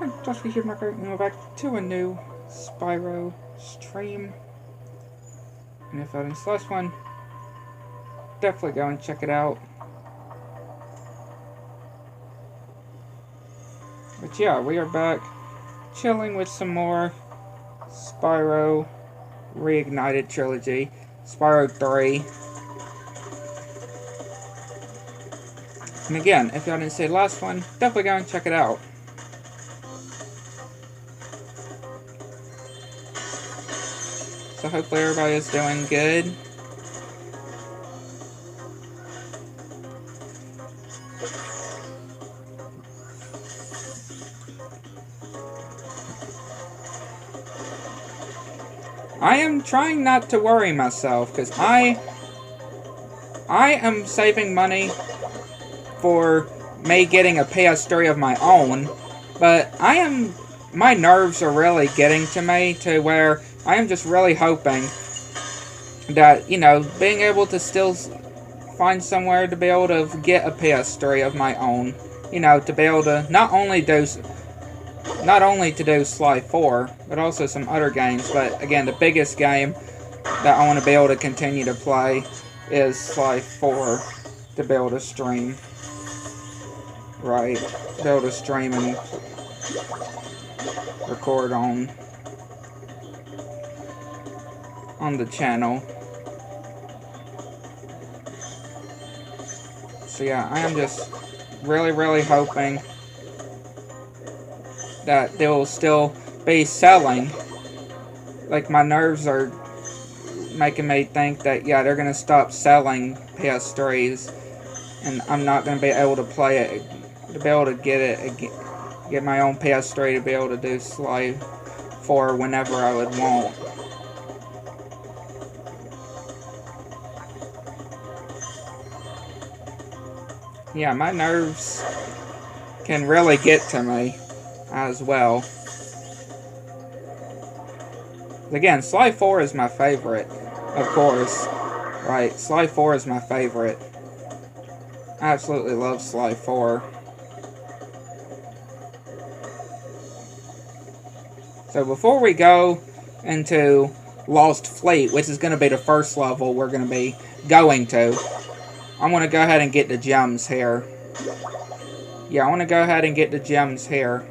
I'm Josh here, and we're back to a new Spyro stream. And if I didn't see last one, definitely go and check it out. But yeah, we are back chilling with some more Spyro Reignited trilogy, Spyro 3. And again, if y'all didn't see the last one, definitely go and check it out. So hopefully everybody is doing good. I am trying not to worry myself, because I am saving money for me getting a PS3 of my own, but my nerves are really getting to me to where I am just really hoping that, you know, being able to still find somewhere to be able to get a PS3 of my own, you know, to be able to not only to do Sly 4, but also some other games. But again, the biggest game that I want to be able to continue to play is Sly 4, to be able to stream. Right, to be able to stream and record on the channel. So yeah, I am just really hoping that they will still be selling. Like, my nerves are making me think that, yeah, they're gonna stop selling PS3s, and I'm not gonna be able to play it, to be able to get my own PS3 to be able to do Sly 4 whenever I would want. Yeah, my nerves can really get to me as well. Again, Sly 4 is my favorite, of course. Right, Sly 4 is my favorite. I absolutely love Sly 4. So before we go into Lost Fleet, which is going to be the first level we're going to be going to, I'm going to go ahead and get the gems here. Yeah, I want to go ahead and get the gems here.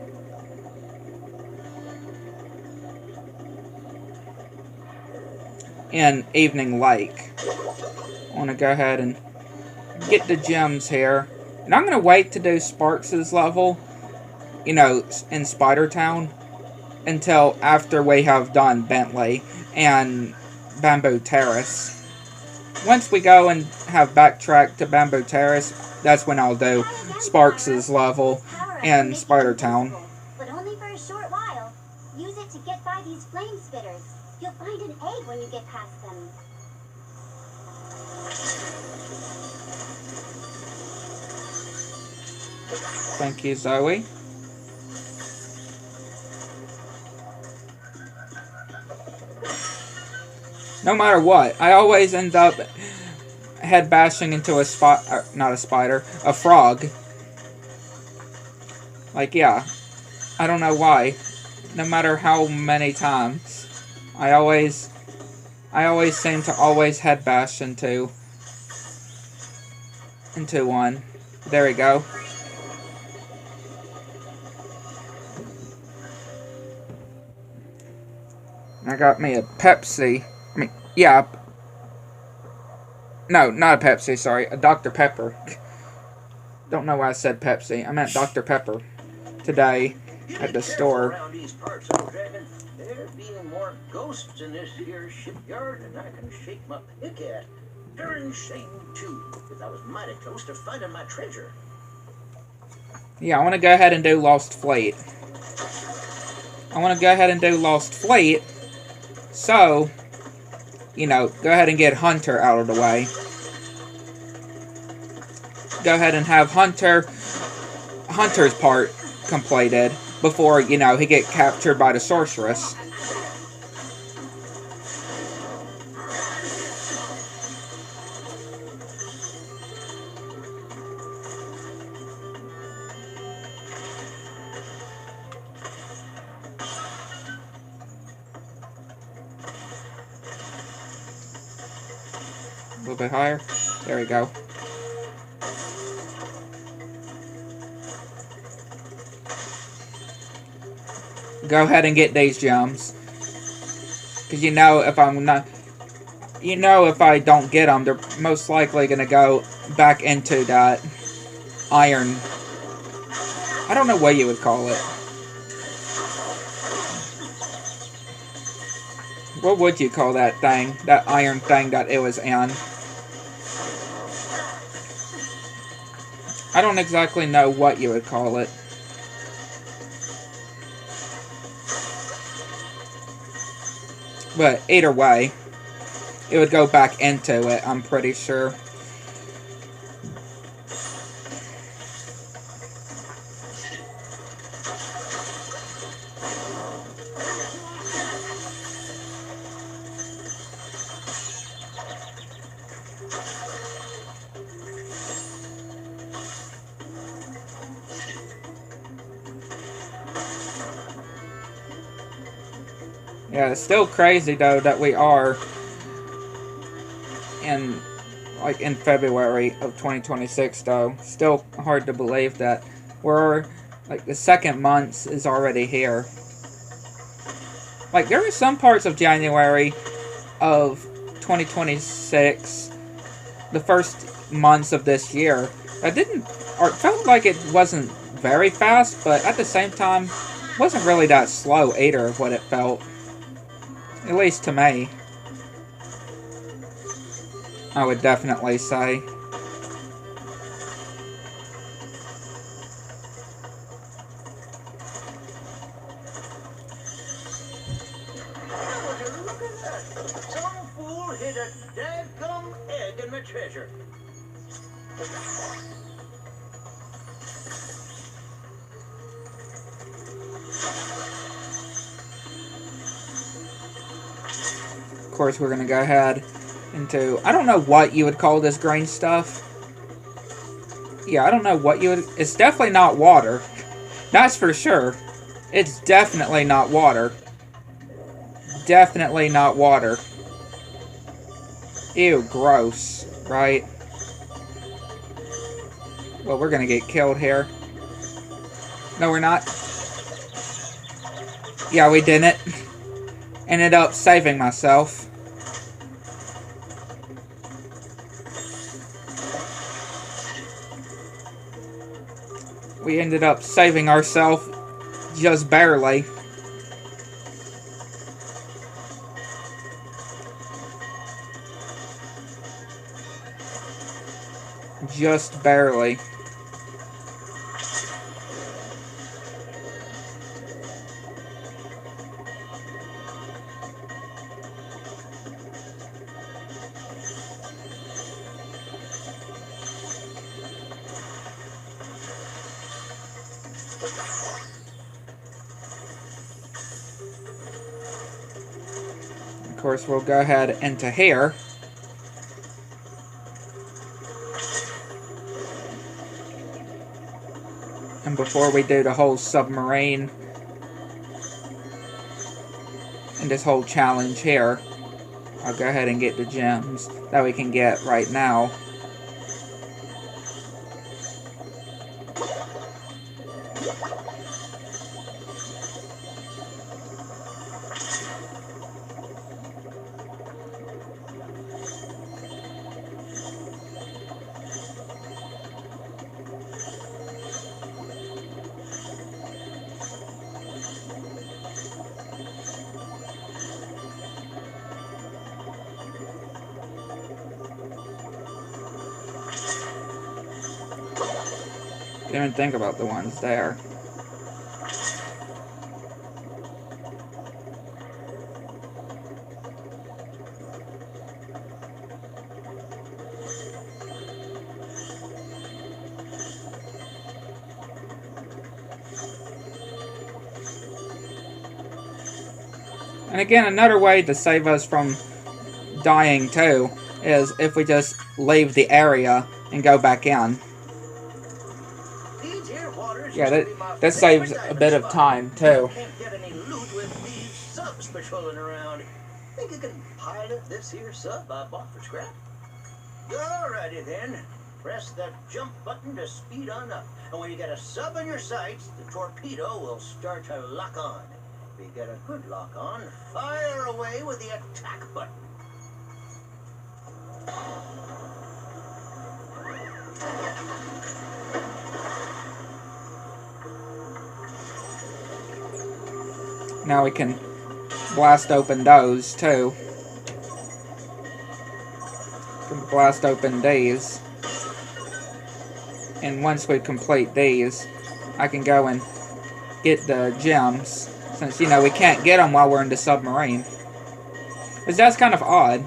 In Evening Lake. I want to go ahead and get the gems here. And I'm going to wait to do Sparks' level, you know, in Spider Town, until after we have done Bentley and Bamboo Terrace. Once we go and have backtracked to Bamboo Terrace, that's when I'll do Sparks' level in Spider Town. But only for a short while. Use it to get by these flame spitters. You'll find an egg when you get past them. Thank you, Zoe. No matter what, I always end up head bashing into a frog. Like, yeah, I don't know why. No matter how many times, I always seem to always head bash into one. There we go. I got me a Pepsi. I mean, yeah. No, not a Pepsi, sorry. A Dr. Pepper. Don't know why I said Pepsi. I meant Dr. Pepper. Today, at the store. Around these parts, old dragon. There being more ghosts in this here shipyard than I can shake my pick at. Darn shame, too, because I was mighty close to finding my treasure. Yeah, I want to go ahead and do Lost Fleet. So, you know, go ahead and get Hunter out of the way. Go ahead and have Hunter's part completed before, you know, he get captured by the sorceress. little bit higher. There we go. Go ahead and get these gems. Because you know if I'm not... You know if I don't get them, they're most likely going to go back into that iron. I don't know what you would call it. What would you call that thing? That iron thing that it was in? I don't exactly know what you would call it. But either way, it would go back into it, I'm pretty sure. Yeah, it's still crazy though that we are in February of 2026 though. Still hard to believe that we're like the second month is already here. Like there are some parts of January of 2026, the first months of this year, that didn't, or it felt like it wasn't very fast, but at the same time wasn't really that slow either of what it felt. At least to me. I would definitely say. Look at that! Some fool hid a dadgum egg in the treasure. Of course, we're gonna go ahead into... I don't know what you would call this green stuff. Yeah, I don't know what you would... It's definitely not water. That's for sure. It's definitely not water. Definitely not water. Ew, gross. Right? Well, we're gonna get killed here. No, we're not. Yeah, we didn't. Ended up saving myself. We ended up saving ourselves just barely. Just barely. Of course, we'll go ahead into here. And before we do the whole submarine and this whole challenge here, I'll go ahead and get the gems that we can get right now. Didn't even think about the ones there. And again, another way to save us from dying too is if we just leave the area and go back in. Yeah, that saves a bit of time too. Can't get any loot with these subs patrolling around. Think you can pilot this here sub I bought for scrap? Alrighty then. Press that jump button to speed on up. And when you get a sub in your sights, the torpedo will start to lock on. If you get a good lock on, fire away with the attack button. Now we can blast open those too. Can blast open these. And once we complete these, I can go and get the gems. Since, you know, we can't get them while we're in the submarine. Which that's kind of odd.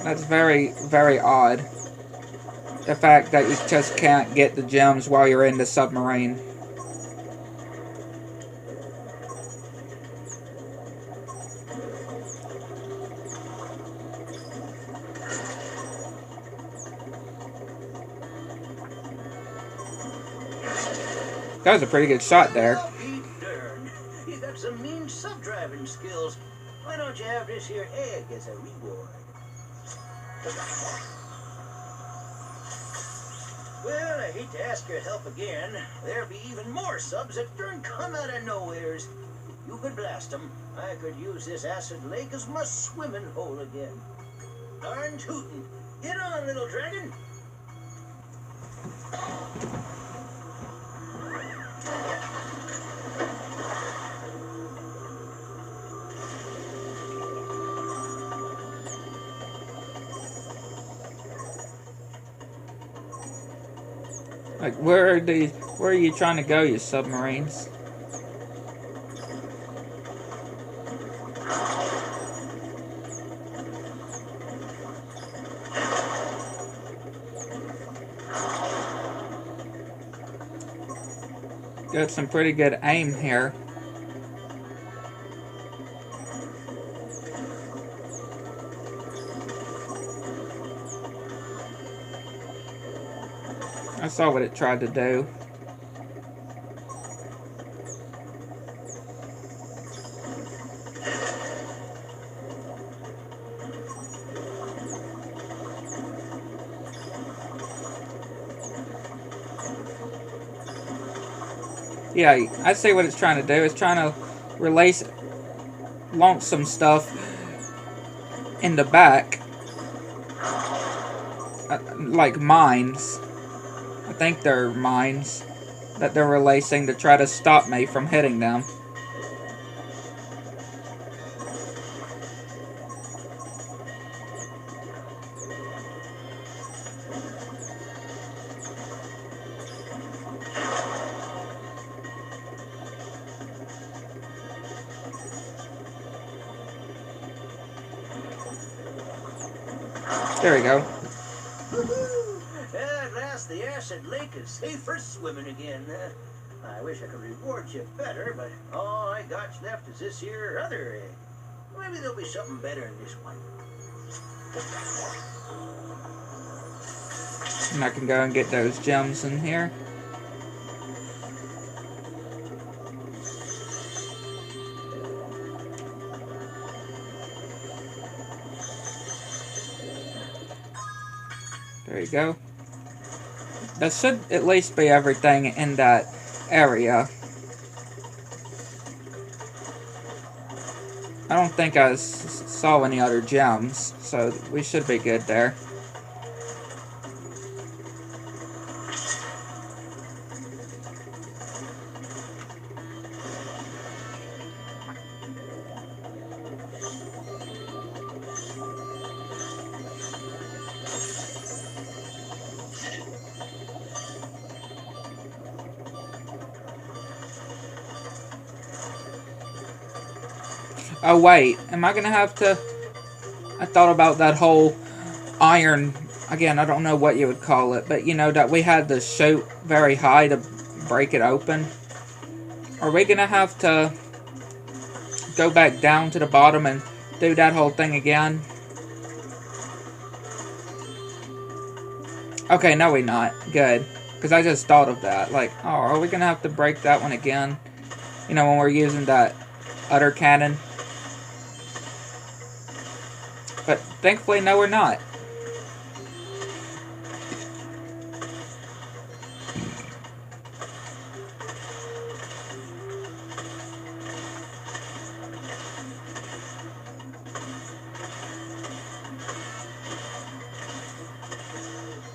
That's very, very odd. The fact that you just can't get the gems while you're in the submarine. That was a pretty good shot there. I'll be darned. You got some mean sub-driving skills. Why don't you have this here egg as a reward? Well, I hate to ask your help again. There'll be even more subs that come out of nowheres. You could blast them. I could use this acid lake as my swimming hole again. Darn tootin'. Get on, little dragon. Like, where are you trying to go, you submarines? Got some pretty good aim here. I saw what it tried to do. Yeah, I see what it's trying to do. It's trying to launch some stuff in the back. Like mines. I think they're mines that they're releasing to try to stop me from hitting them. There we go. At last, the acid lake is safe for swimming again. I wish I could reward you better, but all I got left is this here other egg. Maybe there'll be something better in this one. And I can go and get those gems in here. There you go. That should at least be everything in that area. I don't think I saw any other gems, so we should be good there. Oh wait, am I gonna have to... I thought about that whole iron... Again, I don't know what you would call it, but you know that we had to shoot very high to break it open. Are we gonna have to go back down to the bottom and do that whole thing again? Okay, no we're not. Good. Because I just thought of that. Like, oh, are we gonna have to break that one again? You know, when we're using that other cannon. But thankfully, no, we're not.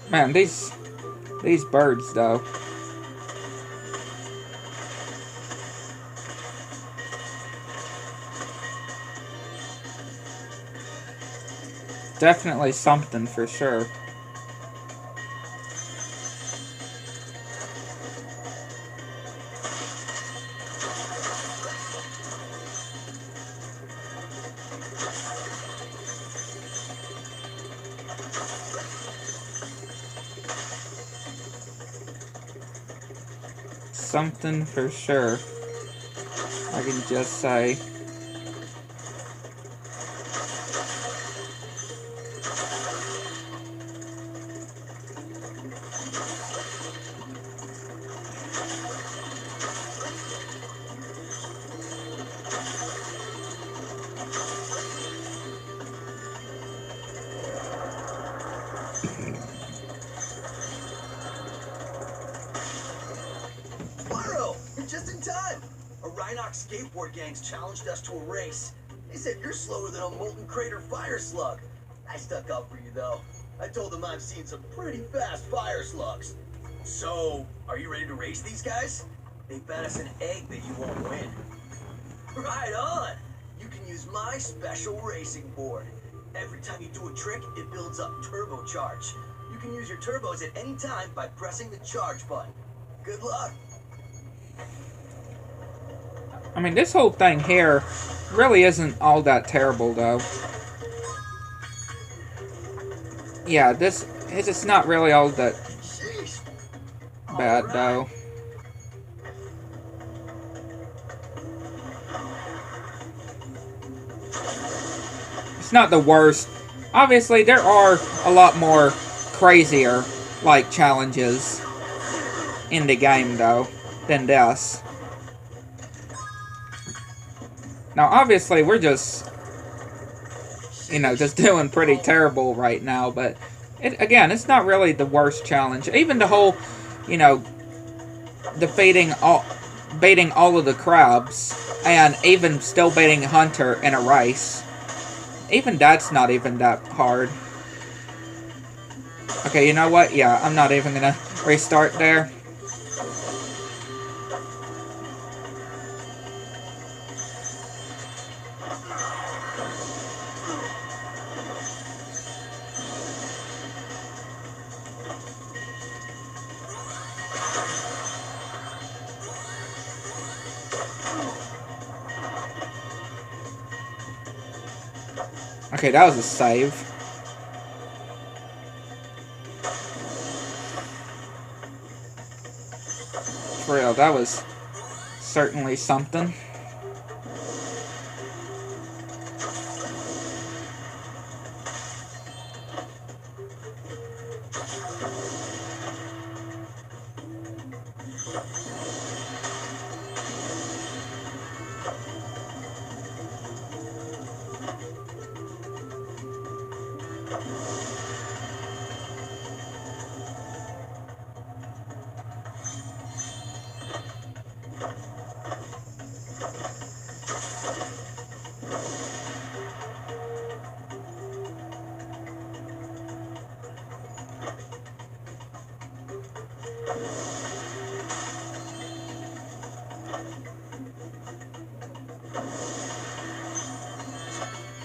Man, these birds, though. Definitely something for sure. Something for sure. I can just say. Spyro, you're just in time. A Rhinox skateboard gang's challenged us to a race. They said you're slower than a molten crater fire slug. I stuck up for you, though. I told them I've seen some pretty fast fire slugs. So, are you ready to race these guys? They bet us an egg that you won't win. Right on! You can use my special racing board. Every time you do a trick, it builds up turbocharge. You can use your turbos at any time by pressing the charge button. Good luck! I mean, this whole thing here really isn't all that terrible, though. Yeah, it's not really all that bad, though. It's not the worst. Obviously, there are a lot more crazier, like, challenges in the game, though, than this. Now, obviously, we're just, you know, just doing pretty terrible right now, but, again, it's not really the worst challenge. Even the whole, you know, beating all of the crabs, and even still beating Hunter in a race, even that's not even that hard. Okay, you know what? Yeah, I'm not even gonna restart there. Okay, that was a save. For real, that was certainly something.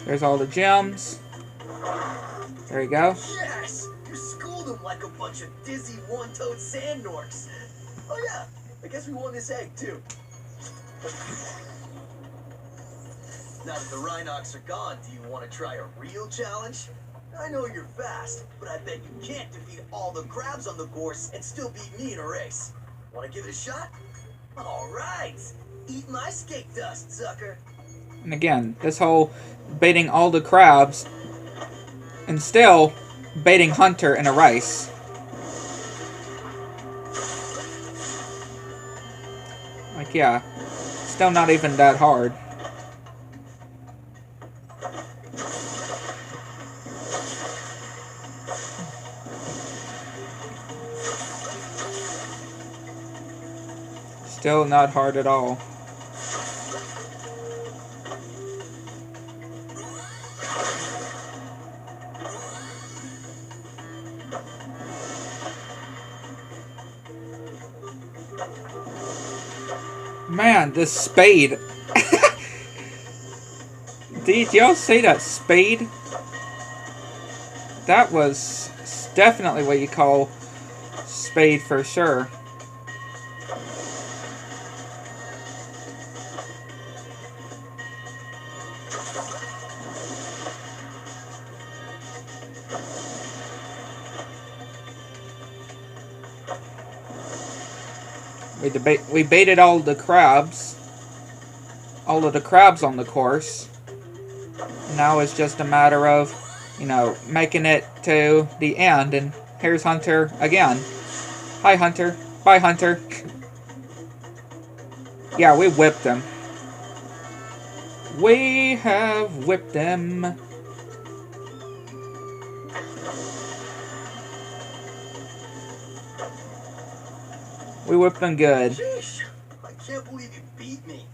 There's all the gems. There you go. Yes! You schooled them like a bunch of dizzy one-toed sand norks. Oh yeah, I guess we won this egg too. Now that the Rhinox are gone, do you want to try a real challenge? I know you're fast, but I bet you can't defeat all the crabs on the course and still beat me in a race. Want to give it a shot? All right. Eat my skate dust, sucker. And again, this whole beating all the crabs and still beating Hunter in a race. Like, yeah, still not even that hard. Still not hard at all. Man, this spade. Did y'all see that spade? That was definitely what you call spade for sure. We baited all the crabs. All of the crabs on the course. Now it's just a matter of, you know, making it to the end. And here's Hunter again. Hi, Hunter. Bye, Hunter. Yeah, we whipped him. We have whipped him. We whipped him good. Sheesh, I can't believe you beat me.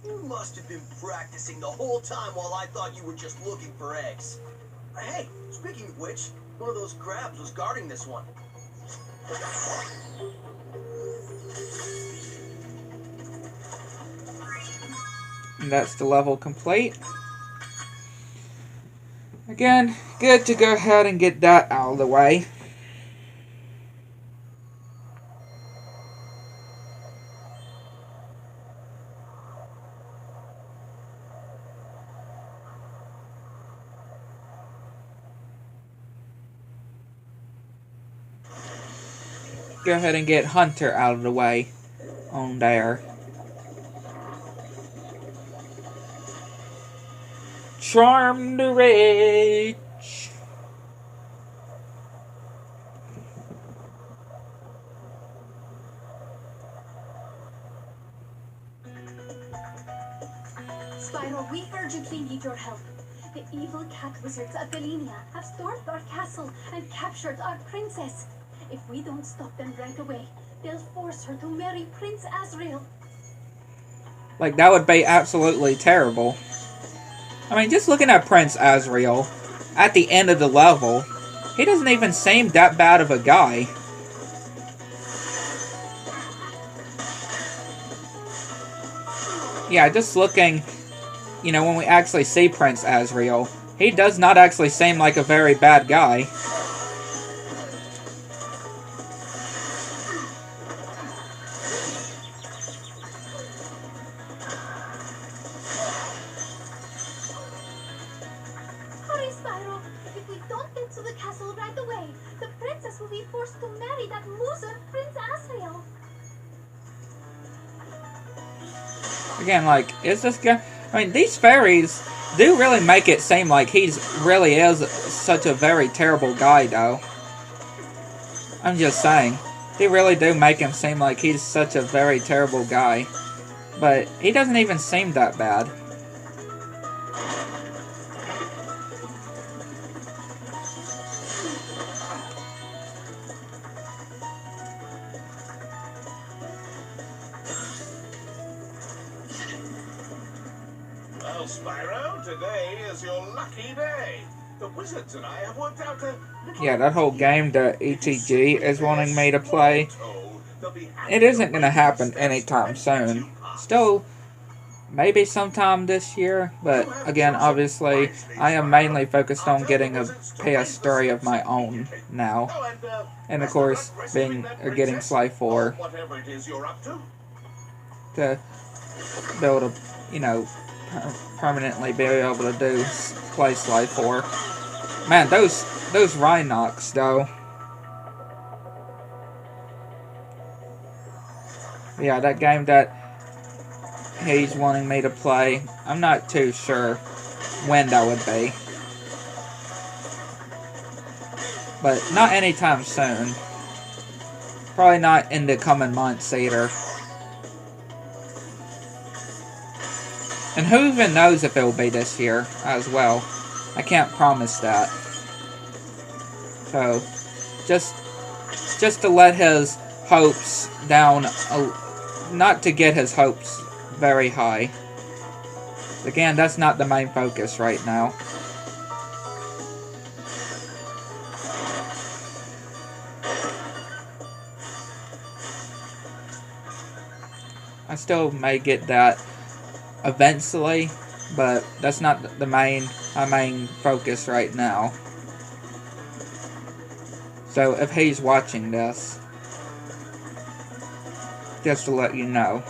You must have been practicing the whole time while I thought you were just looking for eggs. Hey, speaking of which, one of those crabs was guarding this one. And that's the level complete. Again, good to go ahead and get that out of the way. Go ahead and get Hunter out of the way on there. Charm the rage. Spyro, we urgently need your help. The evil cat wizards of Galicia have stormed our castle and captured our princess. If we don't stop them right away, they'll force her to marry Prince Azrael. Like, that would be absolutely terrible. I mean, just looking at Prince Azrael at the end of the level, he doesn't even seem that bad of a guy. Yeah, just looking, you know, when we actually see Prince Azrael, he does not actually seem like a very bad guy. Hurry, Spyro! If we don't get to the castle right away, the princess will be forced to marry that loser, Prince Azrael. Again, like, is this guy... I mean, these fairies do really make it seem like he's really is such a very terrible guy, though. I'm just saying. They really do make him seem like he's such a very terrible guy. But he doesn't even seem that bad. Well, Spyro, today is your lucky day. The wizards and I have worked out a little... Yeah, that whole game that ETG is wanting me to play, it isn't going to happen anytime soon. Still, maybe sometime this year, but again, obviously, I am mainly focused on getting a PS3 of my own now. And of course, getting Sly 4 Whatever it is you're up to. to be able to, you know, permanently be able to play Sly 4. Man, those Rhinox though. Yeah, that game that he's wanting me to play, I'm not too sure when that would be. But not anytime soon. Probably not in the coming months either. And who even knows if it will be this year as well. I can't promise that. So, just to let his hopes down, not to get his hopes very high. Again, that's not the main focus right now. I still may get that eventually, but that's not the main focus right now. So if he's watching this, just to let you know.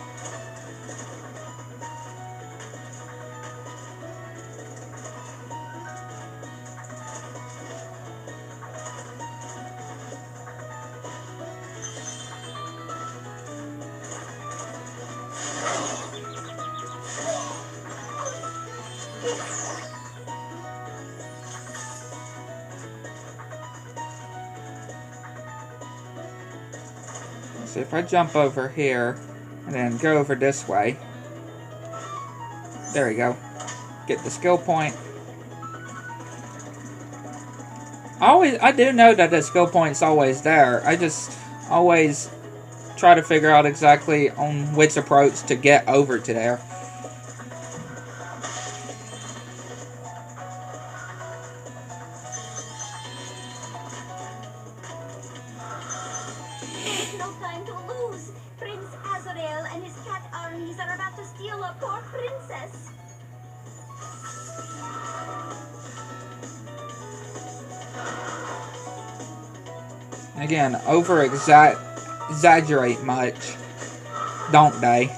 So if I jump over here and then go over this way, there we go. Get the skill point. I do know that the skill point's always there. I just always try to figure out exactly on which approach to get over to there. No time to lose. Prince Azrael and his cat armies are about to steal a poor princess. Again, exaggerate much, don't they?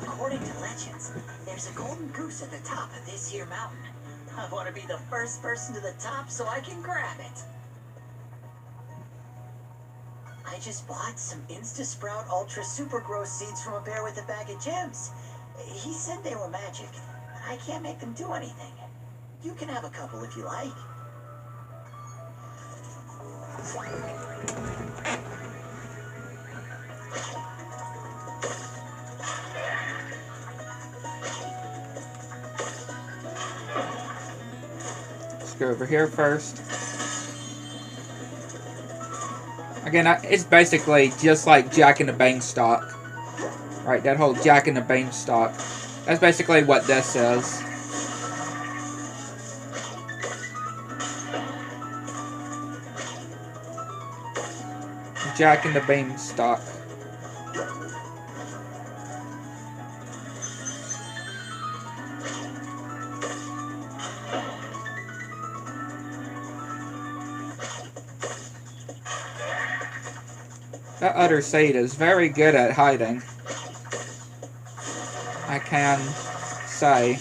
According to legends, there's a golden goose at the top of this here mountain. I want to be the first person to the top so I can grab it. I just bought some Insta-Sprout Ultra Super Grow seeds from a bear with a bag of gems. He said they were magic, but I can't make them do anything. You can have a couple if you like. Go over here first. Again, it's basically just like Jack and the Beanstalk. Right, that whole Jack and the Beanstalk. That's basically what this is. Jack and the Beanstalk. That other seed is very good at hiding. I can say.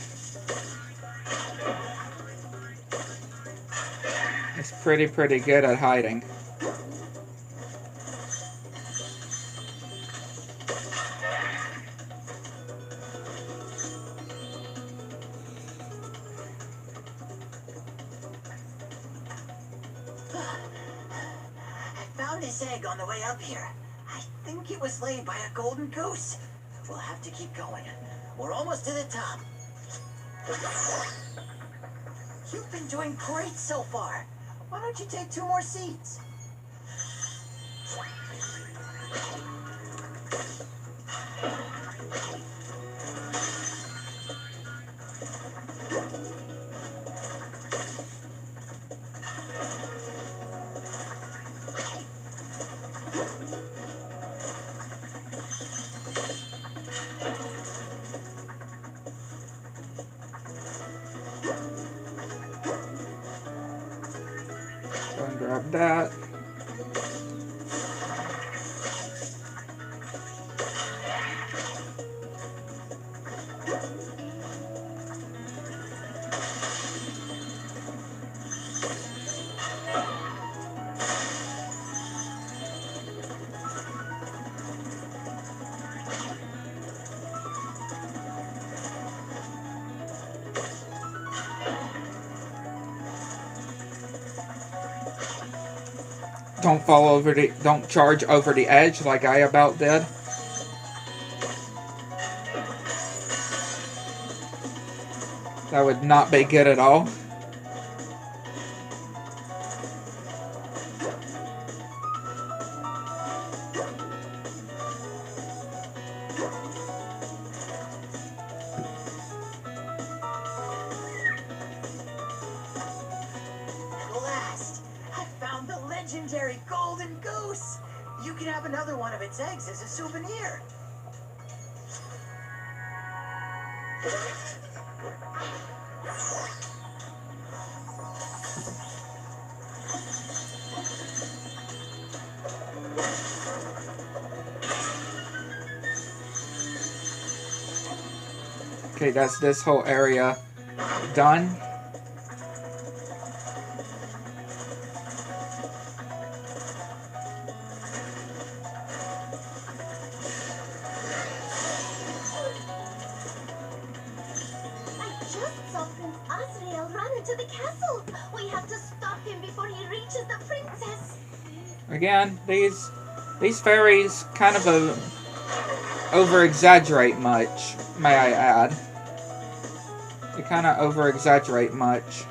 It's pretty good at hiding. This egg on the way up here. I think it was laid by a golden goose. We'll have to keep going. We're almost to the top. You've been doing great so far. Why don't you take 2 more seeds? Go and grab that. don't charge over the edge like I about did. That would not be good at all. Legendary golden goose! You can have another one of its eggs as a souvenir. Okay, that's this whole area done. Again, these fairies kind of over-exaggerate much, may I add. They kind of over-exaggerate much.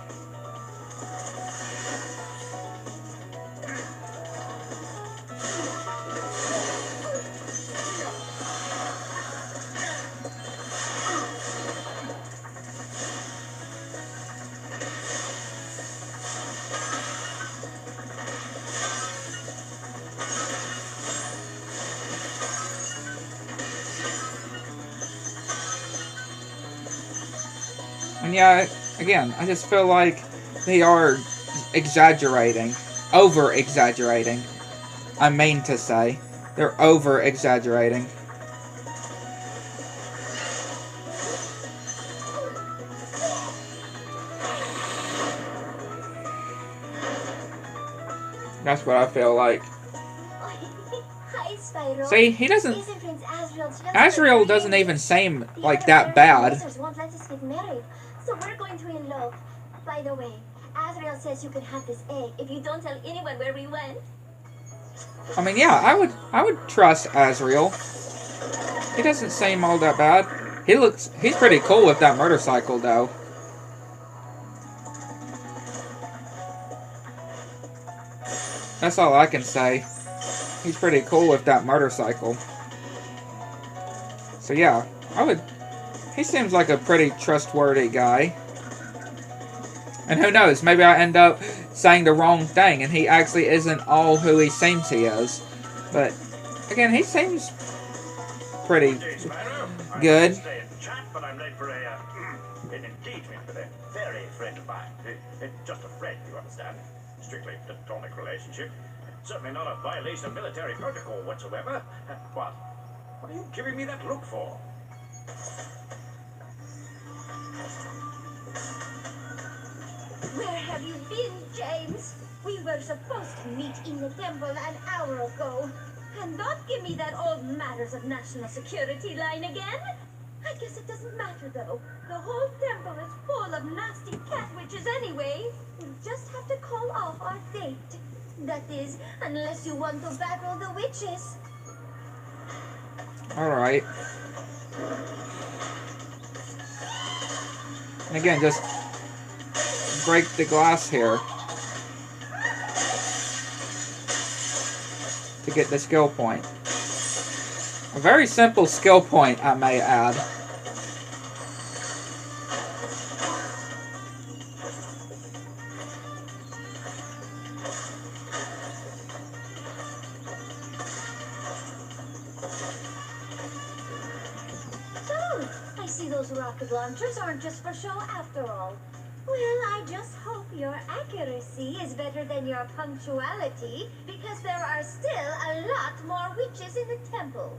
And yeah, again, I just feel like they are exaggerating. Over-exaggerating. I mean to say. They're over-exaggerating. That's what I feel like. Hi, Spyro. See, he doesn't... Isn't Prince Asriel doesn't even seem like that bad. Won't let us get married, so we're going to elope. By the way, Asriel says you can have this egg if you don't tell anyone where we went. I mean, yeah, I would trust Asriel. He doesn't seem all that bad. He's pretty cool with that motorcycle, though. That's all I can say. He's pretty cool with that motorcycle. So yeah, he seems like a pretty trustworthy guy. And who knows, maybe I end up saying the wrong thing and he actually isn't all who he seems he is. But again, he seems pretty good. But I'm late for an engagement with a very friend of mine. Just a friend, you understand. Strictly platonic relationship. Certainly not a violation of military protocol whatsoever. What are you giving me that look for? Where have you been, James? We were supposed to meet in the temple an hour ago. And don't give me that old matters of national security line again. I guess it doesn't matter, though. The whole temple is full of nasty cat witches anyway. We'll just have to call off our date. That is, unless you want to battle the witches. Alright. And again, just break the glass here to get the skill point. A very simple skill point, I may add. I see those rocket launchers aren't just for show after all. Well, I just hope your accuracy is better than your punctuality, because there are still a lot more witches in the temple.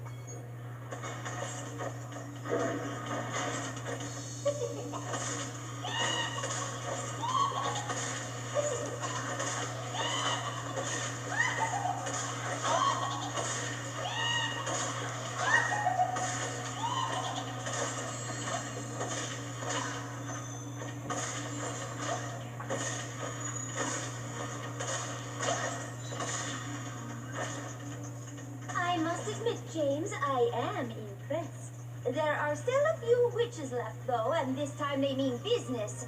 There are still a few witches left, though, and this time they mean business.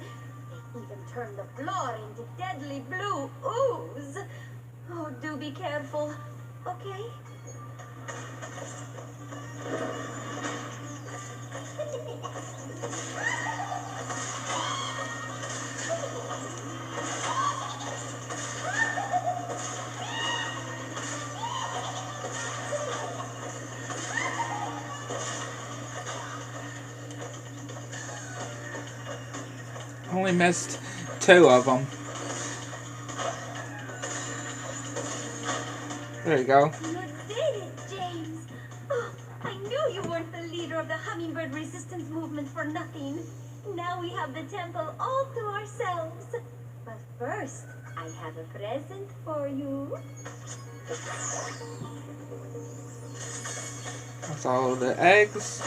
They even turn the floor into deadly blue ooze. Oh, do be careful, okay? Only missed 2 of them. There you go. You did it, James! Oh, I knew you weren't the leader of the hummingbird resistance movement for nothing. Now we have the temple all to ourselves. But first, I have a present for you. That's all the eggs.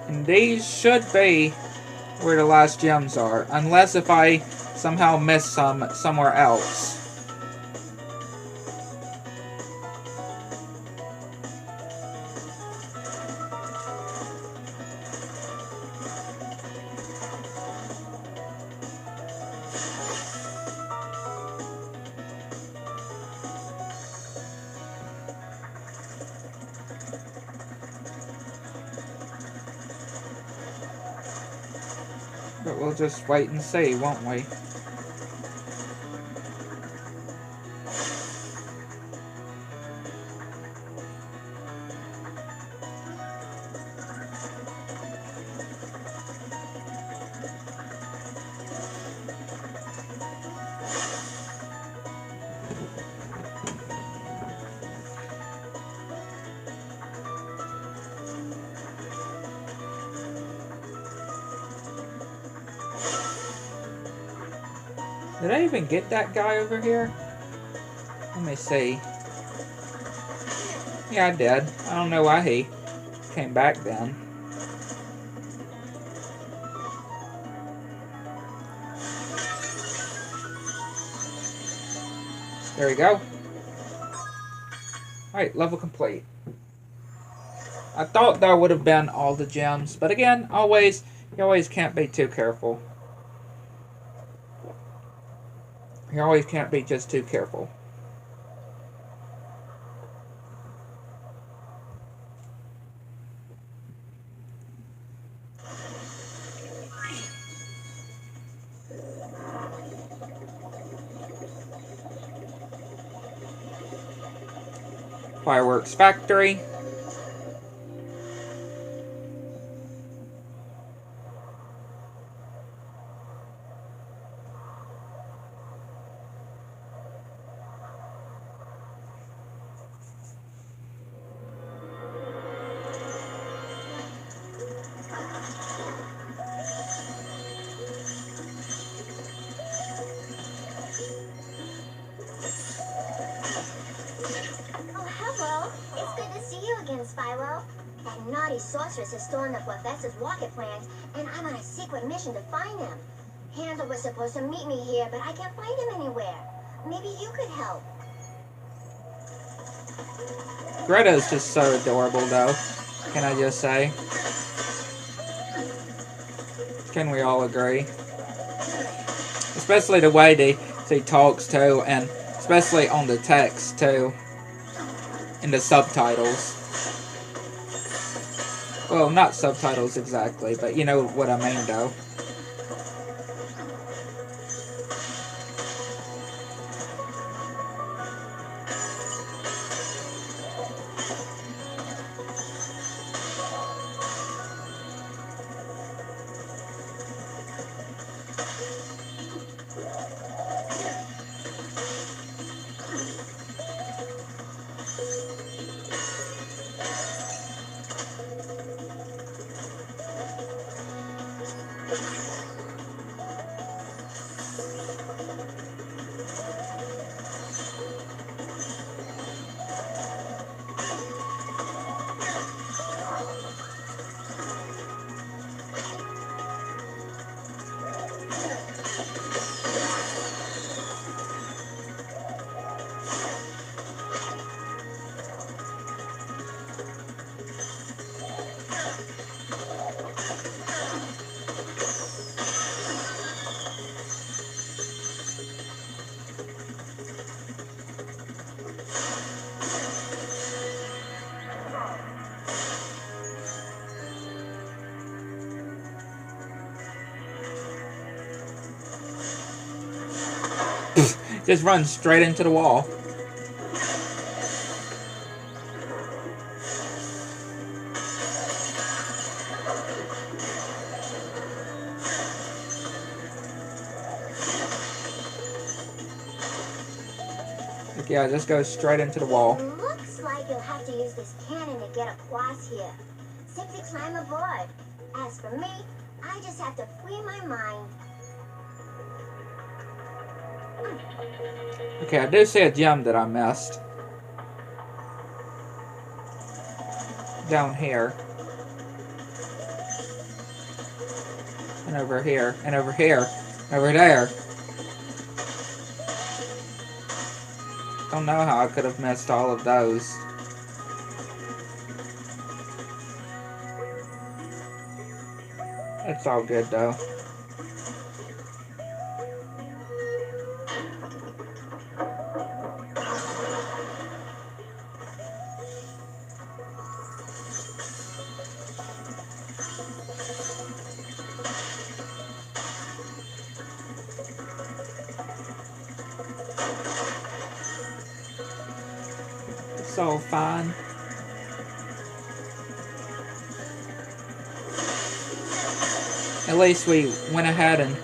And these should be where the last gems are, unless if I somehow miss some somewhere else. But we'll just wait and see, won't we? Did I even get that guy over here? Let me see. Yeah, I did. I don't know why he came back then. There we go. Alright, level complete. I thought that would have been all the gems, but again, you always can't be too careful. You always can't be just too careful. Fireworks factory. Spyro. That naughty sorceress has stolen the professor's rocket plans, and I'm on a secret mission to find him. Handel was supposed to meet me here, but I can't find him anywhere. Maybe you could help. Greta is just so adorable, though. Can I just say? Can we all agree? Especially the way she talks, too, and especially on the text, too. In the subtitles. Well, not subtitles exactly, but you know what I mean, though. Just run straight into the wall. Yeah, just go straight into the wall. Looks like you'll have to use this cannon to get across here. Simply climb aboard. As for me, I just have to free my mind. Okay, I do see a gem that I missed. Down here. And over here. And over here. Over there. Don't know how I could have missed all of those. It's all good though. So fine. At least we went ahead and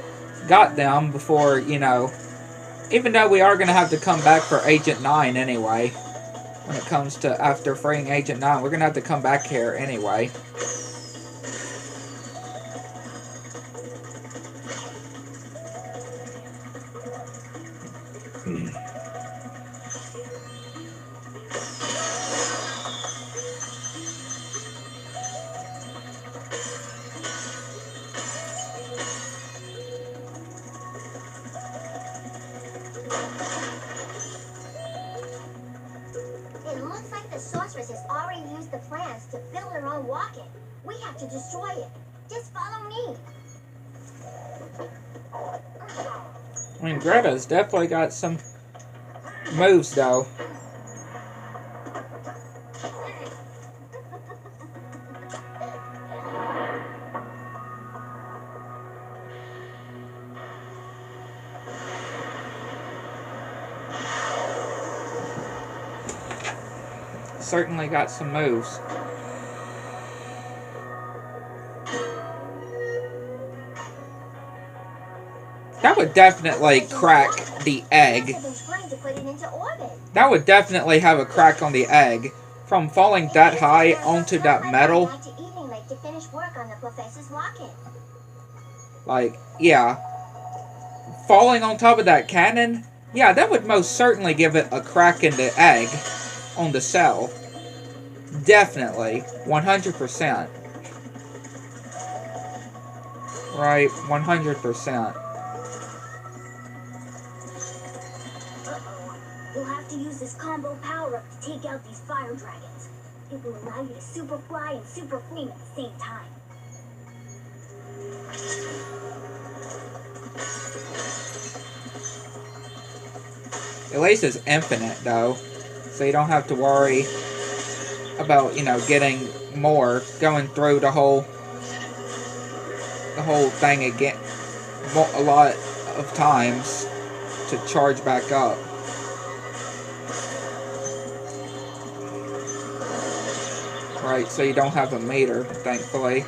got them before, you know, even though we are going to have to come back for Agent 9 anyway. When it comes to after freeing Agent 9, we're going to have to come back here anyway. It looks like the sorceress has already used the plans to build her own rocket. We have to destroy it. Just follow me. I mean, Greta's definitely got some moves though. Certainly got some moves. That would definitely crack the egg. That would definitely have a crack on the egg. From falling that high onto that metal. Like, yeah. Falling on top of that cannon, yeah, that would most certainly give it a crack in the egg on the cell. Definitely. 100%. Right, 100%. You'll have to use this combo power-up to take out these fire dragons. It will allow you to super fly and super flame at the same time. At least it's infinite though. So you don't have to worry about, you know, getting more, going through the whole thing again a lot of times to charge back up. Right, so you don't have a meter, thankfully.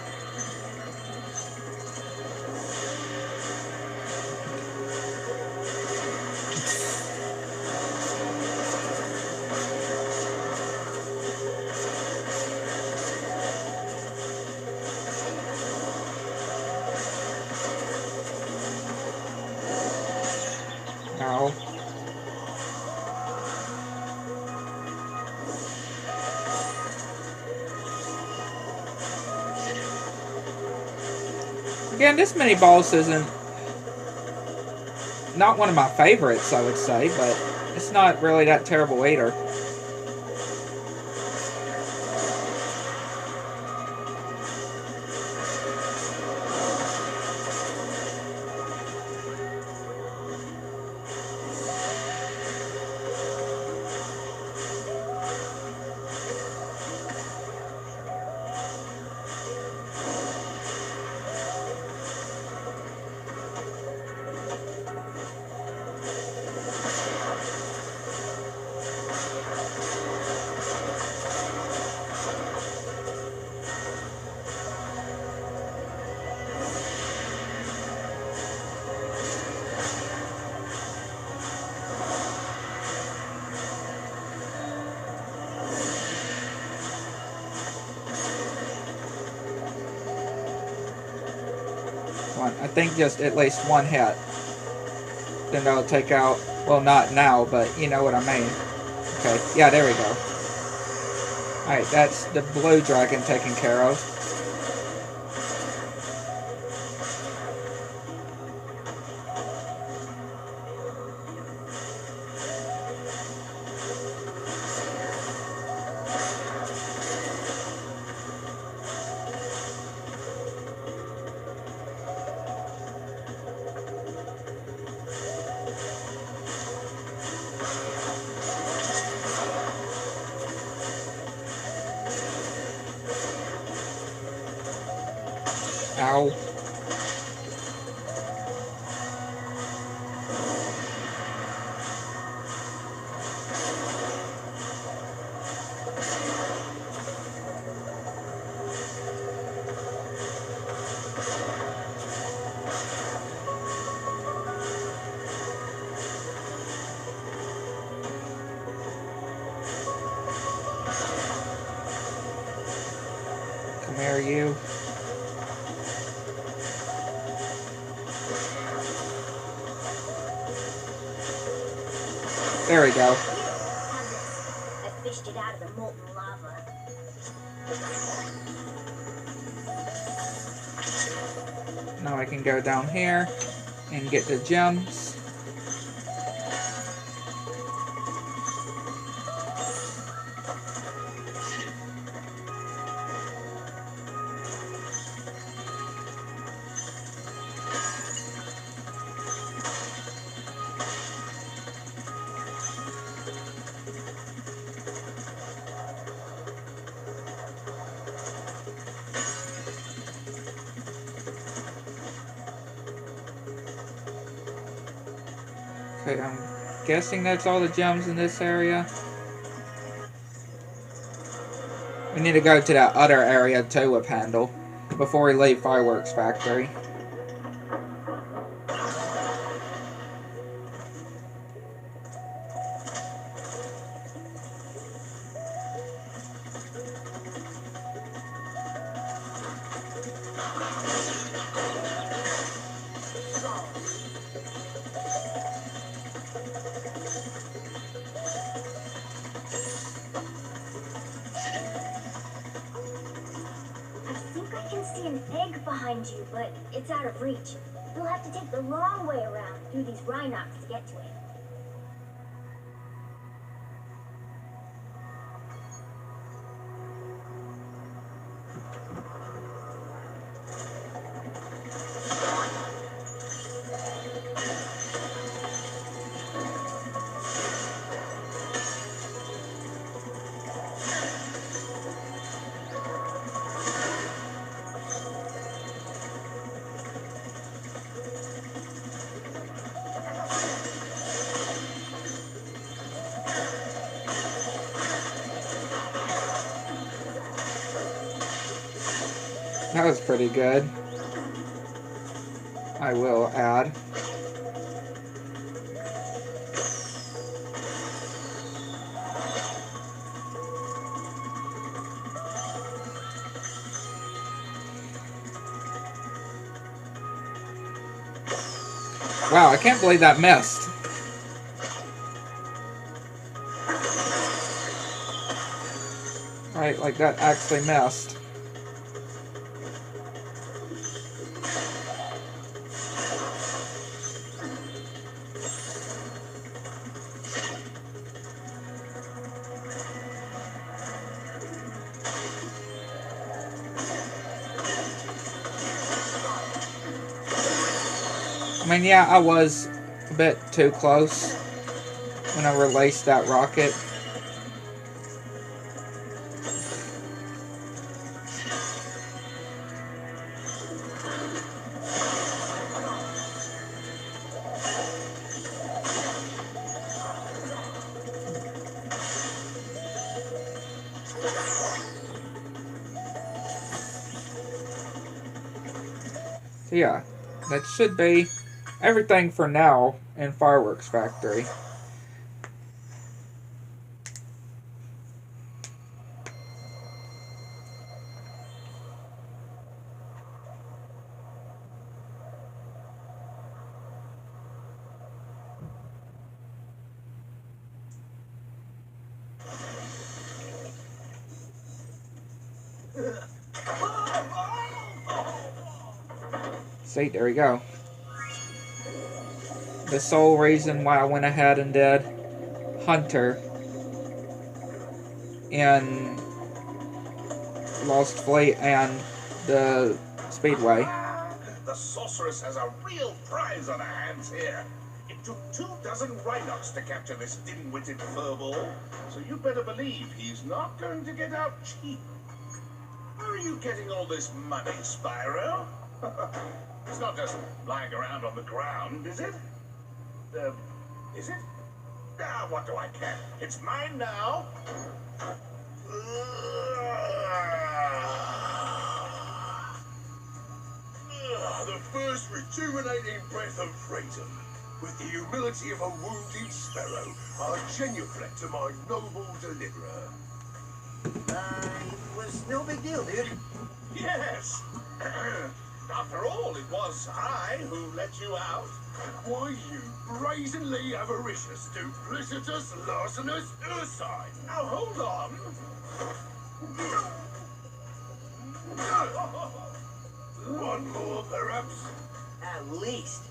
No. Again, this mini boss isn't not one of my favorites, I would say, but it's not really that terrible either. I think just at least one hit. Then that'll take out, well, not now, but you know what I mean. Okay, yeah, there we go. Alright, that's the blue dragon taken care of. Ow. Come here, you. There we go. I fished it out of the molten lava. Now I can go down here and get the gems. Okay, I'm guessing that's all the gems in this area. We need to go to that other area too with Handle before we leave Fireworks Factory. I can see an egg behind you, but it's out of reach. You'll have to take the long way around through these Rhinox to get to it. That was pretty good. I will add. Wow, I can't believe that missed. Right, like that actually missed. I mean, yeah, I was a bit too close when I released that rocket. So yeah, that should be everything for now in Fireworks Factory. See, there we go. The sole reason why I went ahead and did Hunter in Lost Fleet and the Speedway. The sorceress has a real prize on her hands here. It took 24 Rhinox to capture this dim-witted furball, so you better believe he's not going to get out cheap. Where are you getting all this money, Spyro? It's not just lying around on the ground, is it? Is it? Ah, what do I care? It's mine now. The first rejuvenating breath of freedom. With the humility of a wounded sparrow, I genuflect to my noble deliverer. It was no big deal, dude. Yes. After all, it was I who let you out. Why, you brazenly avaricious, duplicitous, larcenous ursine! Now hold on. One more, perhaps? At least.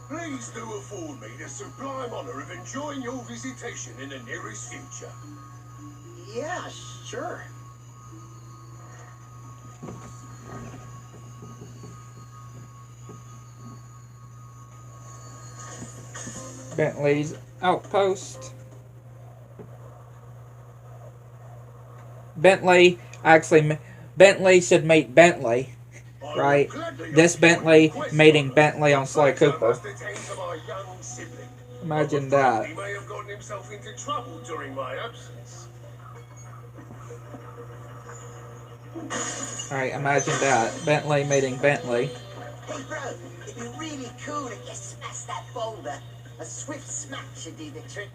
Please do afford me the sublime honour of enjoying your visitation in the nearest future. Yeah, sure. Bentley's outpost. Bentley should meet Bentley, right? This Bentley meeting Bentley on Sly Cooper. Imagine that. He may have gotten himself into trouble during my absence. Alright, imagine that. Bentley meeting Bentley. Hey, bro, it'd be really cool if you smashed that boulder. A swift smack should do the trick.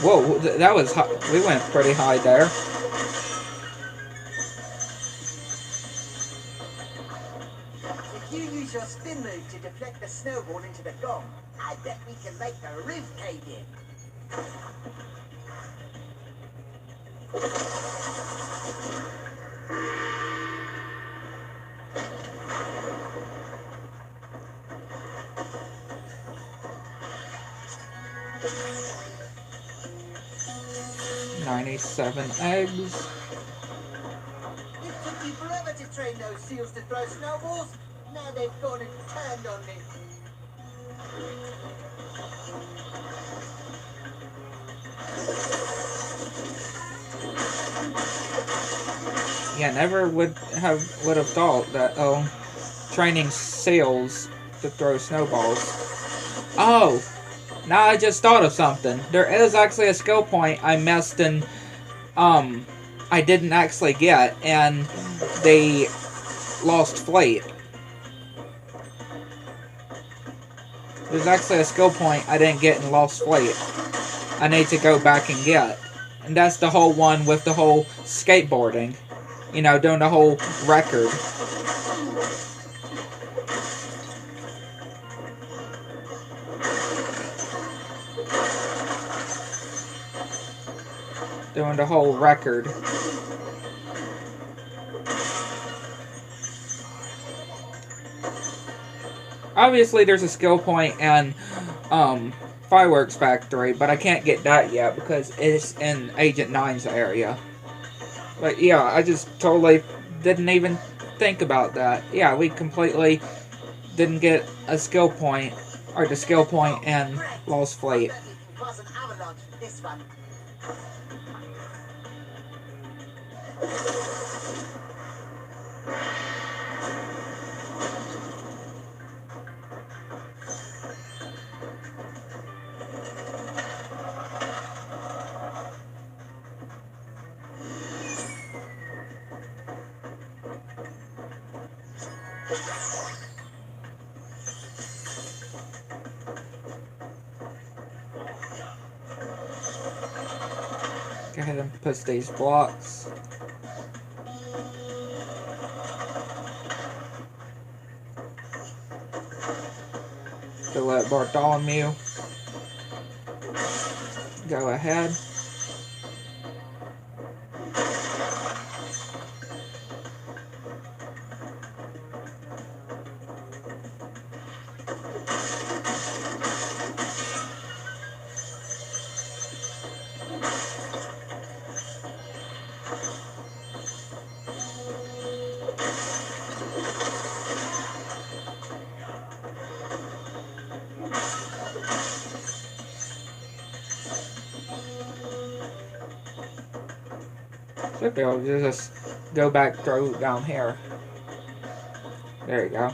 Whoa, that was high. We went pretty high there. If you use your spin move to deflect the snowball into the gong, I bet we can make the roof cave in. $97 eggs. It took you forever to train those seals to throw snowballs. Now they've gone and turned on me. Yeah, never would have thought that training seals to throw snowballs. Oh, now I just thought of something. There is actually a skill point I missed and I didn't actually get in the Lost Fleet. There's actually a skill point I didn't get in Lost Fleet. I need to go back and get. And that's the whole one with the whole skateboarding. You know, doing the whole record. Doing the whole record. Obviously, there's a skill point in Fireworks Factory, but I can't get that yet because it's in Agent 9's area. But yeah, I just totally didn't even think about that. Yeah, we completely didn't get a skill point, or the skill point in Lost Fleet. I bet we can cause an avalanche with this one. Go ahead and push these blocks. To let Bartholomew go ahead. Should be able to just go back through down here. There you go.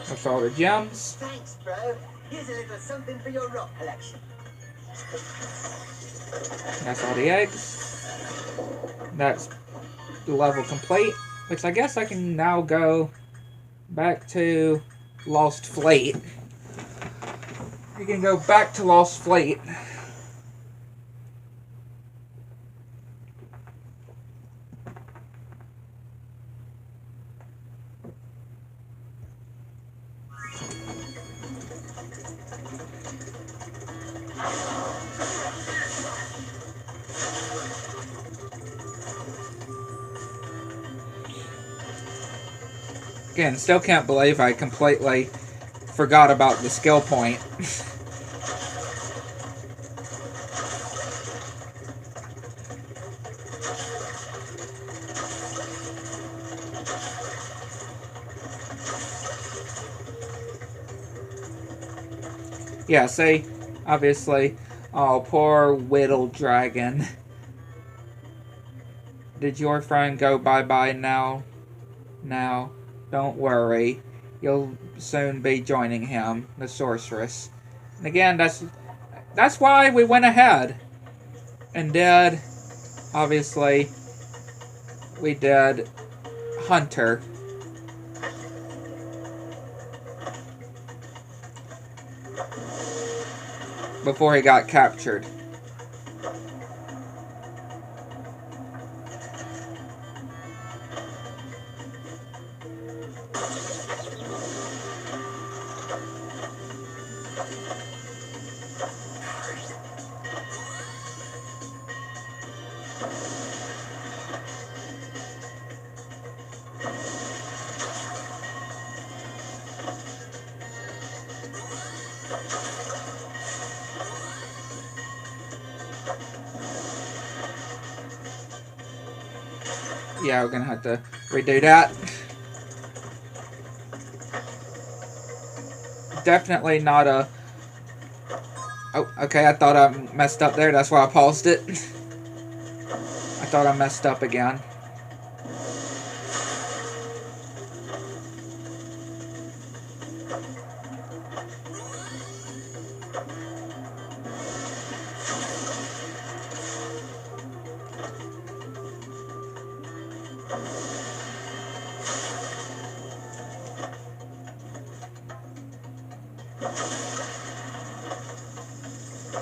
That's all the gems. Thanks, bro. Here's a little something for your rock collection. That's all the eggs. That's the level complete. Which I guess I can now go back to Lost Fleet. We can go back to Lost Fleet. Again, still can't believe I completely forgot about the skill point. Yeah, see, obviously, oh, poor Whittle Dragon. Did your friend go bye-bye now? Now? Don't worry, you'll soon be joining him, the sorceress. And again, that's why we went ahead and did, obviously, we did Hunter. Before he got captured. Yeah, we're gonna have to redo that. Definitely not a... Oh, okay, I thought I messed up there. That's why I paused it. I thought I messed up again.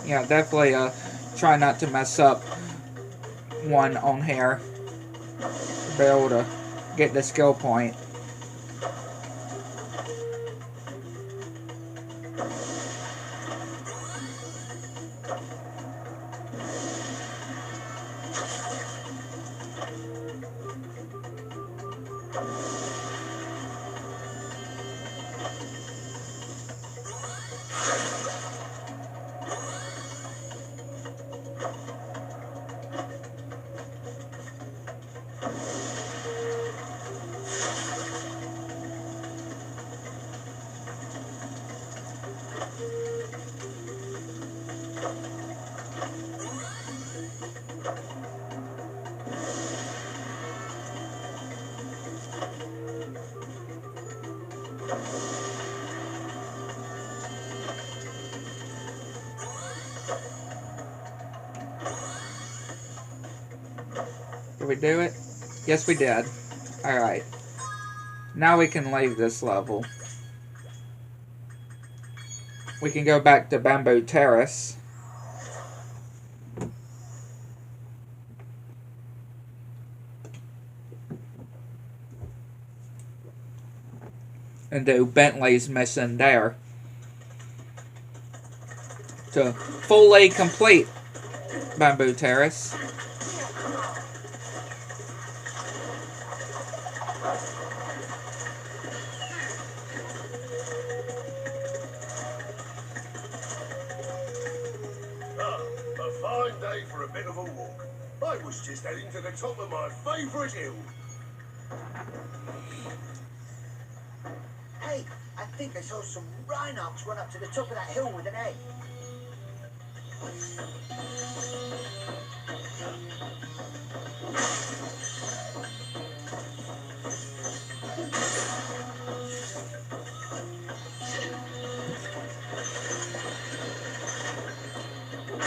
Yeah, definitely try not to mess up one on here. Be able to get the skill point. we do it? Yes, we did. Alright. Now we can leave this level. We can go back to Bamboo Terrace. And do Bentley's mission there. To fully complete Bamboo Terrace. A fine day for a bit of a walk. I was just heading to the top of my favourite hill. Hey, I think I saw some rhinox run up to the top of that hill with an egg.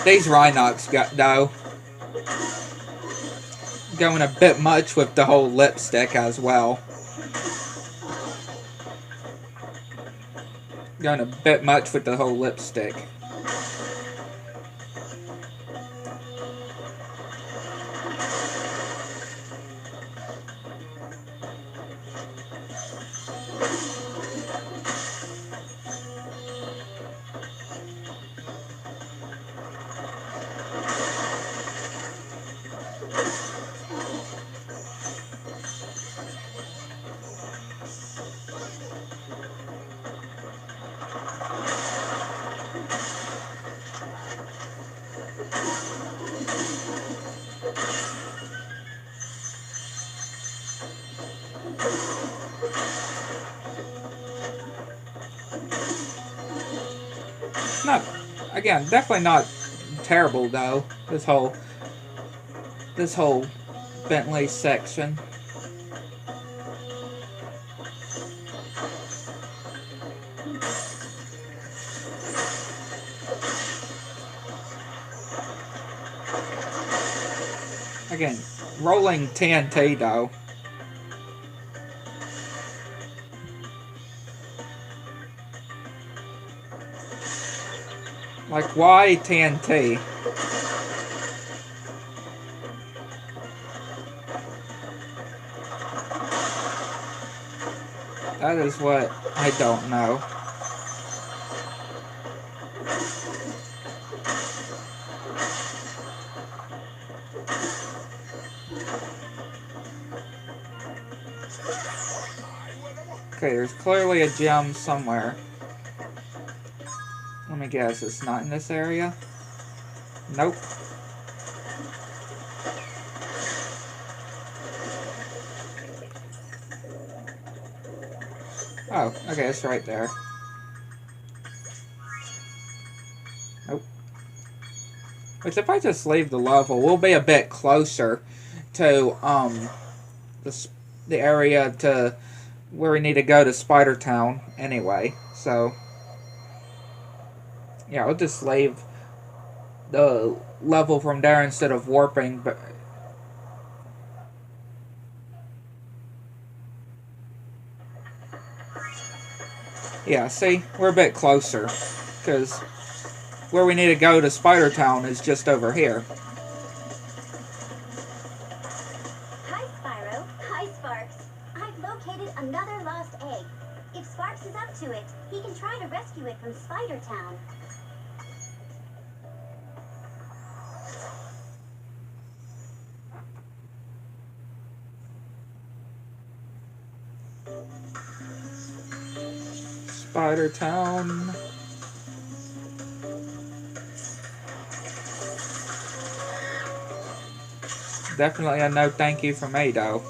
These Rhinox though, going a bit much with the whole lipstick as well. Going a bit much with the whole lipstick. Not, again, definitely not terrible though. This whole Bentley section. Again, rolling TNT though. Like, why TNT? That is what I don't know. Okay, there's clearly a gem somewhere. Let me guess, it's not in this area? Nope. Oh, okay, it's right there. Nope. Which, if I just leave the level, we'll be a bit closer to, the area to where we need to go to Spider Town anyway, so... Yeah, I'll just leave the level from there instead of warping, but... Yeah, see? We're a bit closer, because where we need to go to Spider Town is just over here. Hi, Spyro. Hi, Sparks. I've located another lost egg. If Sparks is up to it, he can try to rescue it from Spider Town. Spider Town. Definitely a no thank you from me, though.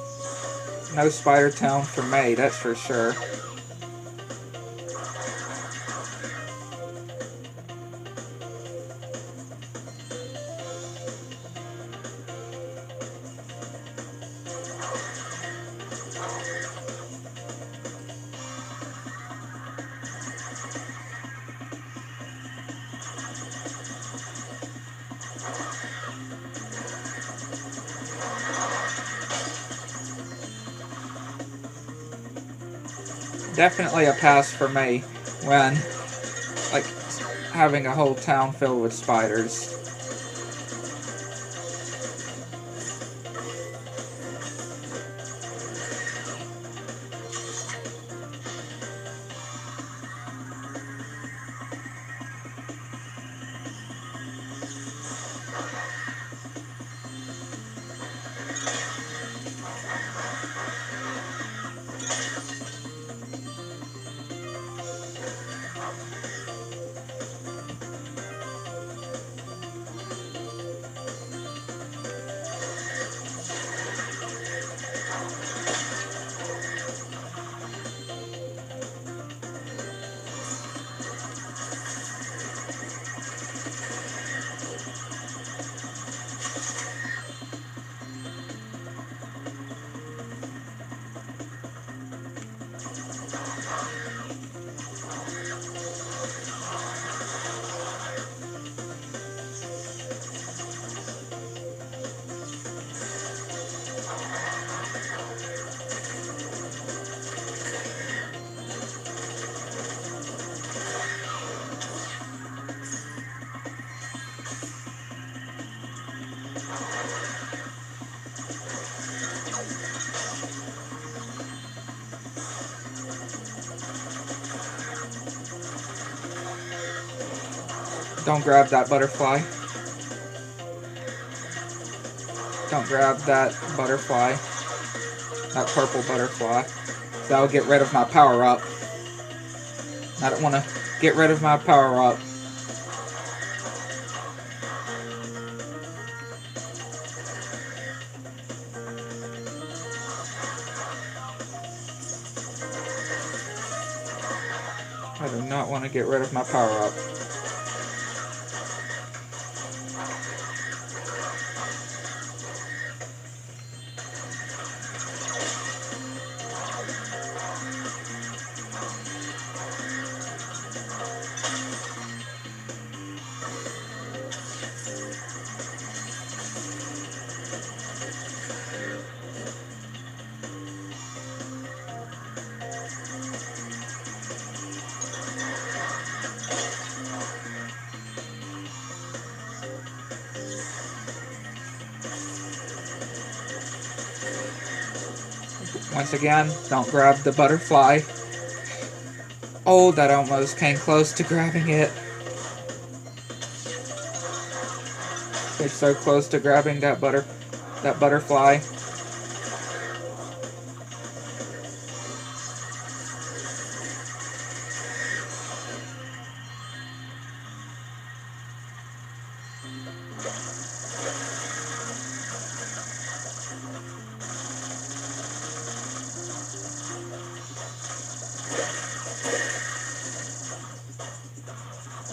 No Spider Town for me, that's for sure. definitely a pass for me when, like, having a whole town filled with spiders. Don't grab that butterfly. Don't grab that butterfly. That purple butterfly. That'll get rid of my power-up. I don't want to get rid of my power-up. I do not want to get rid of my power-up. Once again, don't grab the butterfly. Oh, that almost came close to grabbing it. It's so close to grabbing that butterfly.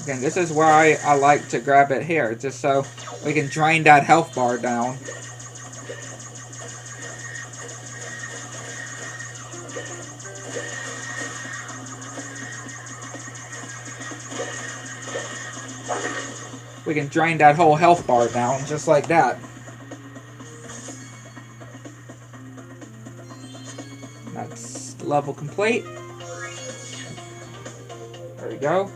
Again, this is why I like to grab it here, just so we can drain that health bar down. We can drain that whole health bar down, just like that. That's level complete. There we go.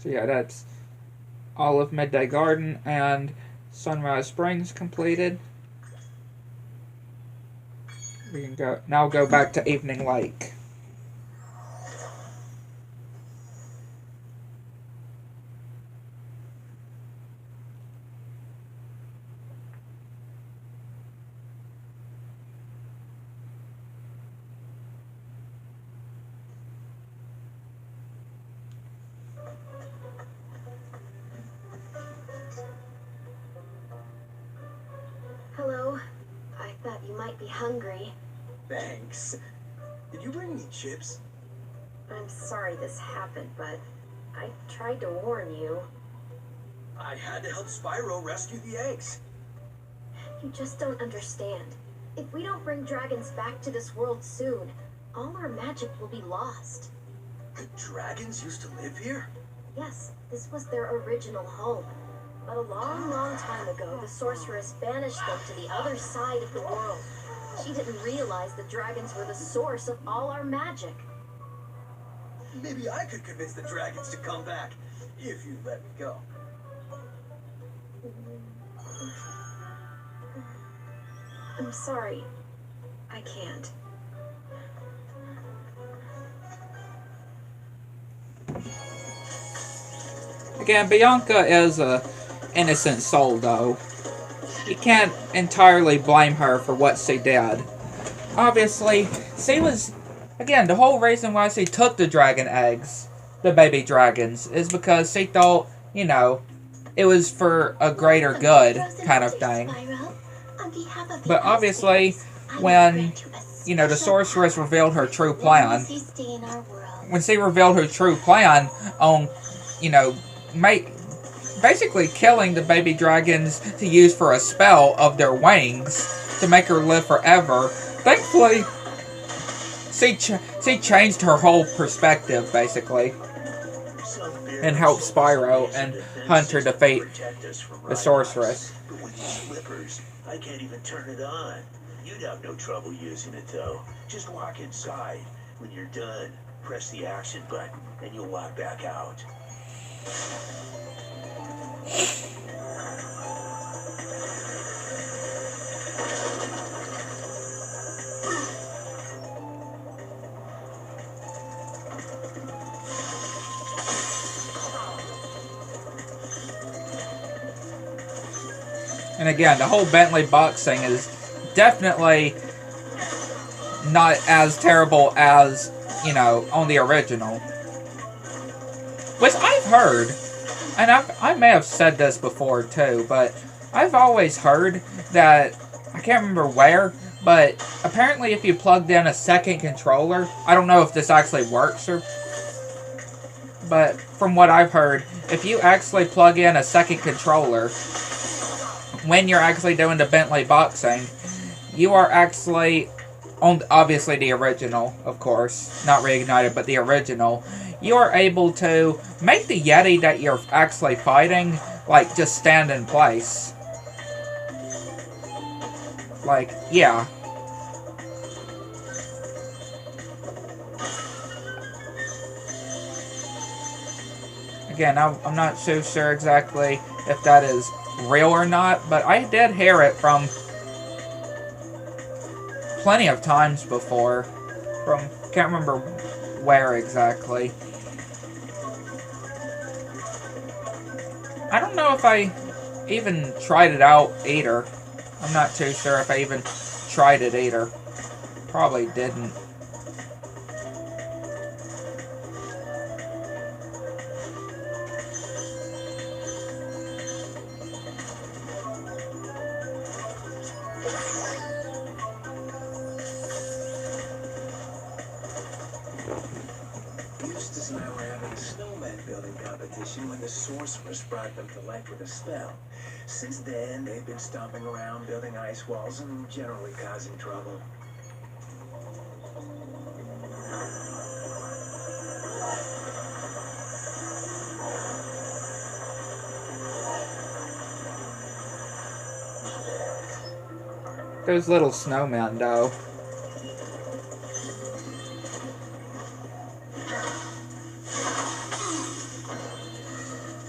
So yeah, that's all of Midday Garden and Sunrise Springs completed. We can now go back to Evening Lake. Hello. I thought you might be hungry. Thanks. Did you bring me chips? I'm sorry this happened, but I tried to warn you. I had to help Spyro rescue the eggs. You just don't understand. If we don't bring dragons back to this world soon, all our magic will be lost. The dragons used to live here? Yes, this was their original home. But a long, long time ago, the sorceress banished them to the other side of the world. She didn't realize the dragons were the source of all our magic. Maybe I could convince the dragons to come back, if you let me go. I'm sorry. I can't. Again, Bianca is a innocent soul, though. You can't entirely blame her for what she did. Obviously, she was... Again, the whole reason why she took the dragon eggs, the baby dragons, is because she thought, you know, it was for a greater good kind of thing. But obviously, when, you know, the sorceress revealed her true plan, when she revealed her true plan on, you know, basically killing the baby dragons to use for a spell of their wings to make her live forever, thankfully, she changed her whole perspective, basically, and helped Spyro and Hunter defeat the sorceress. But with these flippers, I can't even turn it on. You'd have no trouble using it, though. Just walk inside. When you're done, press the action button, and you'll walk back out. And again, the whole Bentley box thing is definitely not as terrible as, you know, on the original. Which I've heard, and I may have said this before too, but I've always heard that, I can't remember where, but apparently if you plugged in a second controller, I don't know if this actually works, but from what I've heard, if you actually plug in a second controller, when you're actually doing the Bentley boxing, you are actually, on obviously the original, of course, not reignited, but the original, you are able to make the Yeti that you're actually fighting, like, just stand in place. Like, yeah. Again, I'm not so sure exactly if that is real or not, but I did hear it from plenty of times before. Can't remember where exactly. I don't know if I even tried it out either. I'm not too sure if I even tried it either. Probably didn't. Eustace and I were having a snowman building competition when the sorceress brought them to life with a spell. Since then, they've been stomping around, building ice walls, and generally causing trouble. Those little snowmen, though.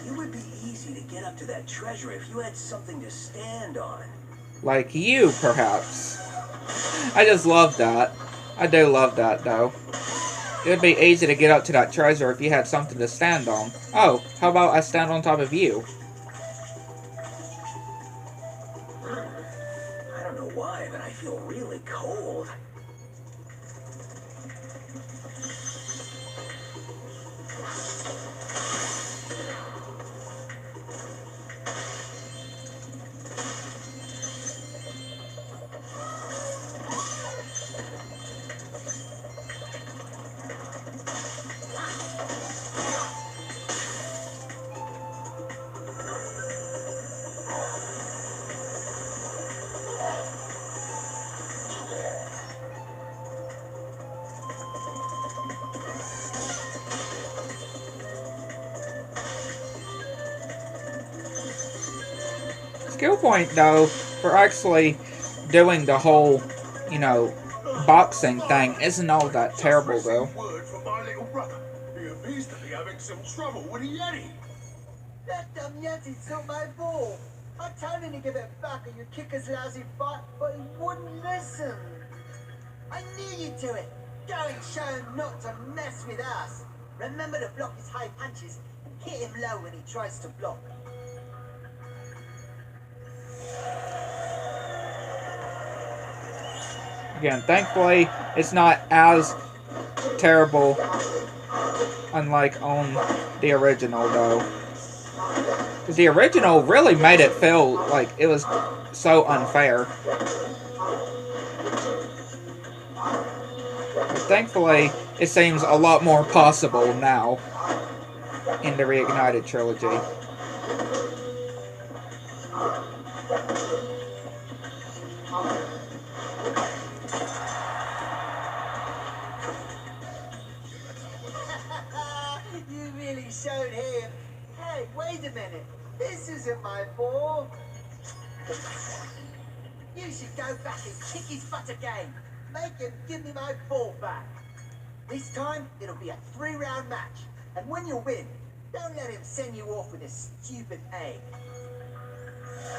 It would be easy to get up to that treasure if you had something to stand on. Like you, perhaps. I just love that. I do love that, though. It would be easy to get up to that treasure if you had something to stand on. Oh, how about I stand on top of you? I don't know why, but I feel really cold. skill point, though, for actually doing the whole, you know, boxing thing isn't all that terrible, though. Word from my little brother. He appears to be having some trouble with a Yeti. That dumb Yeti took my ball. I told him to give it back or you kick his lousy butt, but he wouldn't listen. I knew you'd do it. Go and show him not to mess with us. Remember to block his high punches and hit him low when he tries to block. Again, thankfully, it's not as terrible, unlike on the original, though. Because the original really made it feel like it was so unfair. But thankfully, it seems a lot more possible now in the Reignited trilogy. You really showed him. Hey, wait a minute. This isn't my ball. You should go back and kick his butt again. Make him give me my ball back. This time, it'll be a 3-round match. And when you win, don't let him send you off with a stupid egg.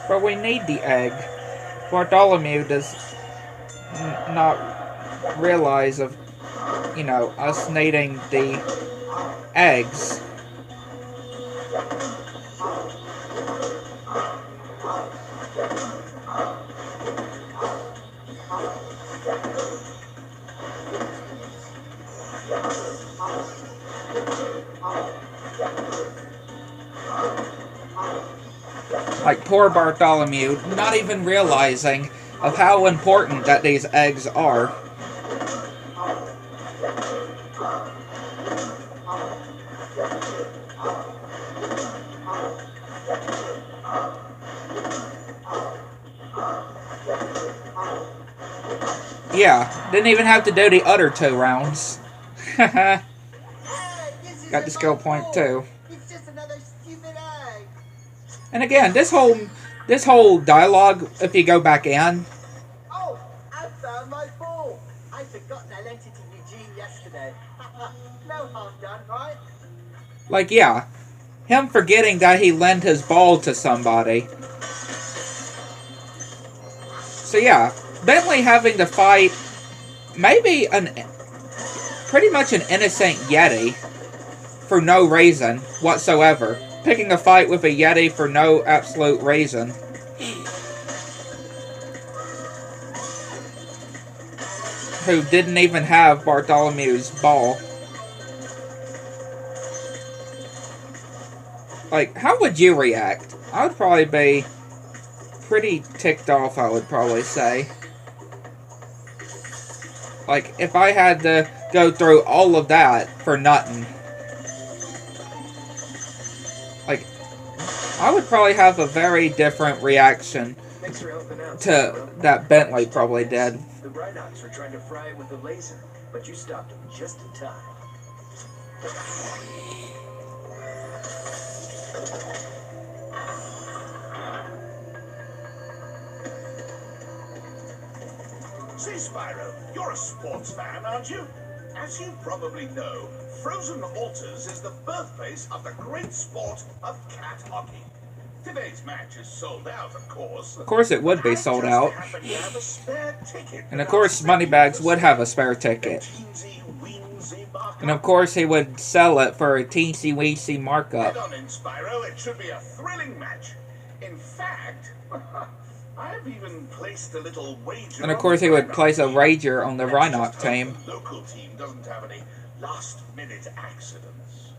But we need the egg. Bartholomew does not realize of, you know, us needing the eggs. Like, poor Bartholomew, not even realizing of how important that these eggs are. Yeah, didn't even have to do the other 2 rounds. Got the skill point too. It's just another stupid egg. And again, this whole dialogue, if you go back in, Oh, I found my ball. I'd forgotten I lent it to Eugene yesterday. No harm done, right? like, yeah, him forgetting that he lent his ball to somebody. So yeah, Bentley having to fight maybe pretty much an innocent Yeti for no reason whatsoever. Picking a fight with a Yeti for no absolute reason. Who didn't even have Bartholomew's ball. Like, how would you react? I would probably be pretty ticked off, I would probably say. Like, if I had to go through all of that for nothing. Like, I would probably have a very different reaction to that Bentley probably did. The Rhinox were trying to fry it with a laser, but you stopped them just in time. See, Spyro, you're a sports fan, aren't you? As you probably know, Frozen Altars is the birthplace of the great sport of cat hockey. Today's match is sold out, of course. Of course it would be sold out. And of course Moneybags would have a spare ticket. And of course he would sell it for a teensy-weensy markup. Head on in, Spyro. It should be a thrilling match. In fact, I've even placed a little wager. And of course he would place a wager on the Rhinox team. The local team doesn't have any last-minute accidents.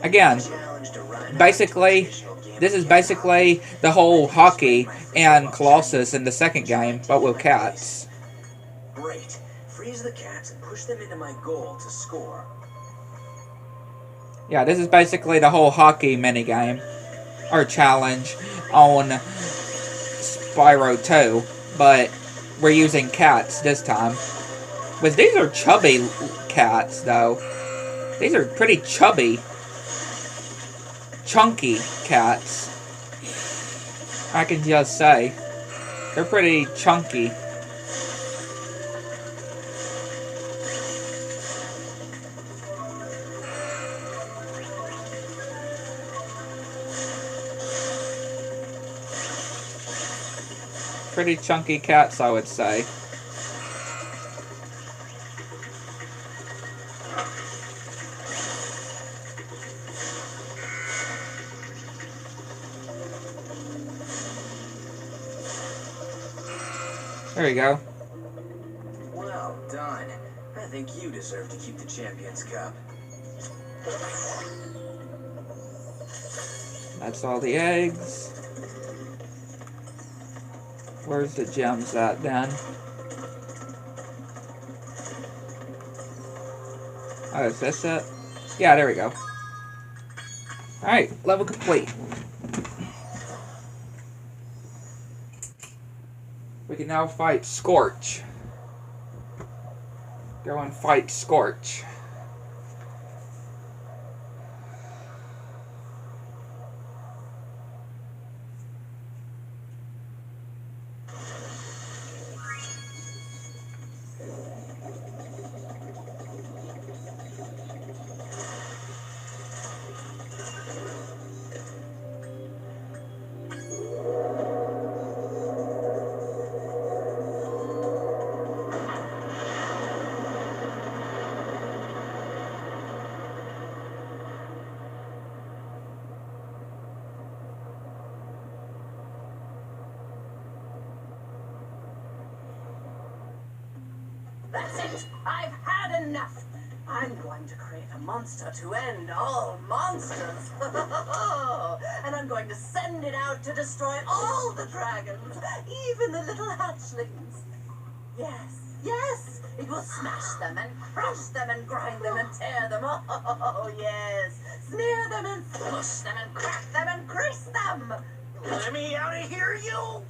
Again, basically, this is basically the whole hockey and Colossus in the second game, but with cats. Great. Freeze the cats and push them into my goal to score. Yeah, this is basically the whole hockey minigame, or challenge, on Spyro 2, but we're using cats this time. But these are chubby cats, though. These are pretty chubby. chunky cats. I can just say. They're pretty chunky. Pretty chunky cats, I would say. There you go. Well done. I think you deserve to keep the Champions Cup. That's all the eggs. Where's the gems at, Dan? Oh, is this it? Yeah, there we go. Alright, level complete. We can now fight Scorch. Go and fight Scorch. That's it! I've had enough! I'm going to create a monster to end all monsters! And I'm going to send it out to destroy all the dragons, even the little hatchlings. Yes, yes! It will smash them and crush them and grind them and tear them. Oh, yes! Smear them and flush them and crack them and crease them! Let me out of here, you!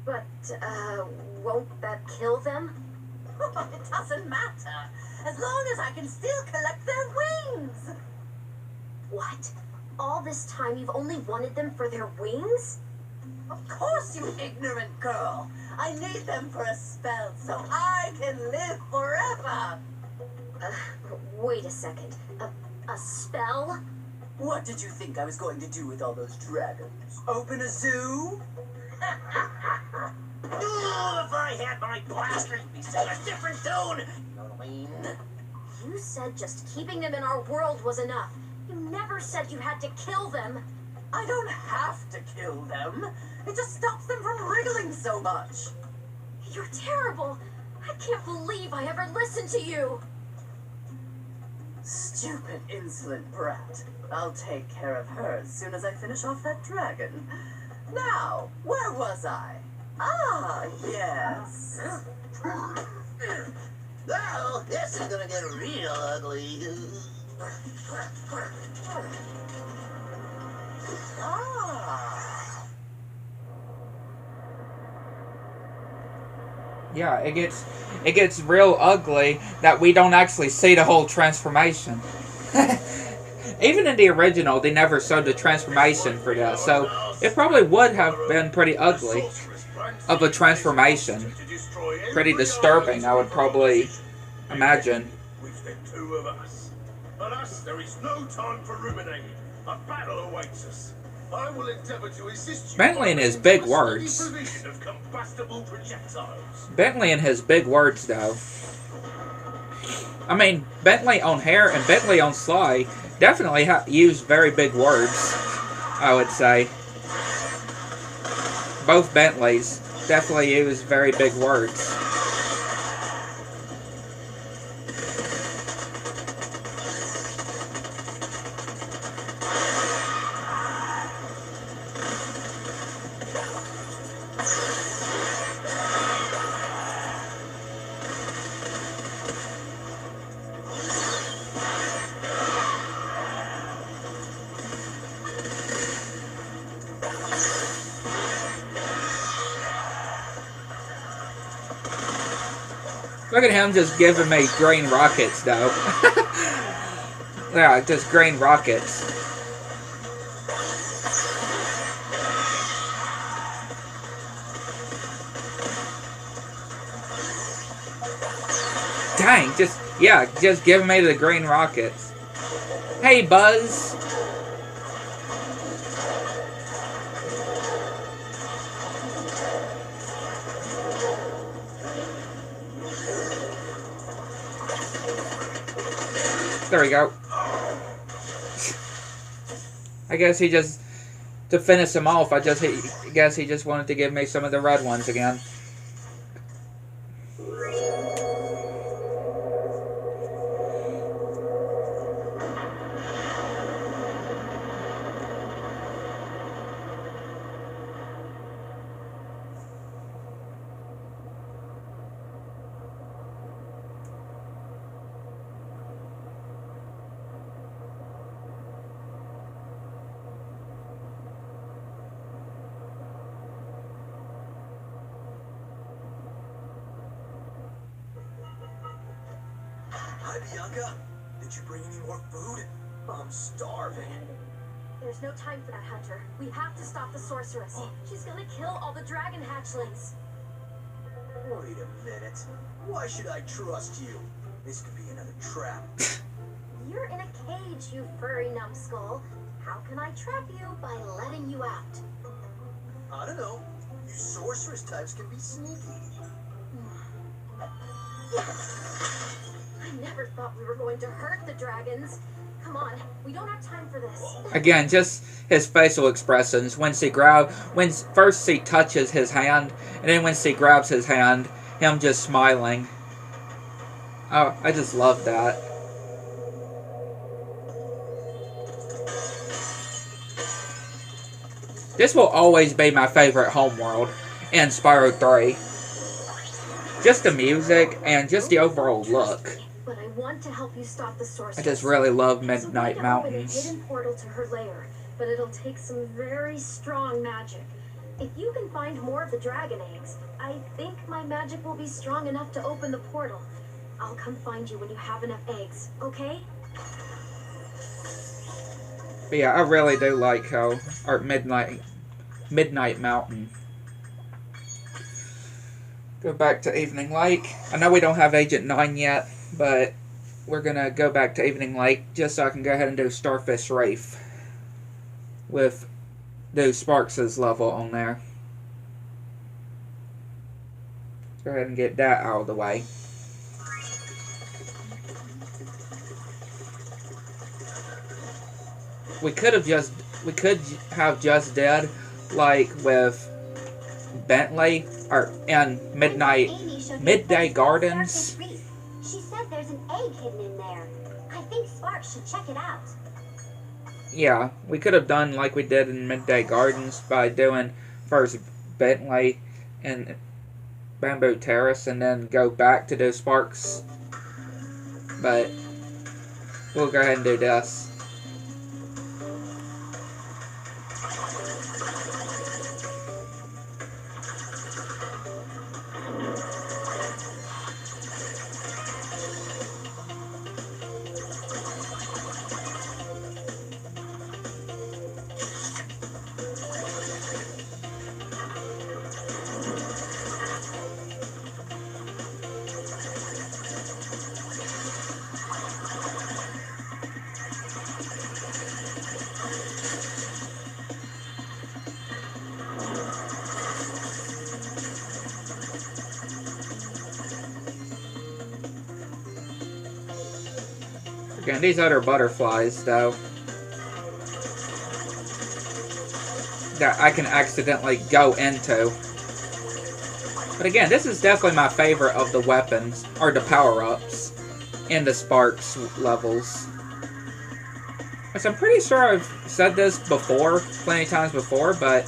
But, won't that kill them? It doesn't matter, as long as I can still collect their wings! What? All this time you've only wanted them for their wings? Of course, you ignorant girl! I need them for a spell so I can live forever! Wait a second. A spell? What did you think I was going to do with all those dragons? Open a zoo? Ooh, if I had my blaster, you'd be singing a different tune. You know what I mean? You said just keeping them in our world was enough. You never said you had to kill them. I don't have to kill them. It just stops them from wriggling so much. You're terrible. I can't believe I ever listened to you. Stupid, insolent brat. I'll take care of her as soon as I finish off that dragon. Now, where was I? Ah, yes. Oh, this is gonna get real ugly. Ah. Yeah, it gets real ugly that we don't actually see the whole transformation. Even in the original, they never showed the transformation for that, so it probably would have been pretty ugly of a transformation. Pretty disturbing, I would probably imagine. With the two of us. Alas, there is no time for ruminating. A battle awaits us. I will endeavor to assist you. Bentley and his big words. Provision of combustible projectiles. Bentley and his big words, though. I mean, Bentley on Hair and Bentley on Sly definitely use very big words, I would say. Both Bentleys definitely use very big words. Look at him just giving me green rockets, though. Yeah, just green rockets. Dang, just give me the green rockets. Hey, Buzz. There we go. I guess he just, to finish him off, I guess he just wanted to give me some of the red ones again. Hi, Bianca. Did you bring any more food? I'm starving. There's no time for that, Hunter. We have to stop the sorceress. She's gonna kill all the dragon hatchlings. Wait a minute. Why should I trust you? This could be another trap. You're in a cage, you furry numbskull. How can I trap you? By letting you out. I don't know. You sorceress types can be sneaky. I never thought we were going to hurt the dragons. Come on, we don't have time for this. Again, just his facial expressions. When first she touches his hand, and then when she grabs his hand, him just smiling. Oh, I just love that. This will always be my favorite homeworld in Spyro 3. Just the music and just the overall look. But I want to help you stop the sorceress. I just really love Midnight Mountains. So we can open a hidden portal to her lair, but it'll take some very strong magic. If you can find more of the dragon eggs, I think my magic will be strong enough to open the portal. I'll come find you when you have enough eggs, okay? But yeah, I really do like how Midnight Mountain. Go back to Evening Lake. I know we don't have Agent 9 yet, but we're gonna go back to Evening Lake just so I can go ahead and do Starfish Reef with do Sparks' level on there. Go ahead and get that out of the way. We could have just did like with Bentley or and Midday Gardens. She said there's an egg hidden in there. I think Sparks should check it out. Yeah, we could have done like we did in Midday Gardens by doing first Bentley and Bamboo Terrace and then go back to do Sparks. But we'll go ahead and do this. Again, these other butterflies, though, that I can accidentally go into. But again, this is definitely my favorite of the weapons, or the power-ups, in the Sparks levels. So I'm pretty sure I've said this before, plenty of times before, but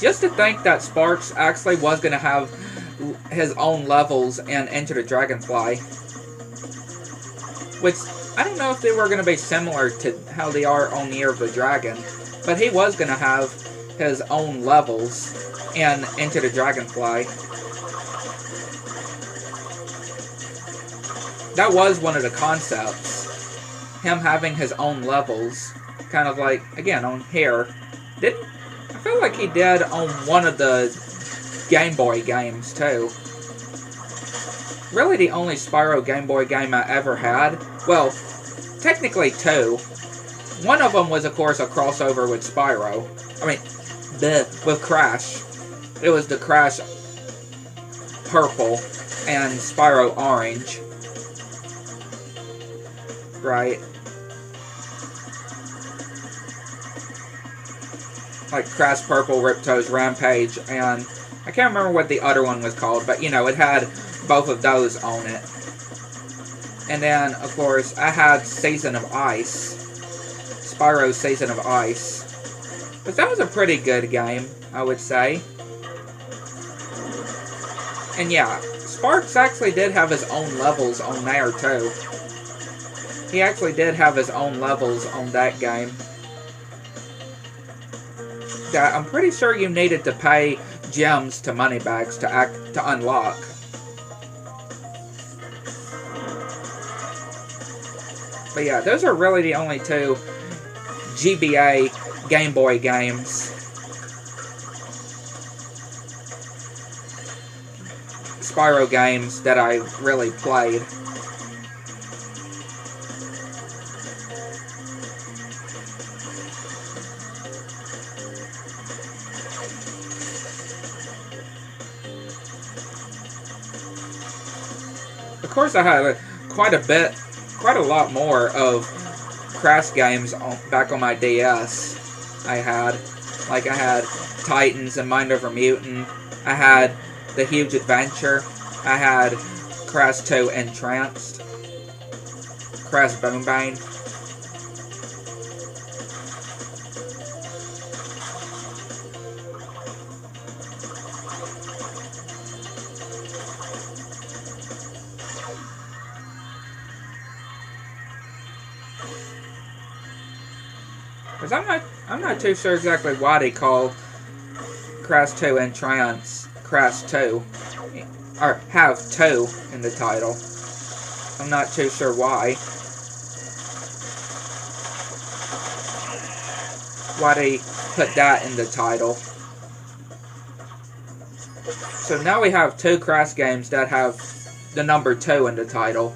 just to think that Sparks actually was going to have his own levels in Enter the Dragonfly, which I don't know if they were going to be similar to how they are on Year of the Dragon, but he was going to have his own levels in Into the Dragonfly. That was one of the concepts. him having his own levels. Kind of like, again, on here. I feel like he did on one of the Game Boy games, too. Really the only Spyro Game Boy game I ever had. Well, technically two. One of them was, of course, a crossover with Spyro. I mean, with Crash. It was the Crash Purple and Spyro Orange. Right. Like Crash Purple, Ripto's Rampage, and I can't remember what the other one was called, but you know, it had both of those on it. And then, of course, I had Season of Ice. Spyro's Season of Ice. But that was a pretty good game, I would say. And yeah, Sparks actually did have his own levels on there, too. He actually did have his own levels on that game. Yeah, I'm pretty sure you needed to pay gems to moneybags to unlock. But yeah, those are really the only two GBA Game Boy games. Spyro games that I really played. Of course, I had quite a lot more of Crash games back on my DS. I had Titans and Mind Over Mutant. I had The Huge Adventure. I had Crash 2 Entranced. Crash Boom Bane. Because I'm not too sure exactly why they call Crash 2 Entrance Crash 2. Or have 2 in the title. I'm not too sure why. Why they put that in the title. So now we have 2 Crash games that have the number 2 in the title.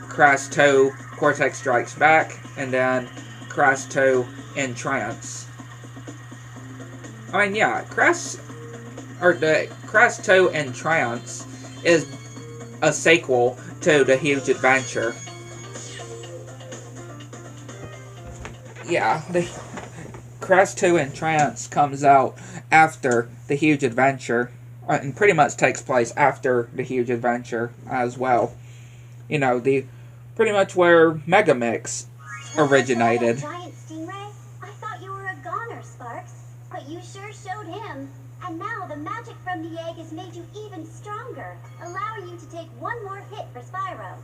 Crash 2 Cortex Strikes Back, and then Crash 2 Entrance. I mean, yeah, the Crash 2 Entrance is a sequel to The Huge Adventure. Yeah, the Crash 2 Entrance comes out after The Huge Adventure, and pretty much takes place after The Huge Adventure as well. You know, pretty much where Megamix originated. Giant stingray? I thought you were a goner, Sparks. But you sure showed him. And now the magic from the egg has made you even stronger, allowing you to take one more hit for Spyro.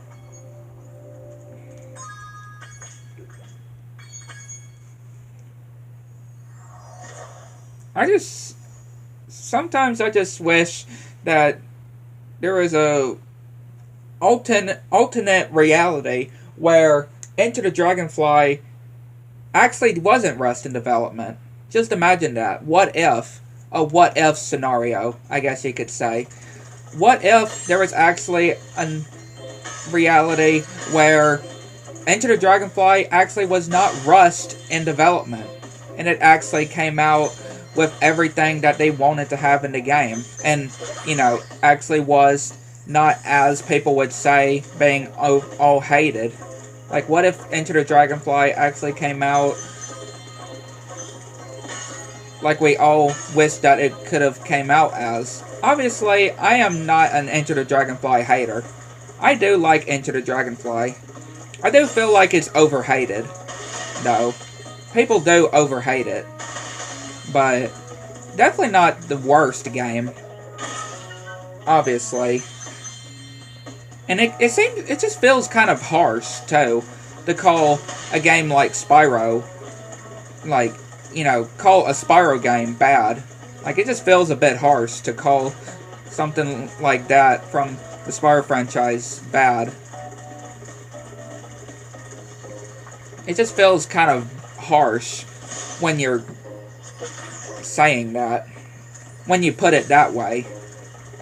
Sometimes I just wish that there was a alternate reality where Enter the Dragonfly actually wasn't rushed in development. Just imagine that. What if? A what if scenario, I guess you could say. What if there was actually a reality where Enter the Dragonfly actually was not rushed in development, and it actually came out with everything that they wanted to have in the game, and, you know, actually was not, as people would say, being all hated. Like, what if Enter the Dragonfly actually came out like we all wish that it could have came out as? Obviously, I am not an Enter the Dragonfly hater. I do like Enter the Dragonfly. I do feel like it's overhated, though. People do overhate it. But definitely not the worst game. Obviously. And it just feels kind of harsh, too, to call a game like Spyro, like, you know, call a Spyro game bad. Like, it just feels a bit harsh to call something like that from the Spyro franchise bad. It just feels kind of harsh when you're saying that. When you put it that way.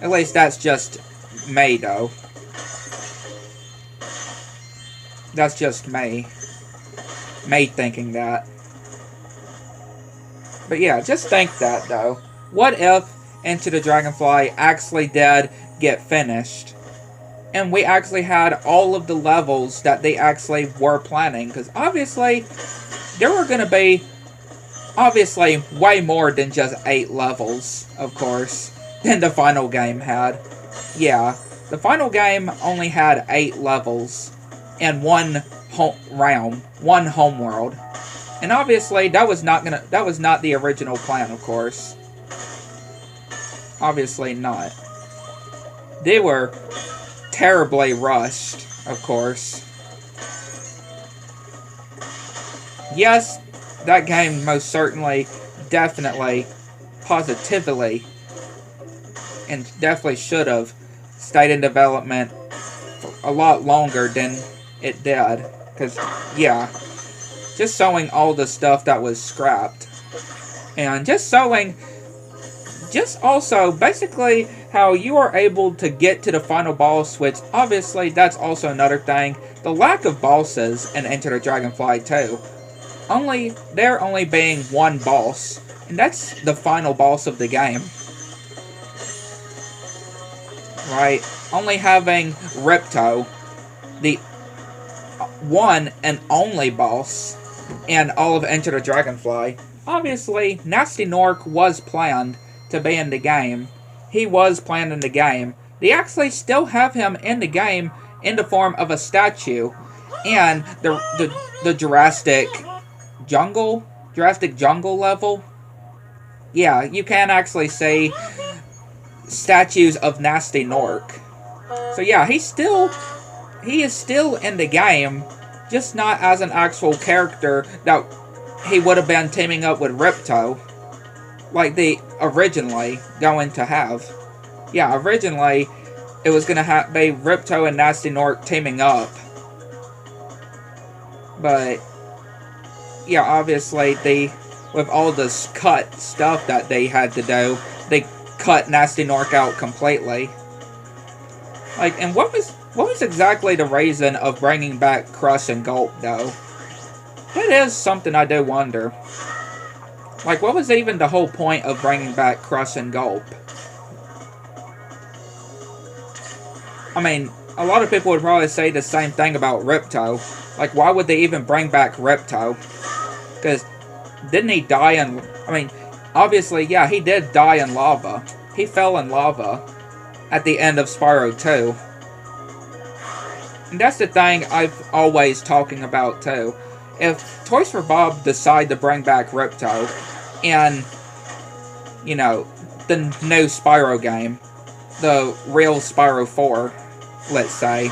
At least that's just me, though. That's just me. Me thinking that. But yeah, just think that, though. What if Into the Dragonfly actually did get finished? And we actually had all of the levels that they actually were planning. Because obviously, there were going to be, obviously, way more than just 8 levels, of course, than the final game had. Yeah, the final game only had 8 levels and 1 realm, 1 homeworld. And obviously, that was not the original plan, of course. Obviously not. They were terribly rushed, of course. Yes, that game most certainly, definitely, positively, and definitely should have stayed in development for a lot longer than it did. Because, yeah, just showing all the stuff that was scrapped. And just showing, just also, basically, how you are able to get to the final boss, which, obviously, that's also another thing. The lack of bosses in Enter the Dragonfly 2. There only being 1 boss. And that's the final boss of the game. Right? Only having Ripto, the one and only boss in all of Enter the Dragonfly. Obviously, Nasty Nork was planned to be in the game. He was planned in the game. They actually still have him in the game in the form of a statue. And the Jurassic Jungle level. Yeah, you can actually see statues of Nasty Nork. So yeah, he is still in the game, just not as an actual character that he would have been teaming up with Ripto, like they originally going to have. Yeah, originally it was going to be Ripto and Nasty Nork teaming up. But yeah, obviously with all this cut stuff that they had to do, they cut Nasty Nork out completely. Like, and what was exactly the reason of bringing back Crush and Gulp, though? That is something I do wonder. Like, what was even the whole point of bringing back Crush and Gulp? I mean, a lot of people would probably say the same thing about Ripto. Like, why would they even bring back Ripto? Because, didn't he die in... I mean, obviously, yeah, he did die in lava. He fell in lava at the end of Spyro 2. And that's the thing I've always talking about, too. If Toys for Bob decide to bring back Ripto in, you know, the new Spyro game, the real Spyro 4, let's say,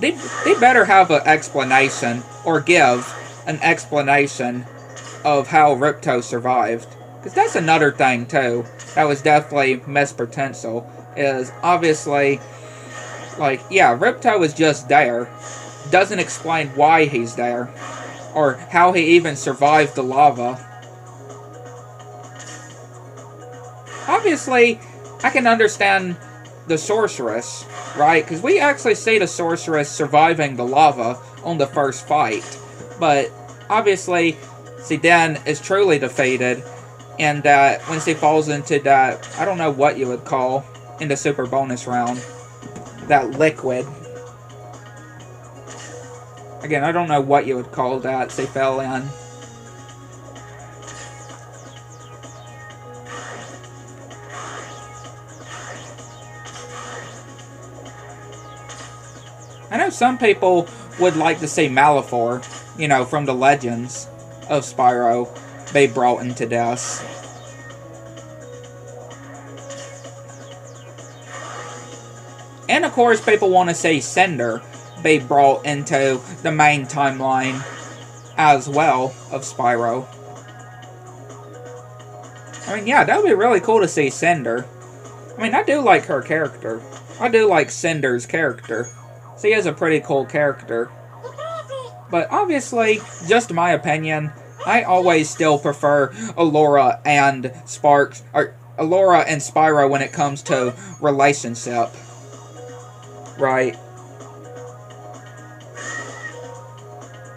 they better have an explanation, or give an explanation of how Ripto survived. Because that's another thing, too, that was definitely missed potential, is obviously, like, yeah, Ripto is just there. Doesn't explain why he's there. Or how he even survived the lava. Obviously, I can understand the sorceress, right? Because we actually see the sorceress surviving the lava on the first fight. But, obviously, she then is truly defeated. And that when she falls into that, I don't know what you would call, in the super bonus round, that liquid. Again, I don't know what you would call that she fell in. I know some people would like to see Malefor, you know, from the Legends of Spyro, be brought into this. And of course, people want to see Cinder be brought into the main timeline as well of Spyro. I mean, yeah, that would be really cool to see Cinder. I mean, I do like her character. I do like Cinder's character. She is a pretty cool character. But obviously, just my opinion, I always still prefer Allura and Allura and Spyro when it comes to relationship. Right?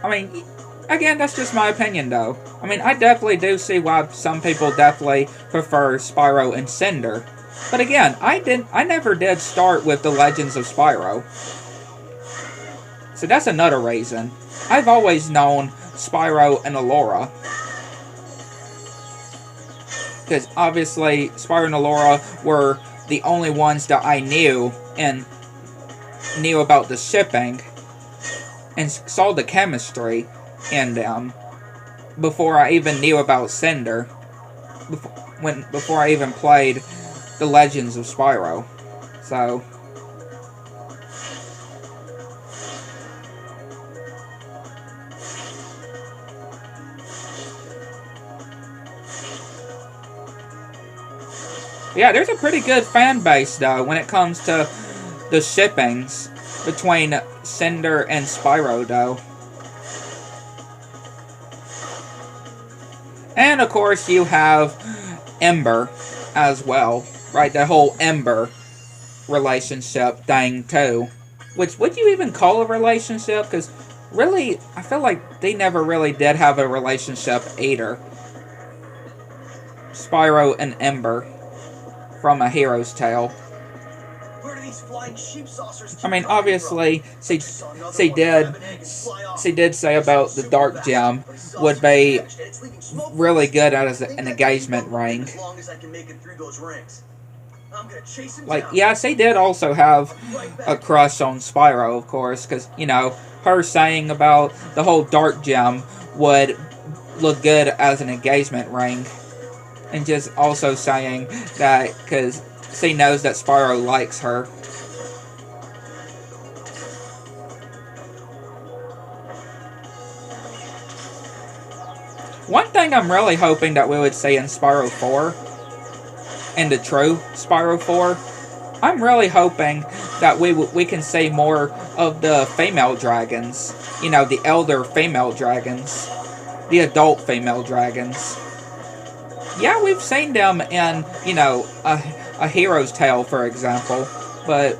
I mean, again, that's just my opinion, though. I mean, I definitely do see why some people definitely prefer Spyro and Cinder. But again, I never did start with the Legends of Spyro. So that's another reason. I've always known Spyro and Allura. Because obviously, Spyro and Allura were the only ones that I knew and knew about the shipping and saw the chemistry in them before I even knew about Cinder. Before I even played the Legends of Spyro. So yeah, there's a pretty good fan base, though, when it comes to the shippings between Cinder and Spyro, though. And, of course, you have Ember as well, right? The whole Ember relationship thing, too. Which, would you even call a relationship? Because, really, I feel like they never really did have a relationship either. Spyro and Ember. From A Hero's Tale. Where do these flying sheep saucers I mean, obviously, she did say about the Dark Gem would be really good as an engagement ring. Like, yeah, she did also have a crush on Spyro, of course, because, you know, her saying about the whole Dark Gem would look good as an engagement ring. And just also saying that because she knows that Spyro likes her. One thing I'm really hoping that we would see in Spyro 4, in the true Spyro 4, I'm really hoping that we can see more of the female dragons. You know, the elder female dragons. The adult female dragons. Yeah, we've seen them in, you know, a Hero's Tale, for example, but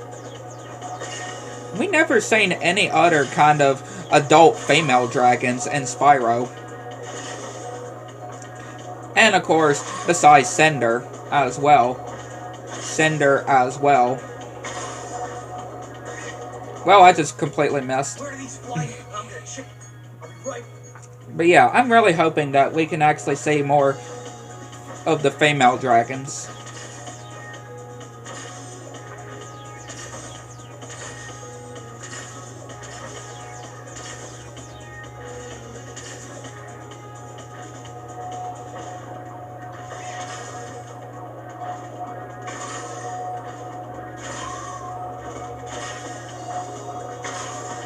we never seen any other kind of adult female dragons in Spyro. And, of course, besides Cinder as well. Cinder as well. Well, I just completely missed. But yeah, I'm really hoping that we can actually see more of the female dragons.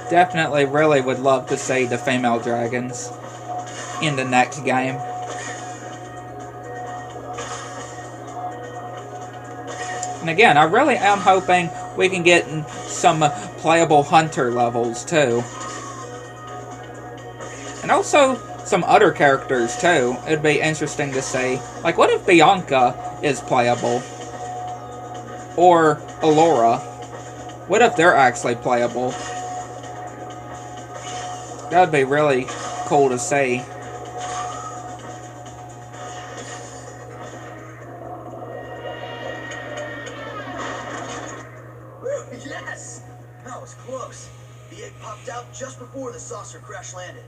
Definitely really would love to see the female dragons in the next game. And again, I really am hoping we can get some playable hunter levels, too. And also some other characters, too. It'd be interesting to see. Like, what if Bianca is playable? Or Allura? What if they're actually playable? That would be really cool to see. Yes! That was close. The egg popped out just before the saucer crash landed.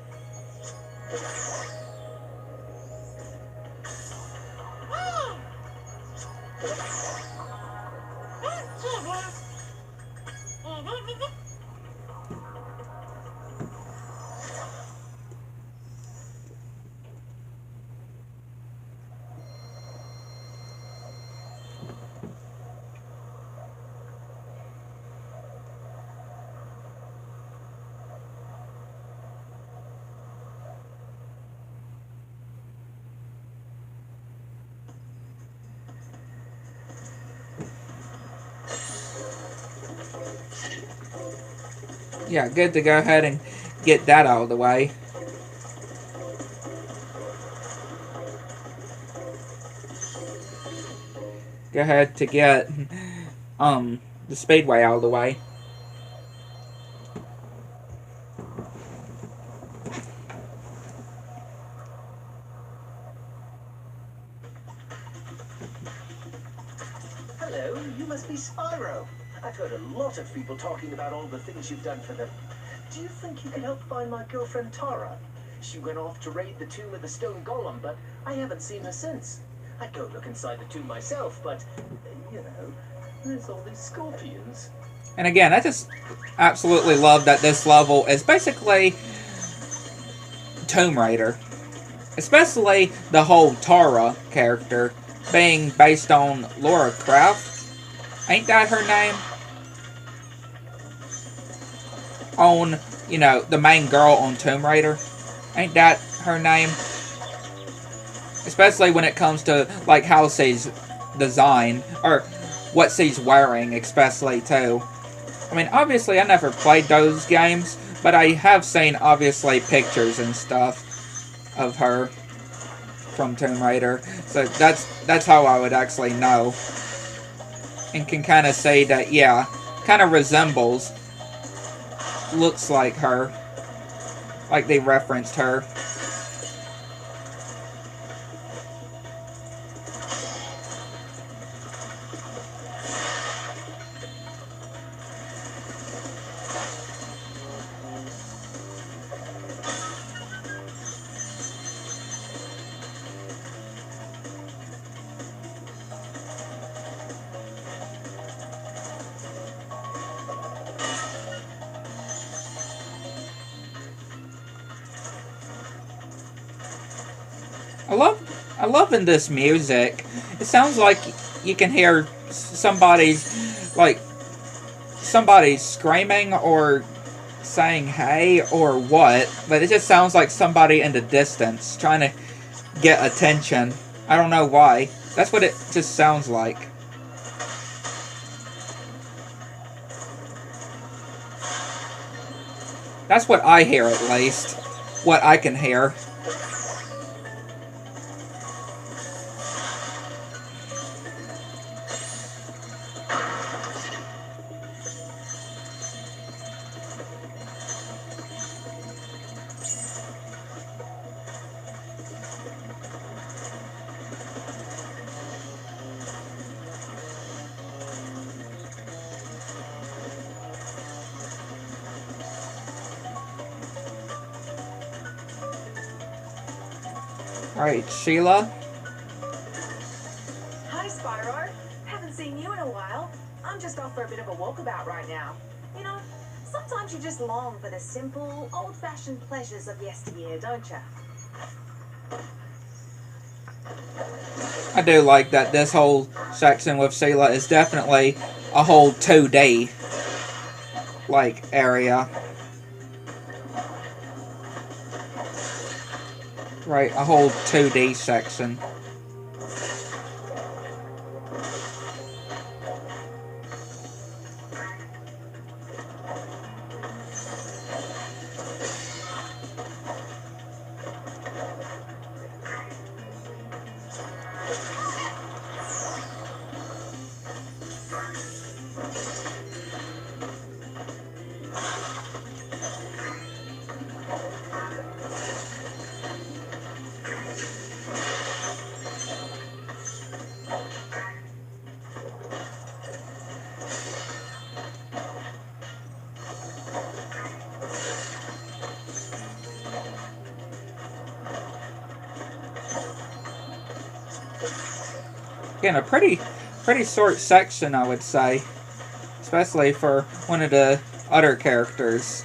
Yeah, good to go ahead and get that out of the way. Go ahead to get the speedway out of the way. Hello, you must be Spyro. I've heard a lot of people talking about all the things you've done for them. Do you think you can help find my girlfriend Tara? She went off to raid the tomb of the stone golem, but I haven't seen her since. I'd go look inside the tomb myself, but, you know, there's all these scorpions. And again, I just absolutely love that this level is basically Tomb Raider. Especially the whole Tara character being based on Laura Croft. Ain't that her name? On, you know, the main girl on Tomb Raider. Ain't that her name? Especially when it comes to, like, how she's designed. Or what she's wearing, especially, too. I mean, obviously, I never played those games. But I have seen, obviously, pictures and stuff of her from Tomb Raider. So that's how I would actually know. And can kind of say that, yeah, kind of resembles, looks like her. Like they referenced her. I love in this music. It sounds like you can hear somebody screaming or saying hey or what, but it just sounds like somebody in the distance trying to get attention. I don't know why. That's what it just sounds like. That's what I hear, at least. What I can hear. Alright, Sheila. Hi, Spyro. Haven't seen you in a while. I'm just off for a bit of a walkabout right now. You know, sometimes you just long for the simple, old-fashioned pleasures of yesteryear, don't you? I do like that this whole section with Sheila is definitely a whole 2D like area. Right, a whole 2D section. Again, a pretty short section, I would say. Especially for one of the other characters.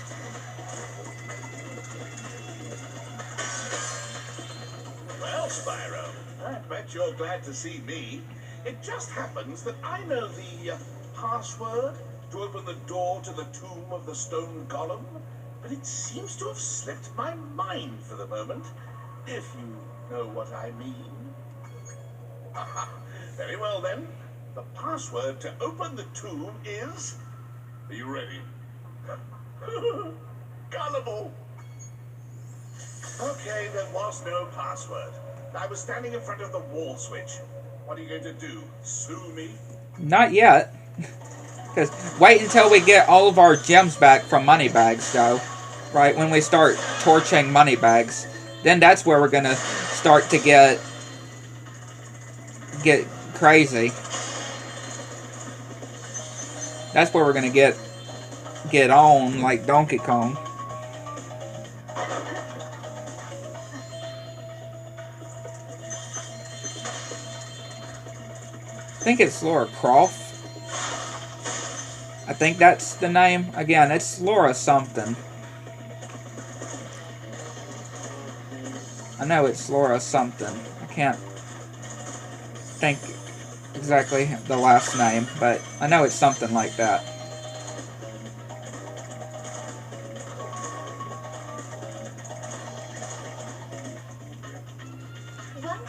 Well, Spyro, I bet you're glad to see me. It just happens that I know the password to open the door to the tomb of the stone golem, but it seems to have slipped my mind for the moment, if you know what I mean. Very well then. The password to open the tomb is... Are you ready? Gullible! Okay, there was no password. I was standing in front of the wall switch. What are you going to do? Sue me? Not yet. Because wait until we get all of our gems back from Moneybags, though. Right, when we start torching Moneybags. Then that's where we're going to start to get crazy. That's where we're going to get on like Donkey Kong. I think it's Laura Croft. I think that's the name. Again, it's Laura something. I know it's Laura something. I can't think exactly the last name, but I know it's something like that.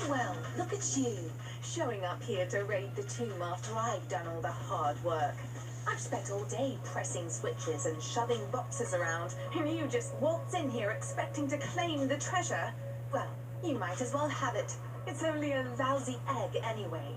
Well, look at you, showing up here to raid the tomb after I've done all the hard work. I've spent all day pressing switches and shoving boxes around, and you just waltz in here expecting to claim the treasure. Well, you might as well have it. It's only a lousy egg anyway.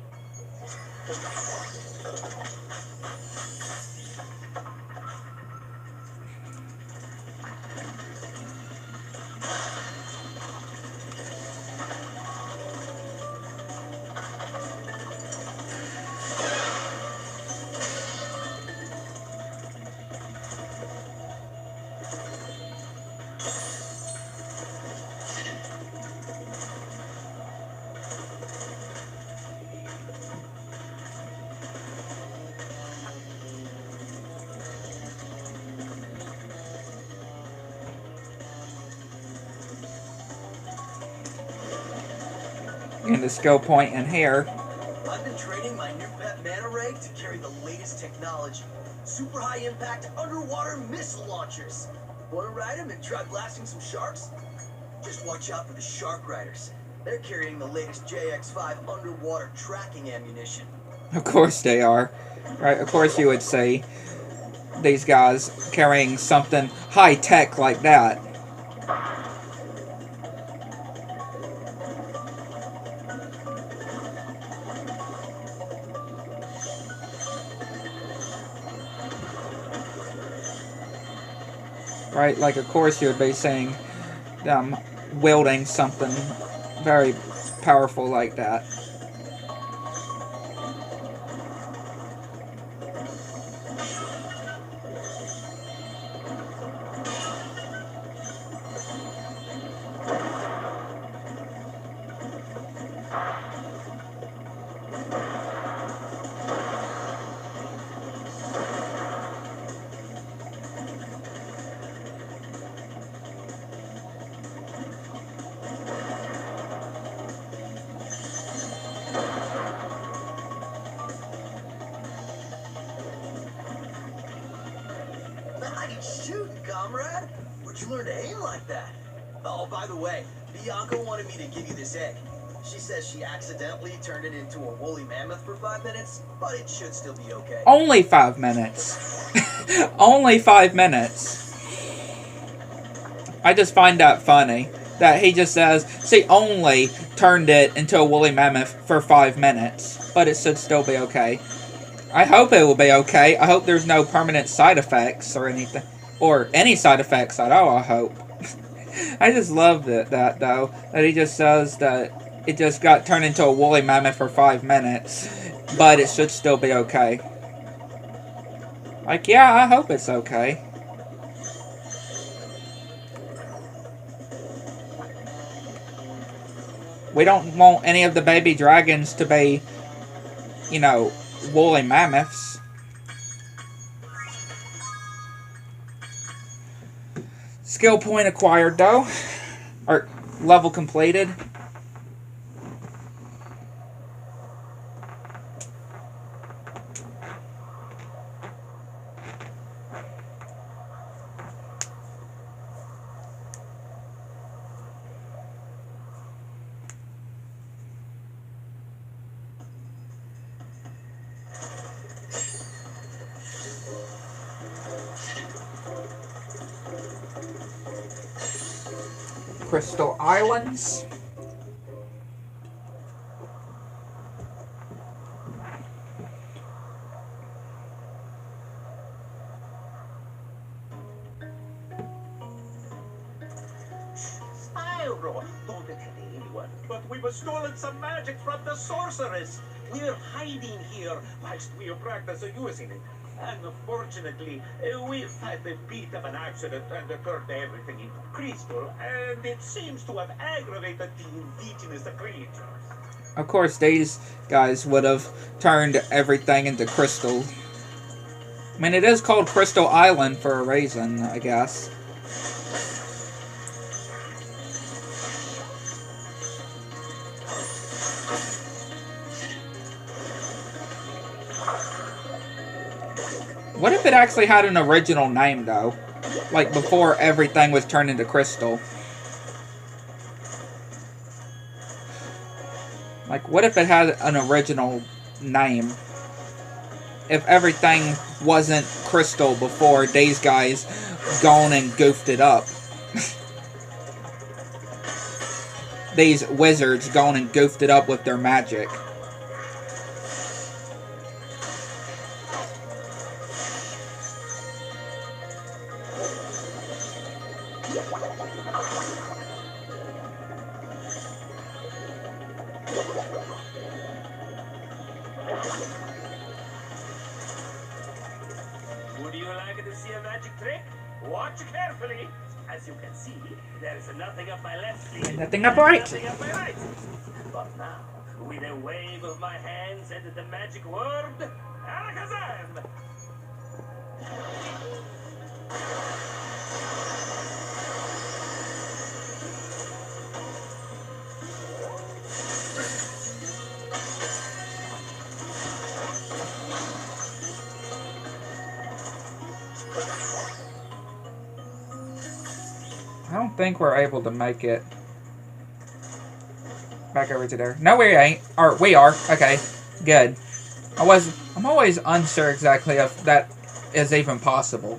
And the skill point in here. I've been training my new pet mana ray to carry the latest technology. Super high impact underwater missile launchers. Wanna ride them and try blasting some sharks? Just watch out for the Shark Riders. They're carrying the latest JX5 underwater tracking ammunition. Of course they are. Right, of course you would say these guys carrying something high-tech like that. Right, like of course you would be saying wielding something very powerful like that. Nice shooting, comrade. Where'd you learn to aim like that? Oh, by the way, Bianca wanted me to give you this egg. She says she accidentally turned it into a woolly mammoth for 5 minutes, but it should still be okay. Only 5 minutes. Only 5 minutes. I just find that funny. That he just says, she only turned it into a woolly mammoth for 5 minutes, but it should still be okay. I hope it will be okay. I hope there's no permanent side effects or anything. Or any side effects at all, I hope. I just love that though. That he just says that it just got turned into a woolly mammoth for 5 minutes. But it should still be okay. Like, yeah, I hope it's okay. We don't want any of the baby dragons to be, you know, woolly mammoths. Skill point acquired, though. Or level completed. Crystal Islands. Spyro, don't tell anyone, but we were stolen some magic from the sorceress. We're hiding here whilst we practice using it. Unfortunately, we've had a bit of an accident and turned everything into crystal, and it seems to have aggravated the indigenous creatures. Of course, these guys would have turned everything into crystal. I mean, it is called Crystal Island for a reason, I guess. What if it actually had an original name, though? Like, before everything was turned into crystal. Like, what if it had an original name? If everything wasn't crystal before these guys gone and goofed it up. These wizards gone and goofed it up with their magic. Would you like to see a magic trick? Watch carefully. As you can see, there is nothing up my left sleeve. Nothing up right. Nothing up my right. But now, with a wave of my hands and the magic word, Alakazam! I don't think we're able to make it back over to there. No, we ain't. Or we are. Okay, good. I'm always unsure exactly if that is even possible.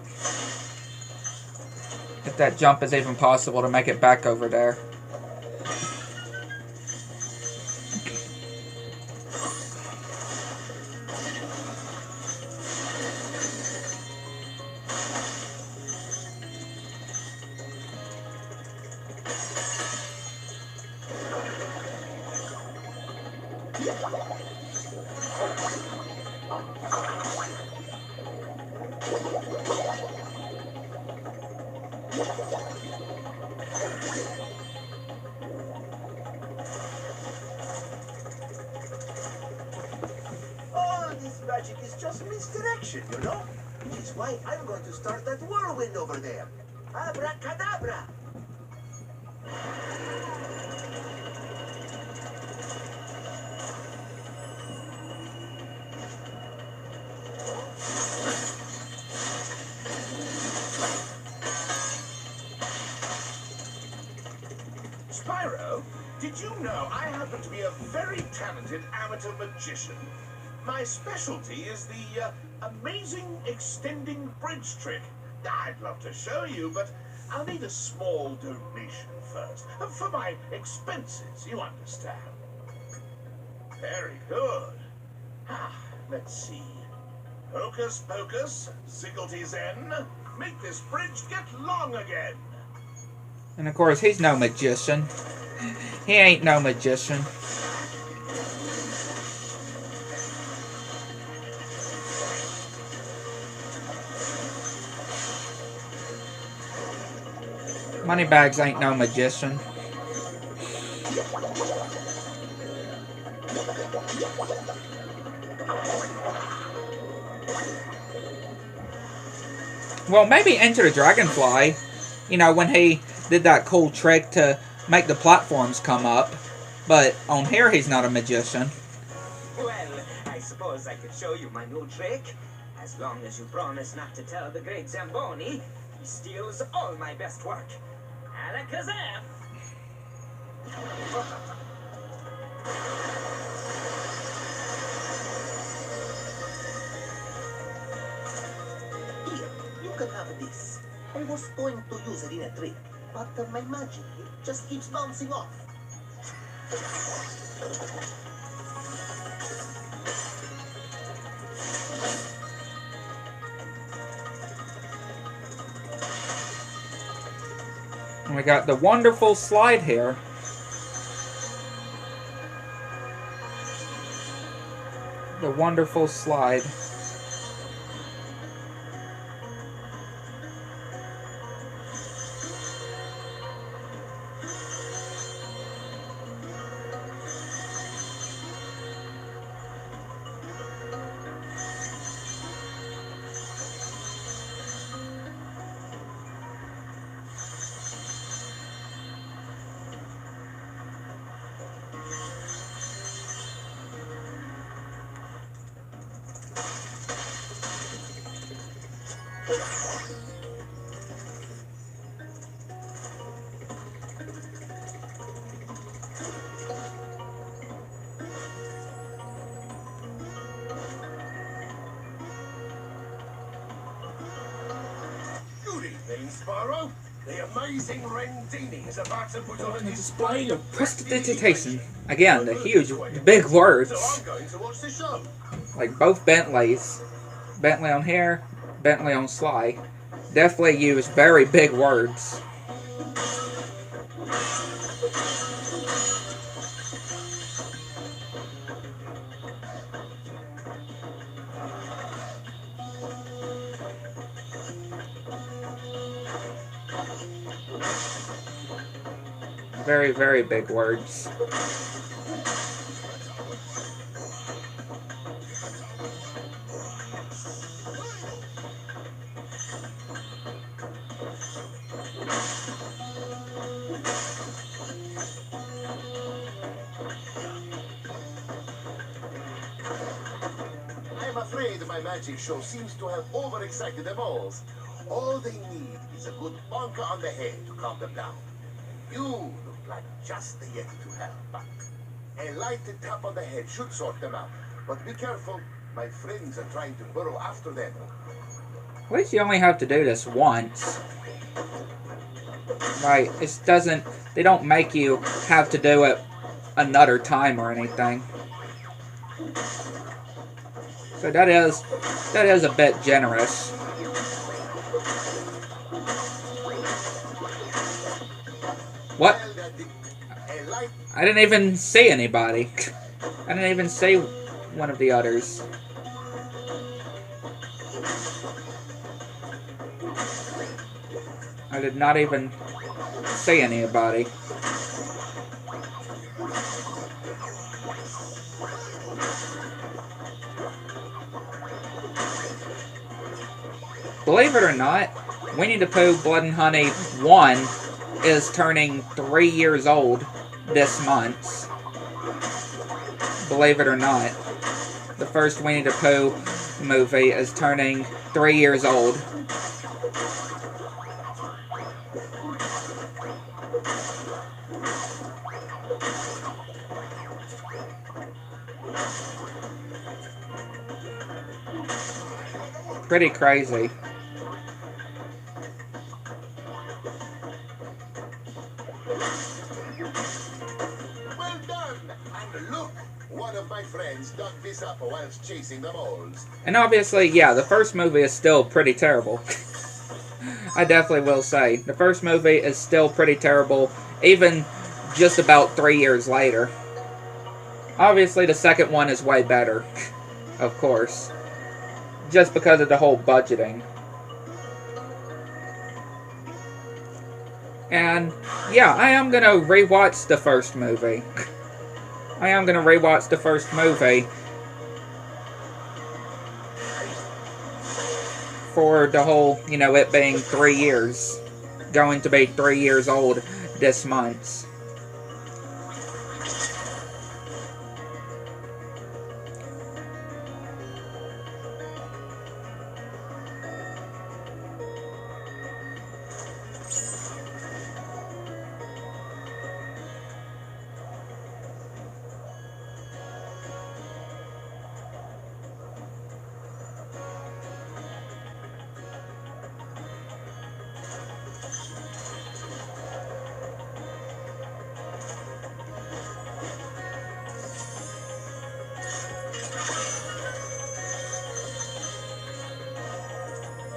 If that jump is even possible to make it back over there. Oh, this magic is just misdirection, you know? Which is why I'm going to start that whirlwind over there. Abracadabra! Spyro, did you know I happen to be a very talented amateur magician? My specialty is the amazing extending bridge trick. I'd love to show you, but I'll need a small donation first. For my expenses, you understand. Very good. Let's see. Hocus pocus, zigglety zen. Make this bridge get long again. And of course, he's no magician. He ain't no magician. Moneybags ain't no magician. Well, maybe Enter the Dragonfly, you know, when he did that cool trick to make the platforms come up. But on here, he's not a magician. Well, I suppose I could show you my new trick. As long as you promise not to tell the great Zamboni, he steals all my best work. Alakazam! Here, you can have this. I was going to use it in a trick, but my magic, it just keeps bouncing off. And we got the wonderful slide here. The wonderful slide. Good evening, Spyro. The amazing Rendini is about to put on a Display of prestidigitation. Again, the huge, the big words. So I'm going to watch the show. Like both Bentleys. Bentley on here, Bentley on Sly. Definitely use very big words. Very, very big words. I'm afraid my magic show seems to have overexcited them all. All they need is a good bonker on the head to calm them down. You look like just the Yeti to help, but a light tap on the head should sort them out. But be careful, my friends are trying to burrow after them. At least you only have to do this once. Right, it doesn't, they don't make you have to do it another time or anything. So that is a bit generous. What? I didn't even see anybody. I didn't even see one of the others. I did not even see anybody. Believe it or not, Winnie the Pooh Blood and Honey 1 is turning 3 years old this month. Believe it or not. The first Winnie the Pooh movie is turning 3 years old. Pretty crazy. Well done! And look, one of my friends dug this up whilst chasing the moles. And obviously, yeah, the first movie is still pretty terrible. I definitely will say. The first movie is still pretty terrible, even just about 3 years later. Obviously, the second one is way better, of course. Just because of the whole budgeting. And, yeah, I am going to rewatch the first movie. I am going to rewatch the first movie for the whole, you know, it being 3 years. Going to be 3 years old this month.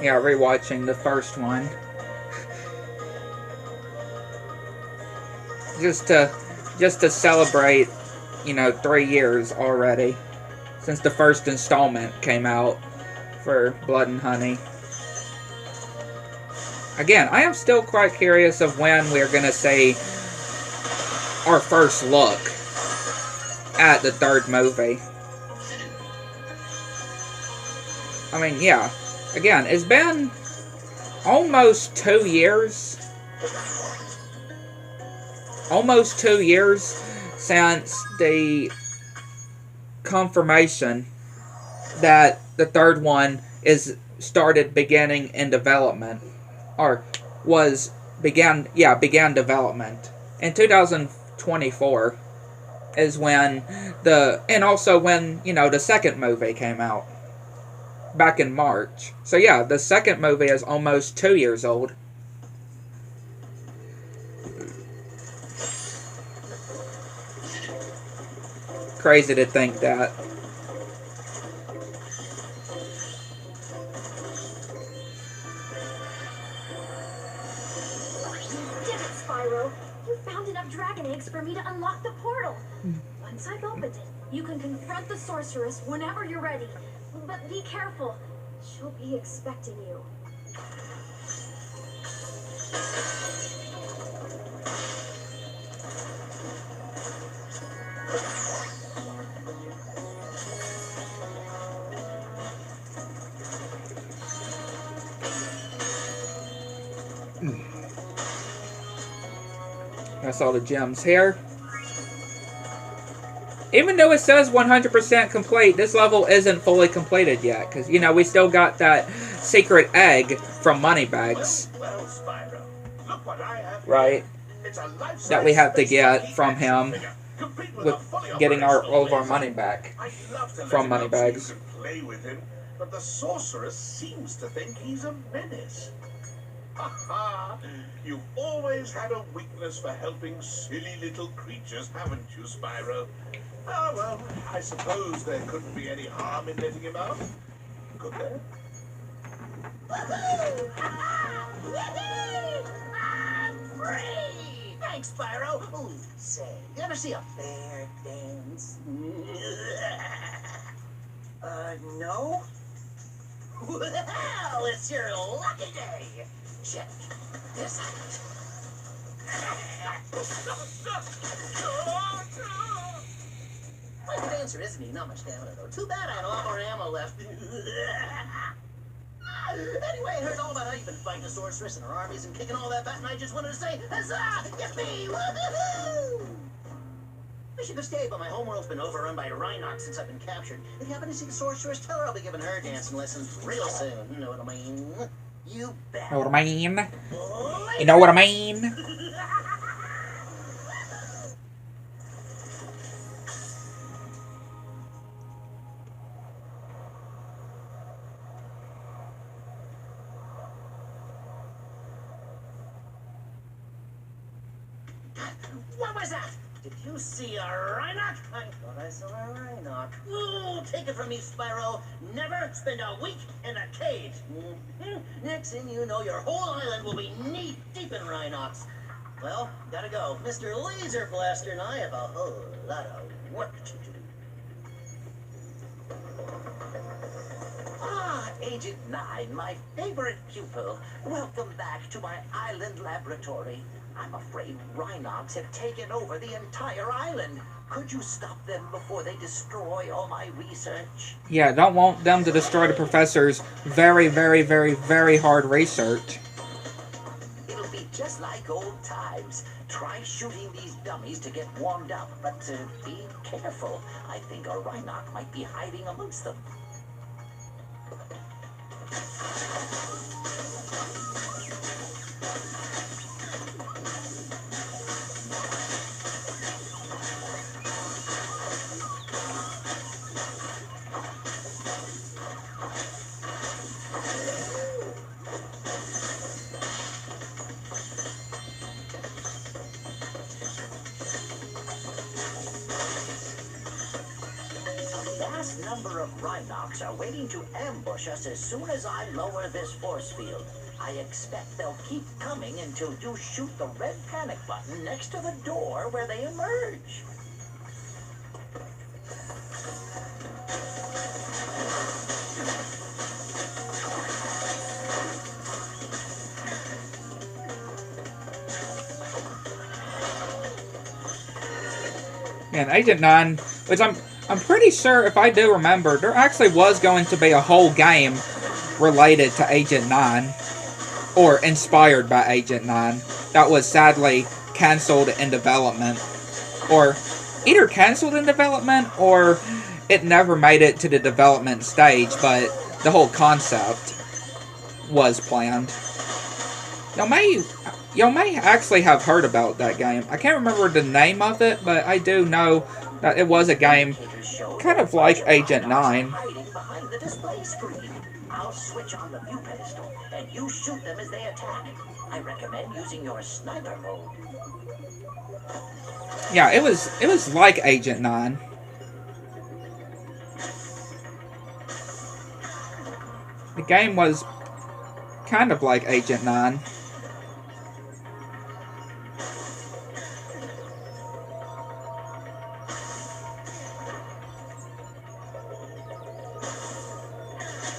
Yeah, rewatching the first one. Just to celebrate, 3 years already since the first installment came out for Blood and Honey. Again, I am still quite curious of when we're gonna see our first look at the third movie. I mean, yeah. Again, it's been almost 2 years. Almost 2 years since the confirmation that the third one beginning in development, or began development. In 2024 is when the second movie came out back in March. So yeah, the second movie is almost 2 years old. Crazy to think that. You did it, Spyro. You found enough dragon eggs for me to unlock the portal. Once I've opened it, you can confront the sorceress whenever you're ready. But be careful. She'll be expecting you. That's all the gems here. Even though it says 100% complete, this level isn't fully completed yet. Because, we still got that secret egg from Moneybags. Well, Spyro, look what I have. Right? It's a life-size That we have to get space from him figure, complete with with a fully getting operational all of our laser. money back I'd love to let from him out so Moneybags. you can play with him, but the sorceress seems to think he's a menace. Ha! You've always had a weakness for helping silly little creatures, haven't you, Spyro? Ah, well, I suppose there couldn't be any harm in letting him out. Could there? Woohoo! Yippee! I'm free! Thanks, Spyro. Ooh, say, you ever see a bear dance? No? Well, it's your lucky day. Check this out. Quite a dancer, isn't he? Not much stamina, though. Too bad I had a lot more ammo left. Anyway, I heard all about how you've been fighting the sorceress and her armies and kicking all that butt, and I just wanted to say, huzzah! Yippee! Woohoo! Wish you could stay, but my homeworld's been overrun by Rhinox since I've been captured. If you happen to see the sorceress, tell her I'll be giving her dancing lessons real soon. You know what I mean? You bet. Know what I mean? You know what I mean? What was that? Did you see a Rhinox? I thought I saw a Rhinox. Ooh, take it from me, Spyro. Never spend a week in a cage. Next thing you know, your whole island will be knee-deep in Rhinox. Well, gotta go. Mr. Laser Blaster and I have a whole lot of work to do. Ah, Agent 9, my favorite pupil. Welcome back to my island laboratory. I'm afraid Rhinox have taken over the entire island. Could you stop them before they destroy all my research? Yeah, don't want them to destroy the professor's very, very, very, very hard research. It'll be just like old times. Try shooting these dummies to get warmed up, but be careful. I think a Rhinox might be hiding amongst them. vast number of Rhinox are waiting to ambush us as soon as I lower this force field. I expect they'll keep coming until you shoot the red panic button next to the door where they emerge. And Agent 9, which I'm pretty sure, if I do remember, there actually was going to be a whole game related to Agent 9, or inspired by Agent 9, that was sadly cancelled in development. Or either cancelled in development, or it never made it to the development stage, but the whole concept was planned. Y'all may actually have heard about that game. I can't remember the name of it, but I do know that it was a game kind of like Agent 9. Behind the display screen. I'll switch on the view pedestal, and you shoot them as they attack. I recommend using your sniper mode. Yeah, it was like Agent 9. The game was kind of like Agent 9.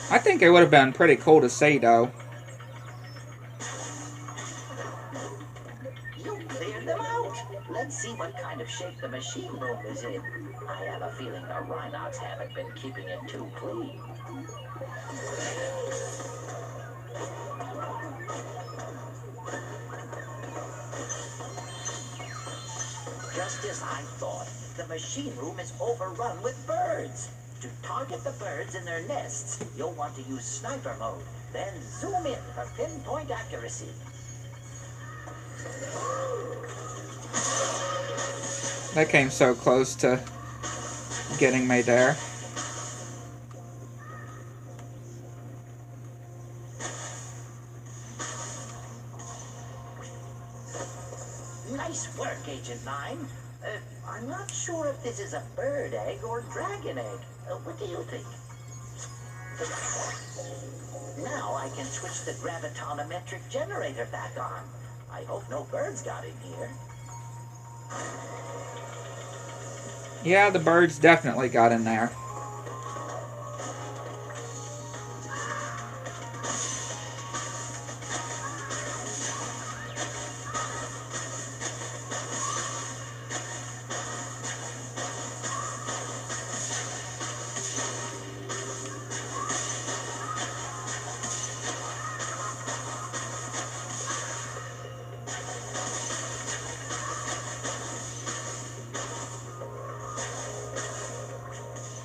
I think it would have been pretty cool to see, though. You cleared them out. Let's see what kind of shape the machine room is in. I have a feeling the Rhinox haven't been keeping it too clean. Just as I thought, the machine room is overrun with birds. To target the birds in their nests, you'll want to use sniper mode, then zoom in for pinpoint accuracy. That came so close to getting me there. Nice work, Agent 9. I'm not sure if this is a bird egg or dragon egg. What do you think? Now I can switch the gravitonometric generator back on. I hope no birds got in here. Yeah, the birds definitely got in there.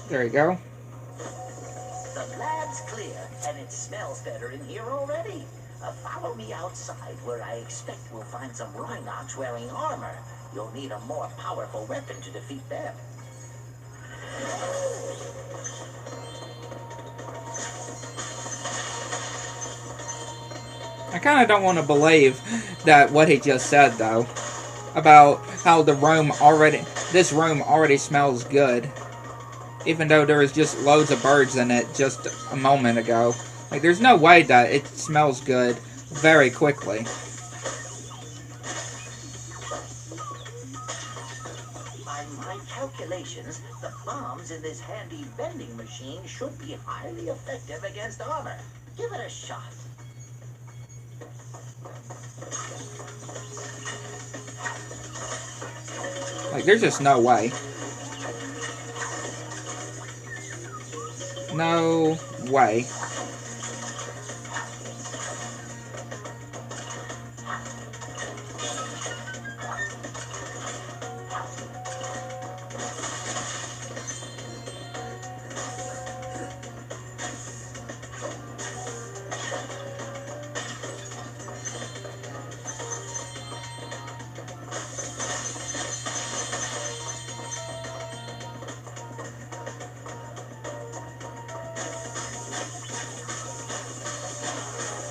There you go. The lab's clear, and it smells better in here already. Follow me outside, where I expect we'll find some Rhinox wearing armor. You'll need a more powerful weapon to defeat them. I kind of don't want to believe that what he just said, though, about how this room already smells good. Even though there was just loads of birds in it just a moment ago. Like, there's no way that it smells good very quickly. By my calculations, the bombs in this handy vending machine should be highly effective against armor. Give it a shot. Like, there's just no way. No way.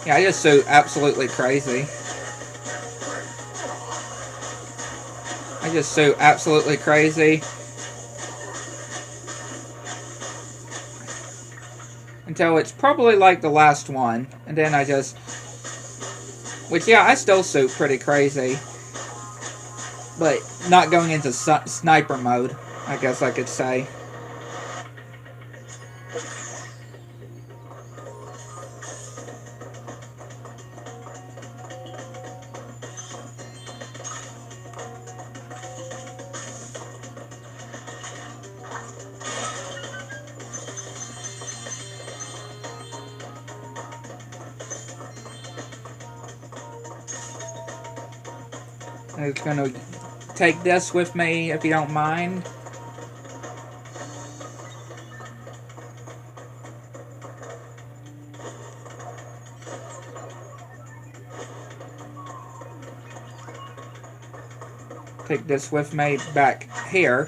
Yeah, I just so absolutely crazy. I just so absolutely crazy. until it's probably like the last one, and then I just, which yeah, I still shoot pretty crazy, but not going into sniper mode, I guess I could say. I'm just gonna take this with me if you don't mind. Take this with me back here.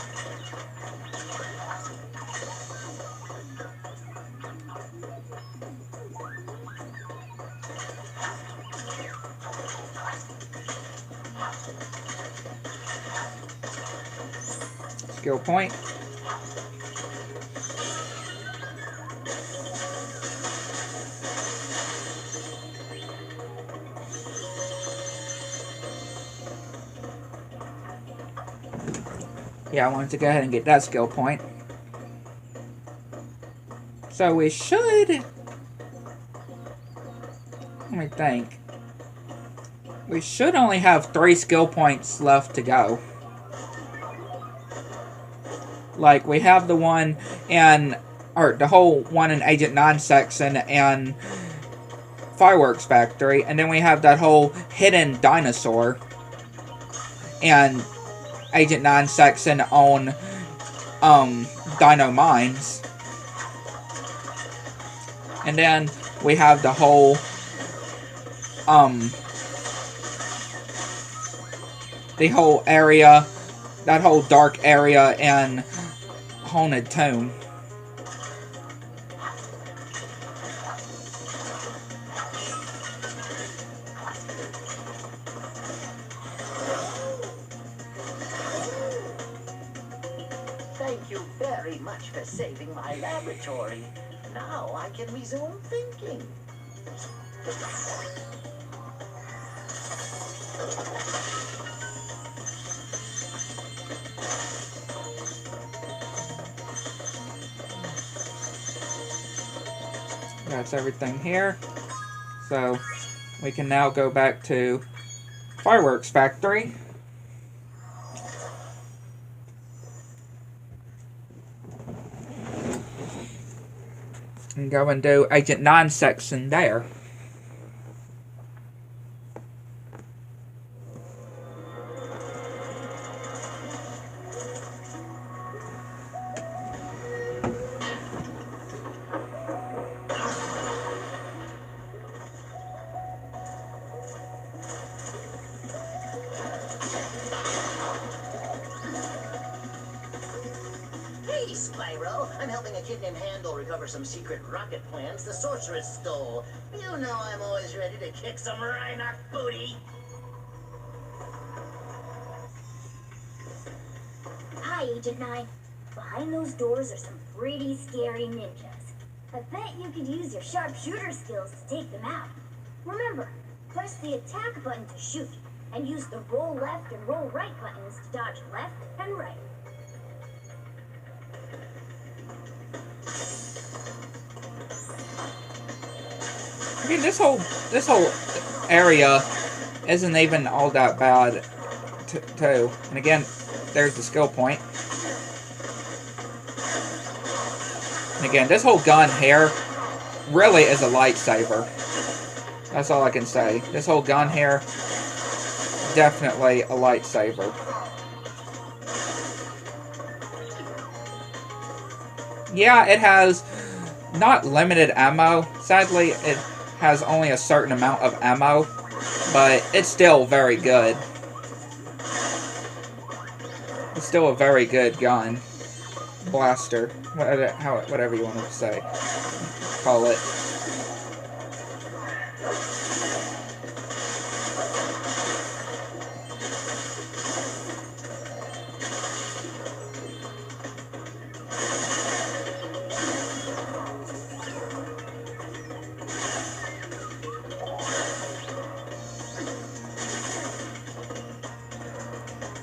Skill point. Yeah, I wanted to go ahead and get that skill point. So we should... Let me think. We should only have 3 skill points left to go. Like, we have the one in... Or, the whole one in Agent 9 section and Fireworks Factory. And then we have that whole hidden dinosaur. And... Agent 9 section on Dino Mines. And then we have the whole area, that whole dark area in Haunted Tomb. Thank you very much for saving my laboratory. Now I can resume thinking. That's everything here. So we can now go back to Fireworks Factory. And go and do Agent 9 section there. Hey, Spyro. I'm helping a kid named Handel recover some secret rocket plans the sorceress stole. You know I'm always ready to kick some Rhinoc booty. Hi, Agent 9. Behind those doors are some pretty scary ninjas. I bet you could use your sharpshooter skills to take them out. Remember, press the attack button to shoot, and use the roll left and roll right buttons to dodge left and right. I mean, this whole area isn't even all that bad, too. And again, there's the skill point. And again, this whole gun here really is a lightsaber. That's all I can say. This whole gun here, definitely a lightsaber. Yeah, it has not limited ammo. Sadly, it has only a certain amount of ammo, but it's still very good. It's still a very good gun. Blaster. Whatever you want to say. Call it.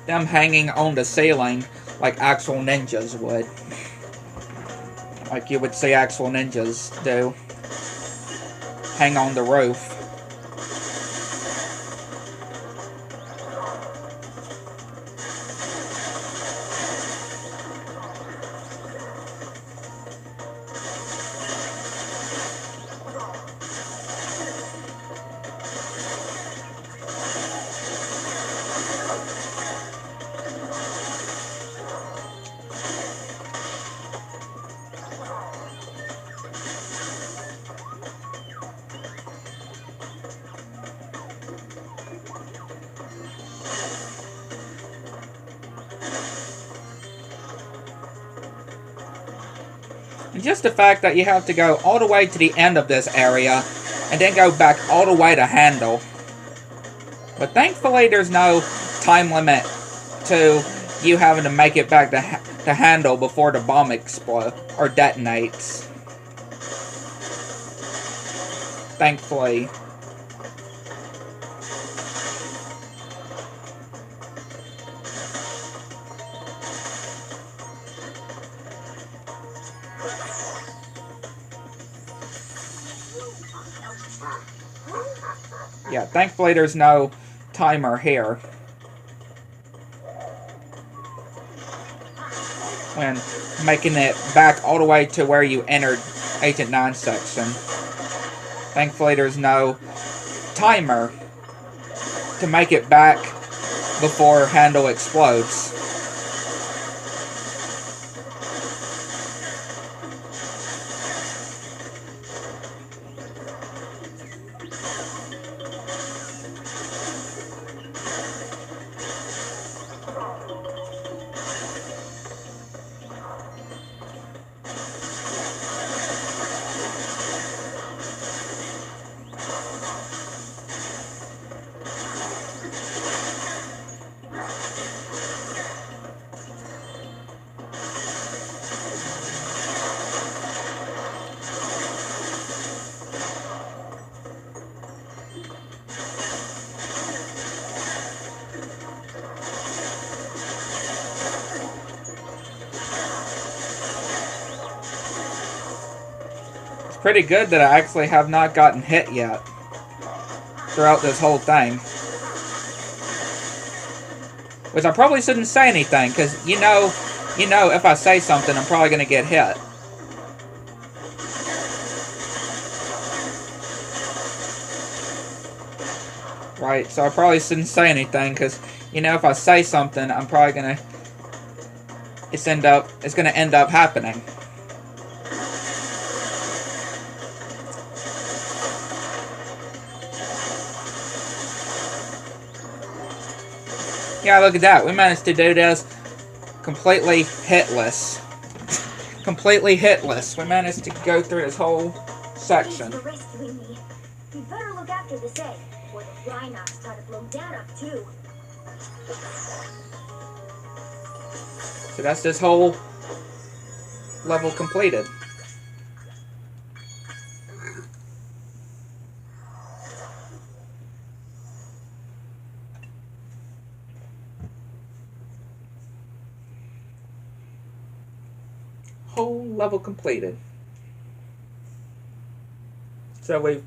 them hanging on the ceiling like actual ninjas would. Like you would see actual ninjas do. Hang on the roof. And just the fact that you have to go all the way to the end of this area and then go back all the way to Handle. But thankfully there's no time limit to you having to make it back to Handle before the bomb explodes or detonates. Thankfully. Yeah, thankfully there's no timer here. When making it back all the way to where you entered Agent 9 section. Thankfully there's no timer to make it back before Handle explodes. Pretty good that I actually have not gotten hit yet throughout this whole thing. Which I probably shouldn't say anything, because you know if I say something I'm probably going to get hit. Right, so I probably shouldn't say anything, because if I say something I'm probably going to it's going to end up happening. Yeah, look at that. We managed to do this completely hitless. Completely hitless. We managed to go through this whole section. Thanks for rescuing me. You better look after this egg, or the Rhinox try to blow that up too. So that's this whole level completed. Whole level completed. So we've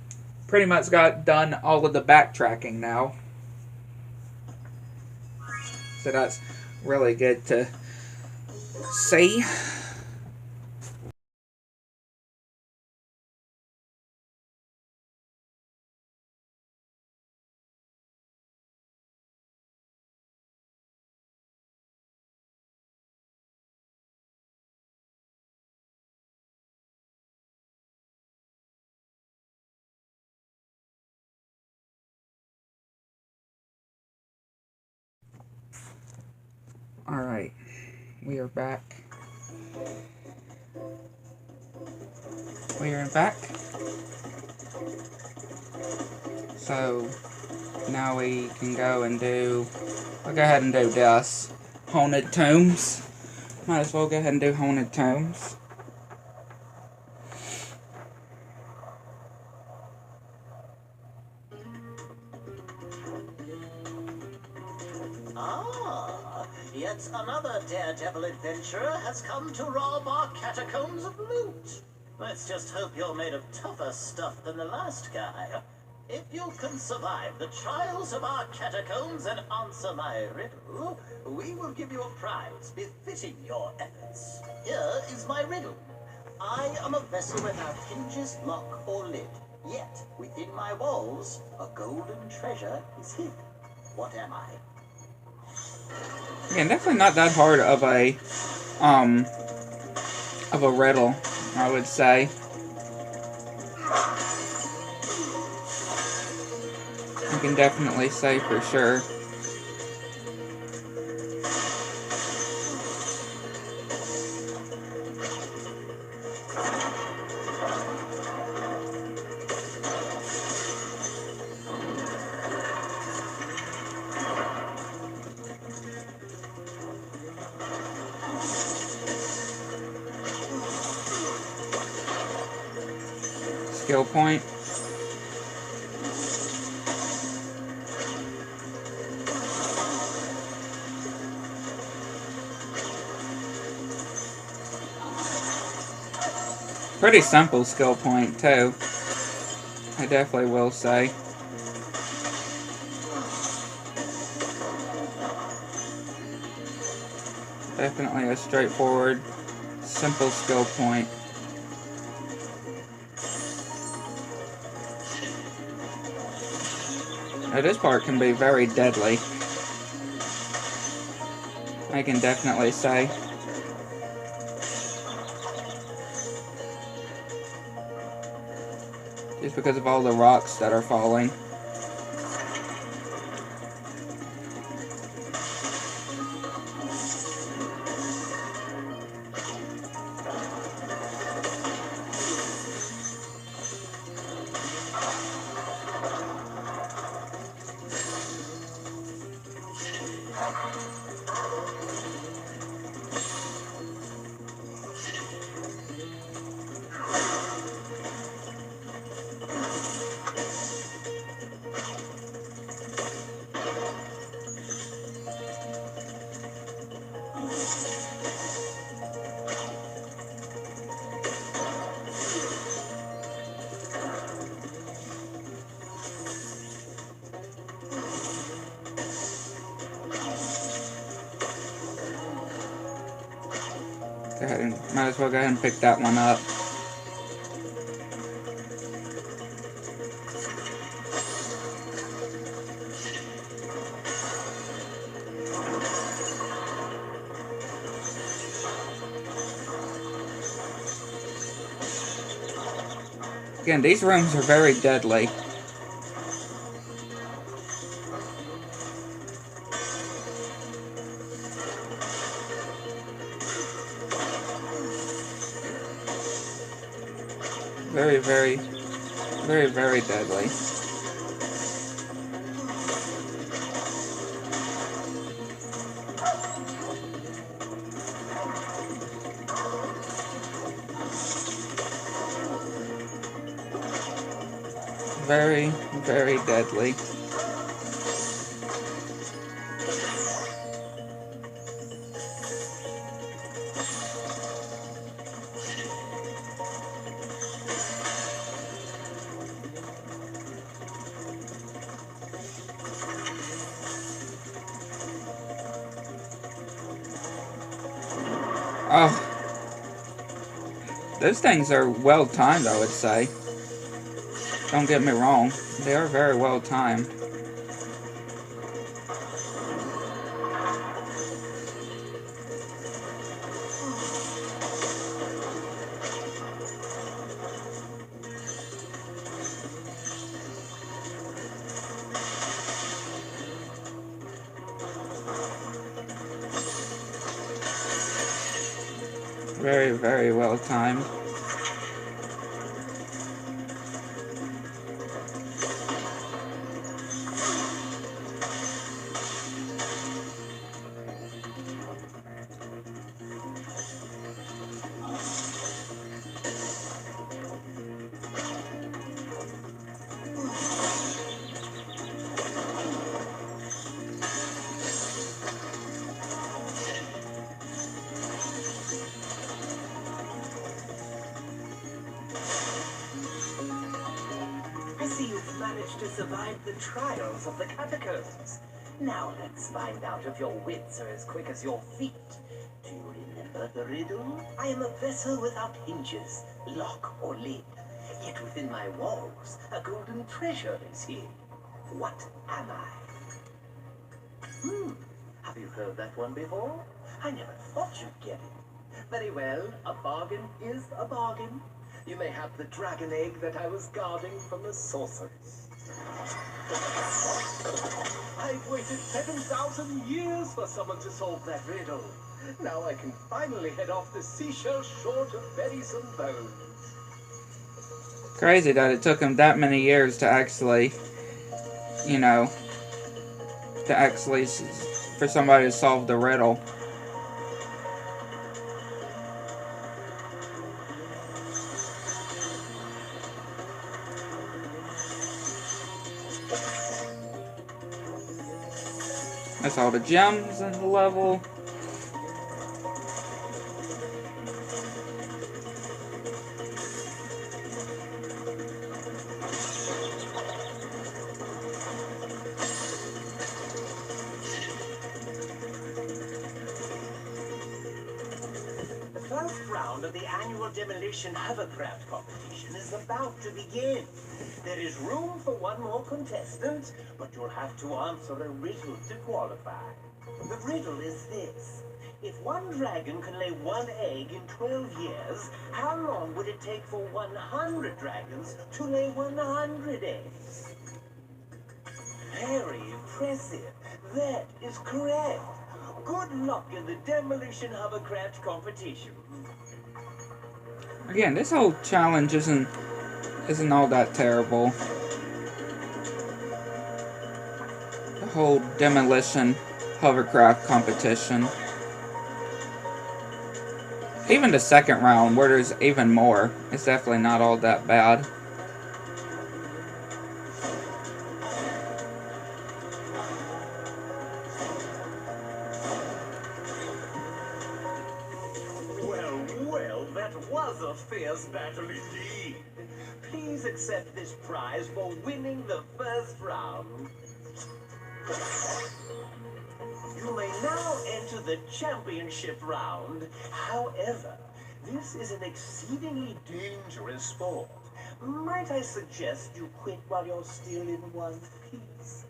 pretty much got done all of the backtracking now. So that's really good to see. Alright, we are back. We are back. So, now we can go and do... I'll go ahead and do this. Haunted Tombs. Might as well go ahead and do Haunted Tombs. Yet another daredevil adventurer has come to rob our catacombs of loot. Let's just hope you're made of tougher stuff than the last guy. If you can survive the trials of our catacombs and answer my riddle, we will give you a prize befitting your efforts. Here is my riddle. I am a vessel without hinges, lock, or lid. Yet, within my walls, a golden treasure is hid. What am I? Again, definitely not that hard of a riddle, I would say. I can definitely say for sure. Skill point. Pretty simple skill point, too. I definitely will say. Definitely a straightforward, simple skill point. Now, this part can be very deadly. I can definitely say. Just because of all the rocks that are falling. Go ahead and, might as well go ahead and pick that one up. Again, these rooms are very deadly. Very deadly. Very deadly. Oh, those things are well timed, I would say. Don't get me wrong, they are very well timed. Very well timed. managed to survive the trials of the catacombs. Now let's find out if your wits are as quick as your feet. Do you remember the riddle? I am a vessel without hinges, lock or lid. Yet within my walls, a golden treasure is hid. What am I? Have you heard that one before? I never thought you'd get it. Very well, a bargain is a bargain. You may have the dragon egg that I was guarding from the sorceress. I've waited 7,000 years for someone to solve that riddle. Now I can finally head off the seashell shore to bury some bones. Crazy that it took him that many years to actually, you know, for somebody to solve the riddle. That's all the gems in the level. The first round of the annual demolition hovercraft competition is about to begin. There is room for one more contestant, but you'll have to answer a riddle to qualify. The riddle is this. If one dragon can lay one egg in 12 years, how long would it take for 100 dragons to lay 100 eggs? Very impressive. That is correct. Good luck in the demolition hovercraft competition. Again, this whole challenge isn't all that terrible. The whole demolition hovercraft competition. Even the second round, where there's even more, it's definitely not all that bad. Well, that was a fierce battle indeed. Please accept this prize for winning the first round. You may now enter the championship round. However, this is an exceedingly dangerous sport. Might I suggest you quit while you're still in one piece?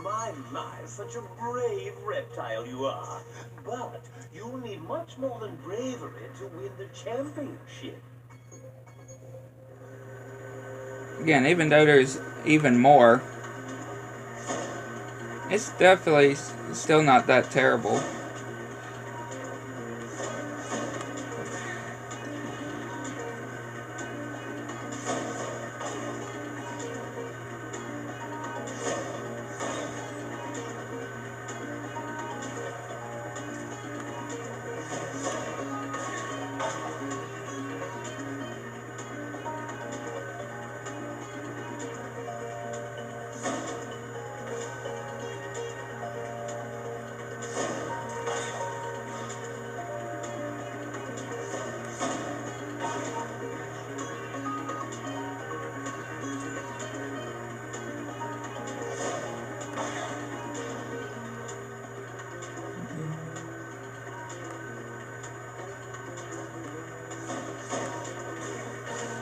My, such a brave reptile you are. But you'll need much more than bravery to win the championship. Again, even though there's even more, it's definitely still not that terrible.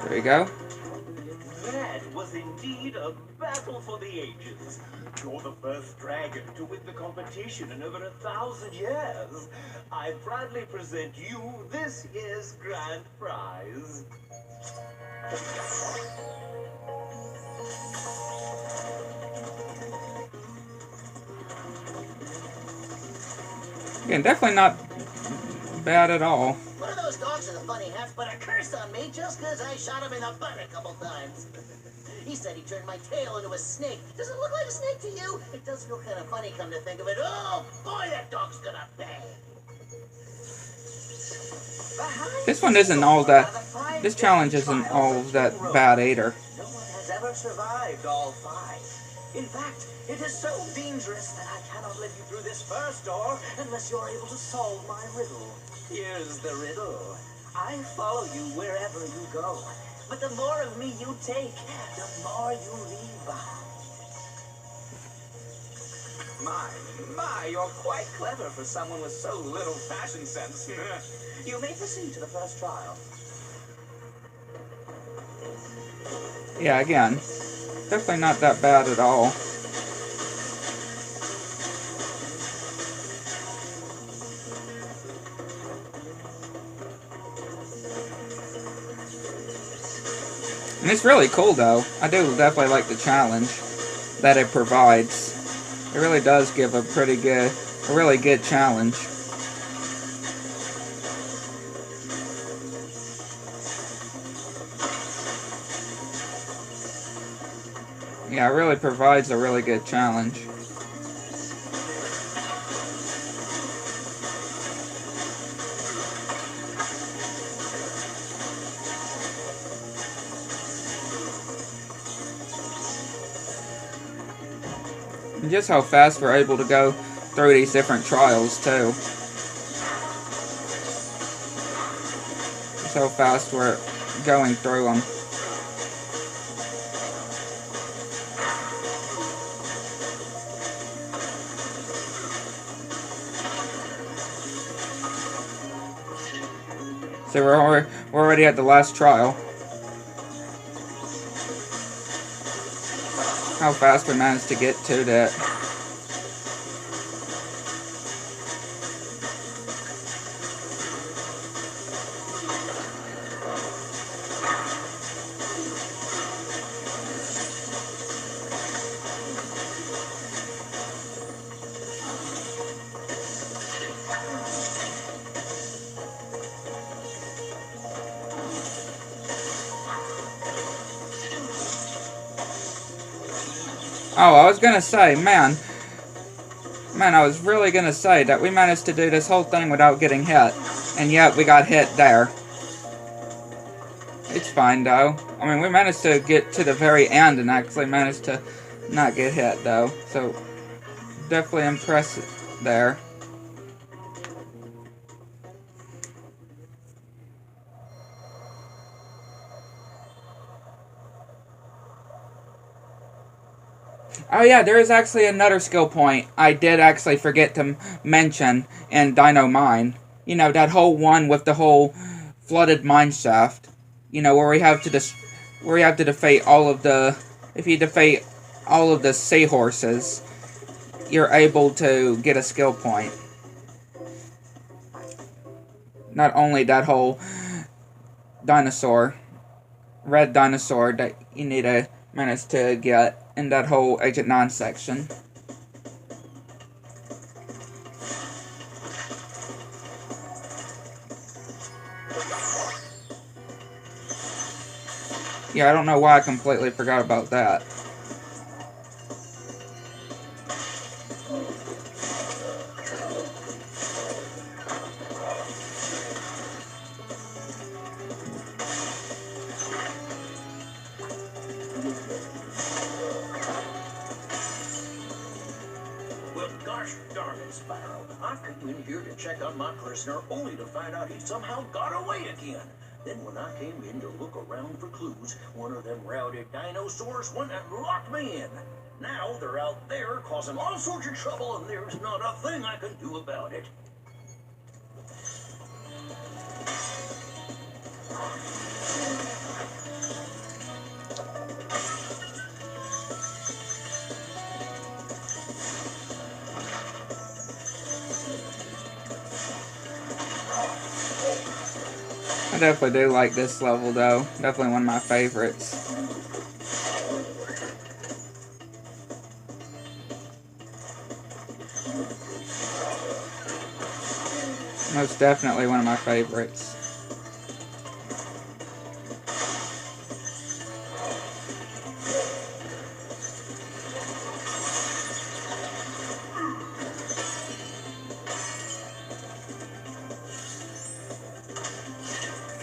There you go. That was indeed a battle for the ages. You're the first dragon to win the competition in over 1,000 years. I proudly present you this year's grand prize. Again, definitely not bad at all. One of those dogs with a funny hat put a curse on me just because I shot him in the butt a couple times. He said he turned my tail into a snake. Does it look like a snake to you? It does feel kind of funny, come to think of it. Oh, boy, that dog's gonna bang. This one isn't all that... This challenge isn't all that bad either. No one has ever survived all 5. In fact, it is so dangerous that I cannot let you through this first door unless you're able to solve my riddle. Here's the riddle. I follow you wherever you go. But the more of me you take, the more you leave behind. My, you're quite clever for someone with so little fashion sense. You may proceed to the first trial. Yeah, again, definitely not that bad at all. And it's really cool, though. I do definitely like the challenge that it provides. It really does give a really good challenge. Yeah, it really provides a really good challenge. And just how fast we're able to go through these different trials, too. Just how fast we're going through them. So we're already at the last trial. How fast we managed to get to that. Oh, I was gonna say, man, I was really gonna say that we managed to do this whole thing without getting hit, and yet we got hit there. It's fine, though. I mean, we managed to get to the very end and actually managed to not get hit, though, so definitely impressive there. Oh yeah, there is actually another skill point I did actually forget to mention in Dino Mine. You know, that whole one with the whole flooded mine shaft. You know, where we have to defeat all of the... If you defeat all of the seahorses, you're able to get a skill point. Not only that whole dinosaur, red dinosaur that you need to manage to get in that whole Agent 9 section. Yeah, I don't know why I completely forgot about that. Well, gosh darn it, Spyro. I came in here to check on my prisoner only to find out he somehow got away again. Then when I came in to look around for clues, one of them rowdy dinosaurs went and locked me in. Now they're out there causing all sorts of trouble, and there's not a thing I can do about it. I definitely do like this level, though. Definitely one of my favorites. Most definitely one of my favorites.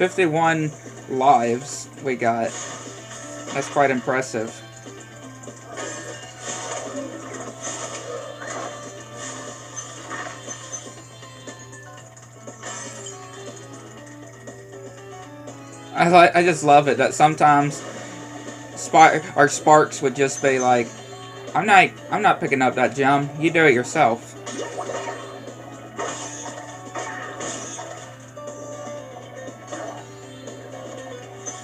"51 lives we got. That's quite impressive. I just love it that sometimes Sparks would just be like, I'm not picking up that gem. You do it yourself.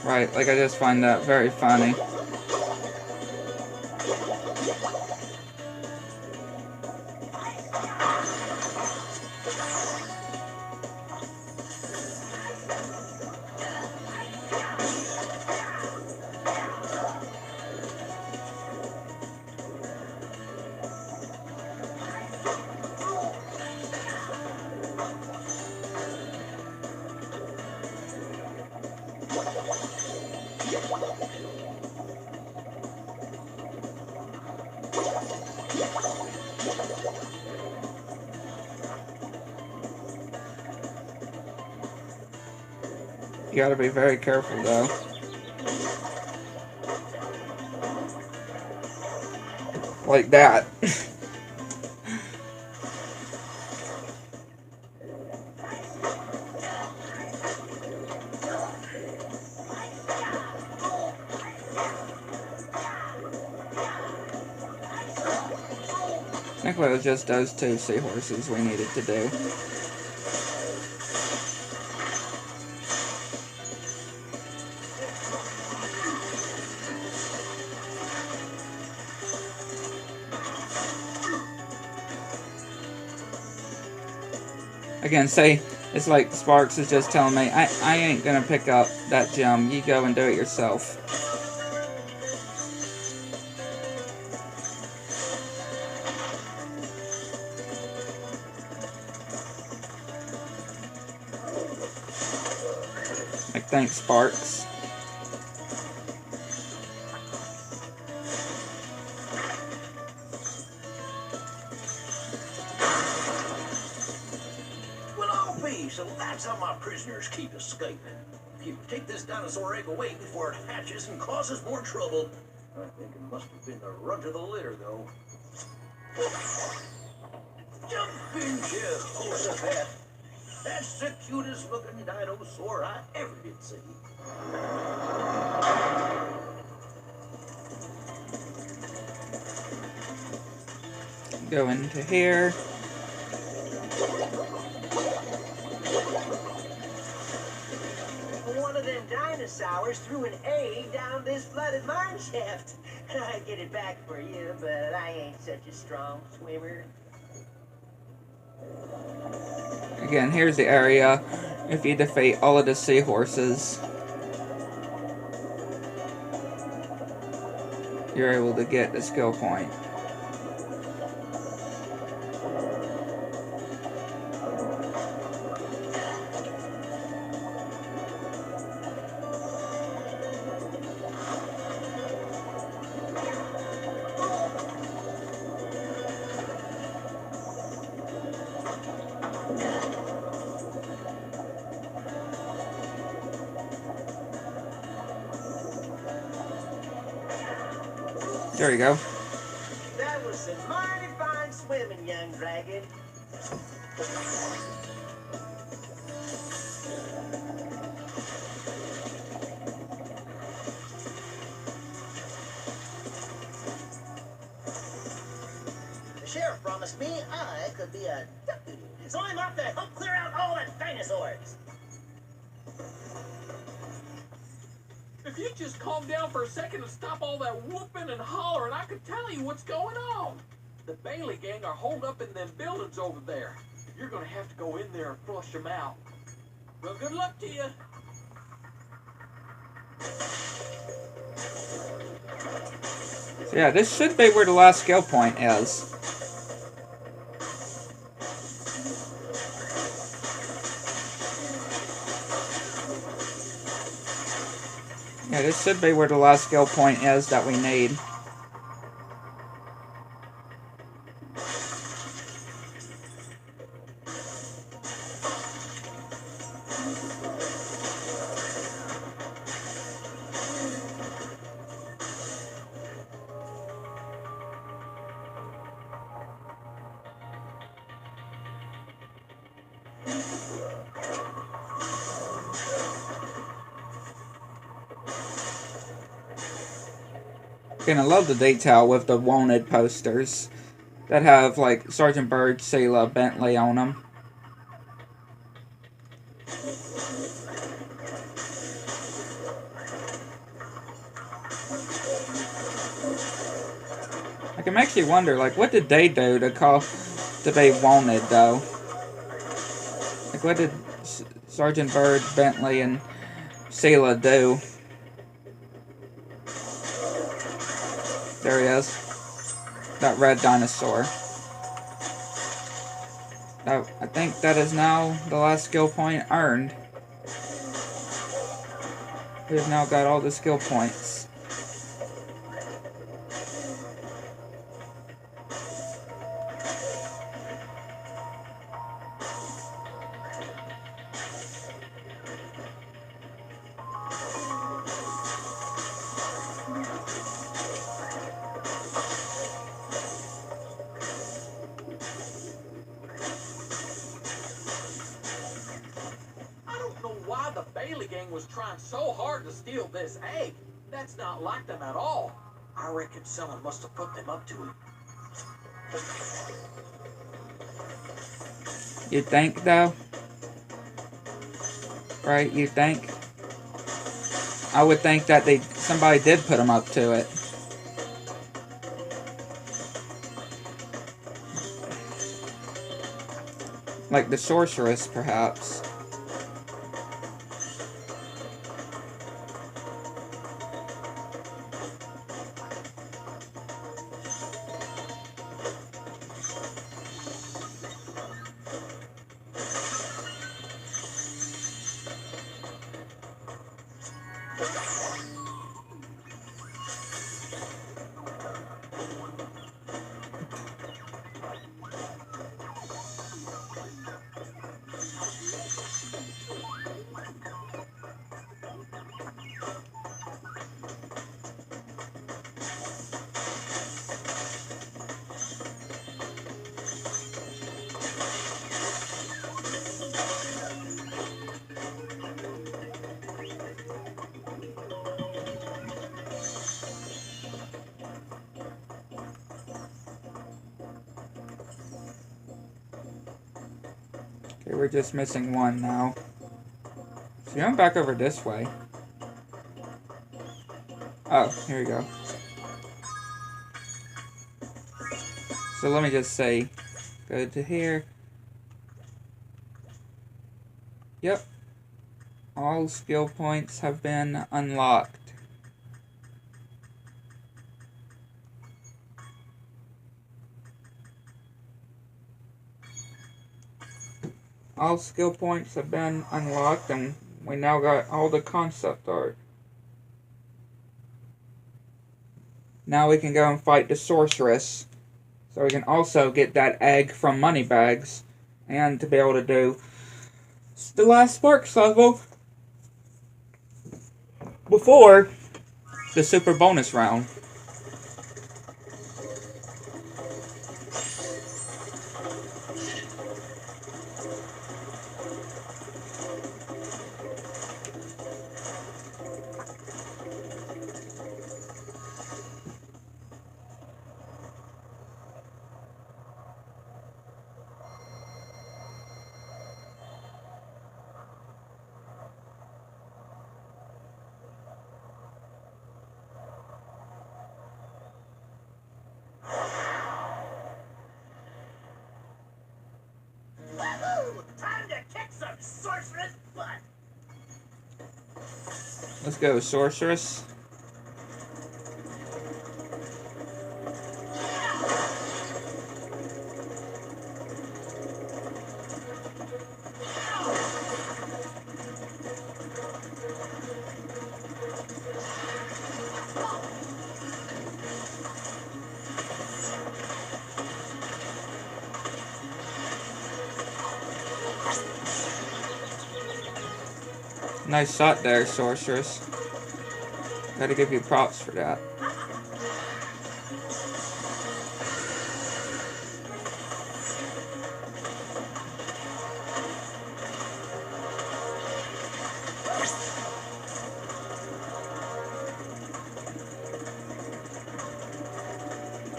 Right, like I just find that very funny. You gotta be very careful though. Like that. I think it was just those 2 seahorses we needed to do. Again, say, it's like Sparks is just telling me, I ain't gonna pick up that gem, you go and do it yourself. Like, thanks, Sparks. So that's how my prisoners keep escaping. If you take this dinosaur egg away before it hatches and causes more trouble. I think it must have been the runt of the litter, though. Jumping Jehoshaphat. That's the cutest looking dinosaur I ever did see. Go into here. One of them dinosaurs threw an egg down this flooded mine shaft. I'd get it back for you, but I ain't such a strong swimmer. Again, here's the area. If you defeat all of the seahorses, you're able to get the skill point. There you go. That was some mighty fine swimming, young dragon. The sheriff promised me I could be a deputy. So I'm off to help clear out all the dinosaurs. If you just calm down for a second and stop all that whooping and hollering, I could tell you what's going on. The Bailey gang are holed up in them buildings over there. You're gonna have to go in there and flush them out. Well, good luck to you. So yeah, this should be where the last skill point is. Yeah, this should be where the last skill point is that we need. And I love the detail with the wanted posters that have like Sergeant Byrd, Selah, Bentley on them. Like, it makes you wonder, like, what did they do to be wanted, though? Like, what did Sergeant Byrd, Bentley, and Selah do? There he is. That red dinosaur. I think that is now the last skill point earned. We have now got all the skill points. Why the Bailey gang was trying so hard to steal this egg. That's not like them at all. I reckon someone must have put them up to it. You think, though? Right, you think? I would think that somebody did put them up to it. Like the sorceress, perhaps. Okay, we're just missing one now. So I'm back over this way. Oh, here we go. So let me just say, go to here. Yep. All skill points have been unlocked. All skill points have been unlocked, and we now got all the concept art. Now we can go and fight the sorceress. So we can also get that egg from Moneybags. And to be able to do the last Sparks level before the super bonus round. Time to kick some sorceress butt! Let's go, sorceress. Nice shot there, sorceress. Gotta give you props for that.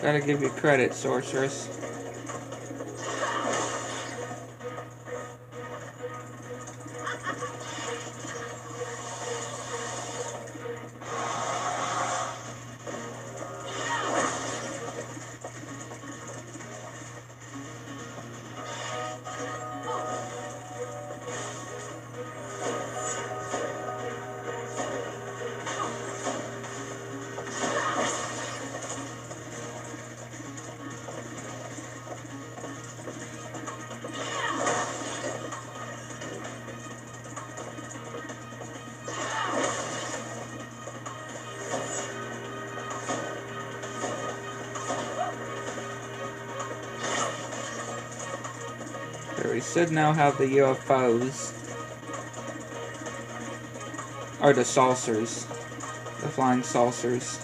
Gotta give you credit, sorceress. We should now have the UFOs. Or the saucers. The flying saucers.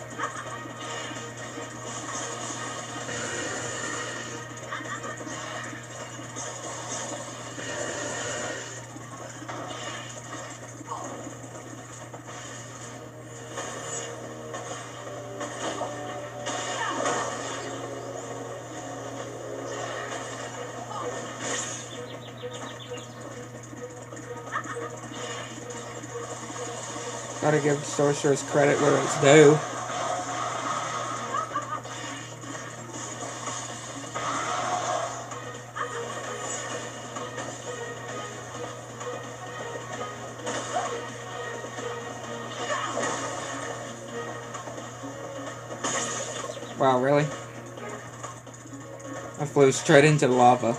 Gotta give sorcerers credit where it's due. Wow, really? I flew straight into the lava.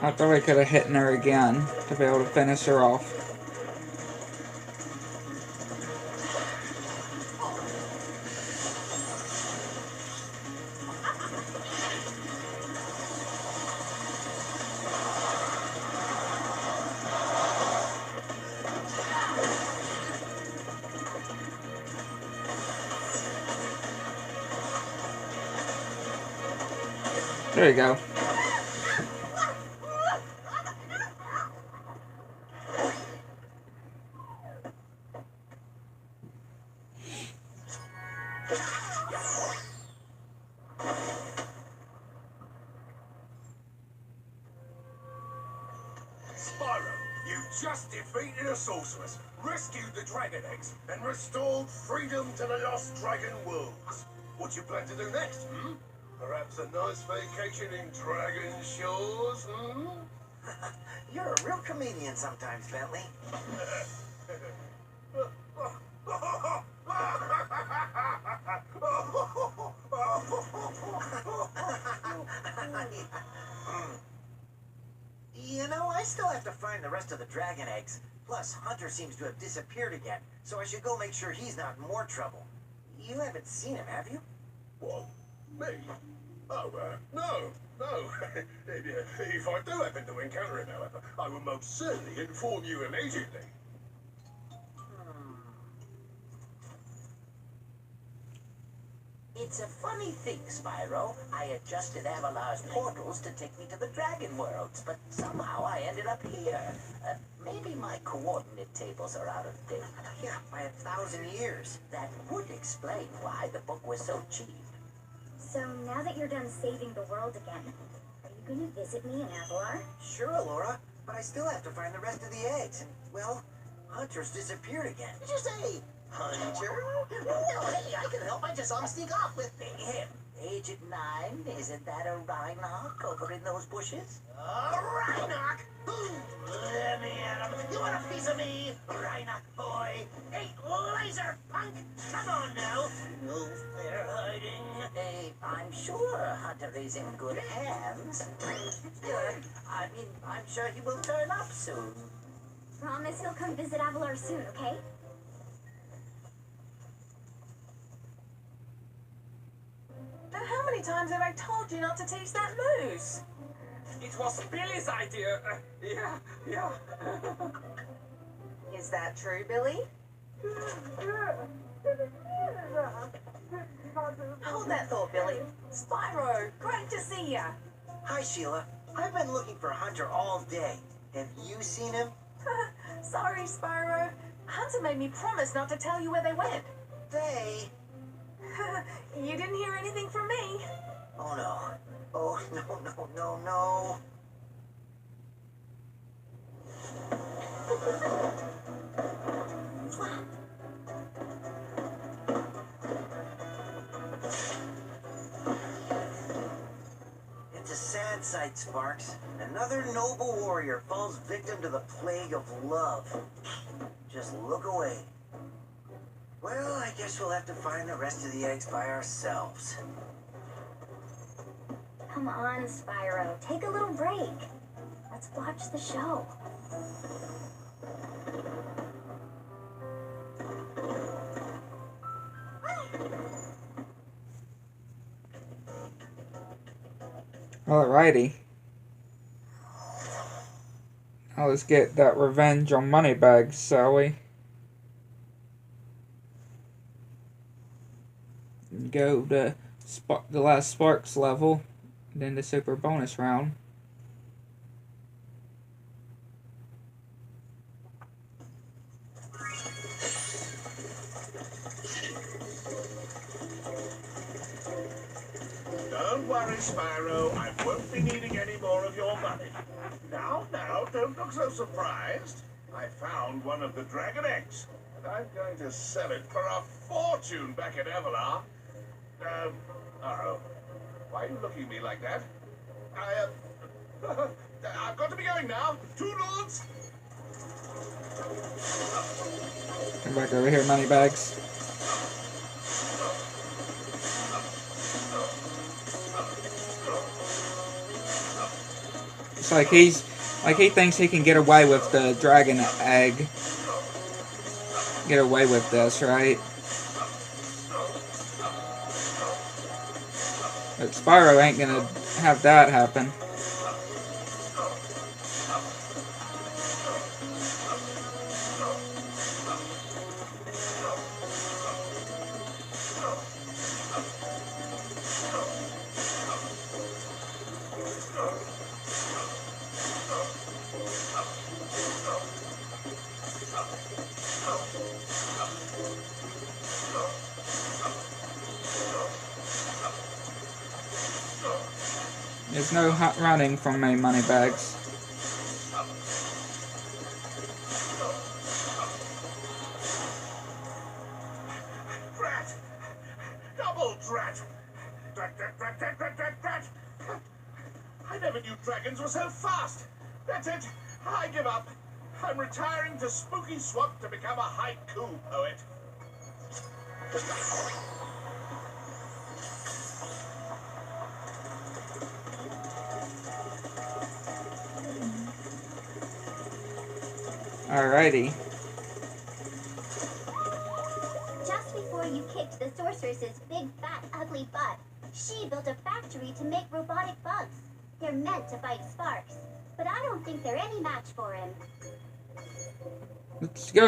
I thought I could have hit her again to be able to finish her off. There you go. Spyro, you just defeated a sorceress, rescued the dragon eggs, and restored freedom to the lost dragon worlds. What you plan to do next, hmm? Perhaps a nice vacation in Dragon Shores, hmm? You're a real comedian sometimes, Bentley. You know, I still have to find the rest of the dragon eggs. Plus, Hunter seems to have disappeared again, so I should go make sure he's not in more trouble. You haven't seen him, have you? What? Me? Oh, no. If I do happen to encounter him, however, I will most certainly inform you immediately. It's a funny thing, Spyro. I adjusted Avalar's portals to take me to the Dragon Worlds, but somehow I ended up here. Maybe my coordinate tables are out of date. Yeah, by 1,000 years. That would explain why the book was so cheap. So now that you're done saving the world again, are you going to visit me in Avalar? Sure, Laura, but I still have to find the rest of the eggs. And, well, Hunter's disappeared again. Did you say Hunter? No, hey, I can help. I just saw him sneak off with Him, Agent 9, isn't that a Reinhawk over in those bushes? Reinhawk! Let me at him. You want a piece of me? Reinhawk boy. Hey, laser punk! Come on now. No fair hiding. Hey, I'm sure Hunter is in good hands. I'm sure he will turn up soon. Promise you'll come visit Avalar soon, okay? many times have I told you not to teach that moose? It was Billy's idea. Yeah. Is that true, Billy? Hold that thought, Billy. Spyro, great to see ya. Hi, Sheila. I've been looking for Hunter all day. Have you seen him? Sorry, Spyro. Hunter made me promise not to tell you where they went. They? You didn't hear anything from me. Oh, no. Oh, no. It's a sad sight, Sparks. Another noble warrior falls victim to the plague of love. Just look away. Well, I guess we'll have to find the rest of the eggs by ourselves. Come on, Spyro. Take a little break. Let's watch the show. Alrighty. Now let's get that revenge on Moneybags, shall we? Go to the last Sparks level, then the super bonus round. Don't worry, Spyro. I won't be needing any more of your money. Now, don't look so surprised. I found one of the dragon eggs, and I'm going to sell it for a fortune back at Evelar. Uh-oh. Why are you looking at me like that? I've got to be going now. Toodles! Come back over here, Moneybags. It's like he thinks he can get away with the dragon egg. Get away with this, right? But Spyro ain't gonna have that happen. There's no running from me, Moneybags. Drat! Double drat! Drat! I never knew dragons were so fast. That's it. I give up. I'm retiring to Spooky Swamp to become a haiku poet. Alrighty. Just before you kicked the sorceress's big, fat, ugly butt, she built a factory to make robotic bugs. They're meant to fight Sparks, but I don't think they're any match for him. Let's go.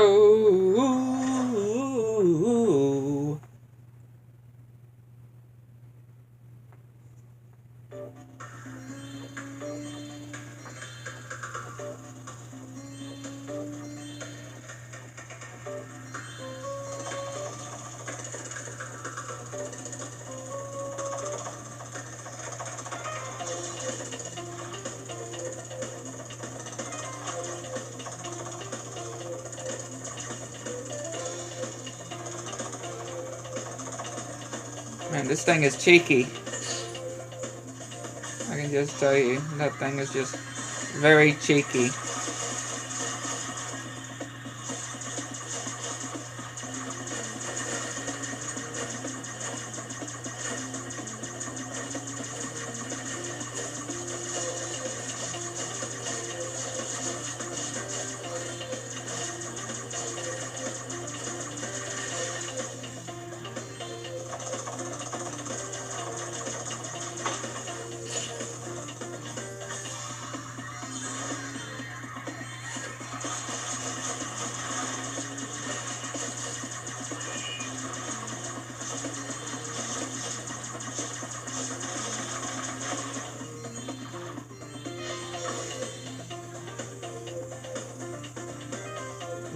Man, this thing is cheeky. I can just tell you, that thing is just very cheeky.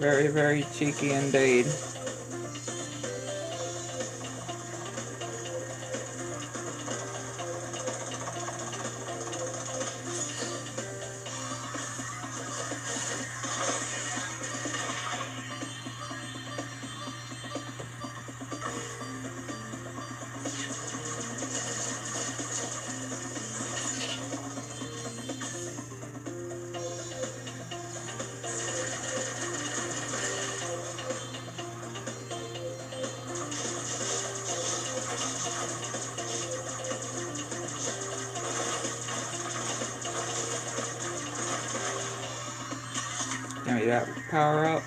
Very, very cheeky indeed. Give me that power up.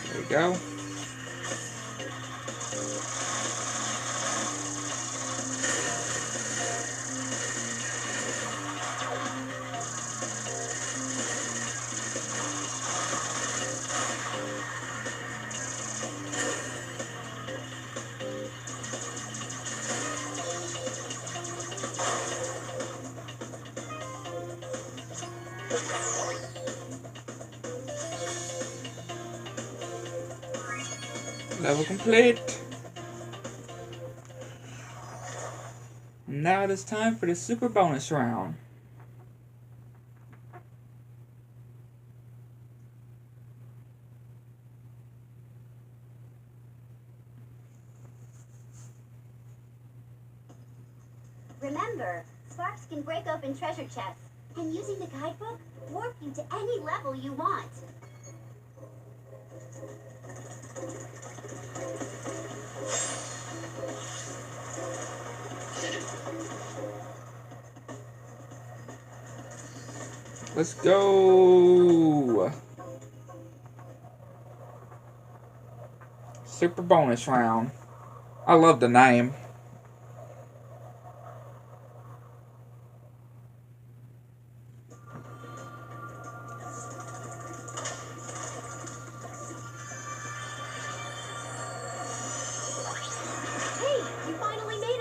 There we go. Level complete. Now it is time for the super bonus round. Remember, sparks can break open treasure chests, and using the guidebook, warp you to any level you want. Let's go! Super bonus round. I love the name.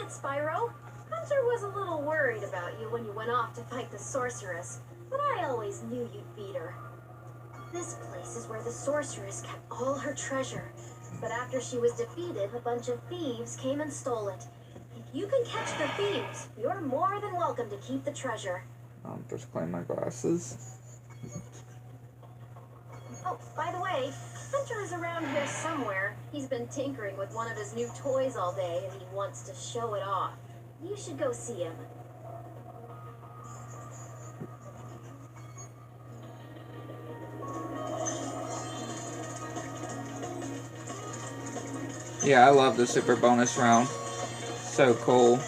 Spyro. Hunter was a little worried about you when you went off to fight the sorceress, but I always knew you'd beat her. This place is where the sorceress kept all her treasure, but after she was defeated, a bunch of thieves came and stole it. If you can catch the thieves, you're more than welcome to keep the treasure. Just clean my glasses. Oh, by the way, Hunter is around here somewhere. He's been tinkering with one of his new toys all day, and he wants to show it off. You should go see him. Yeah, I love the super bonus round. So cool.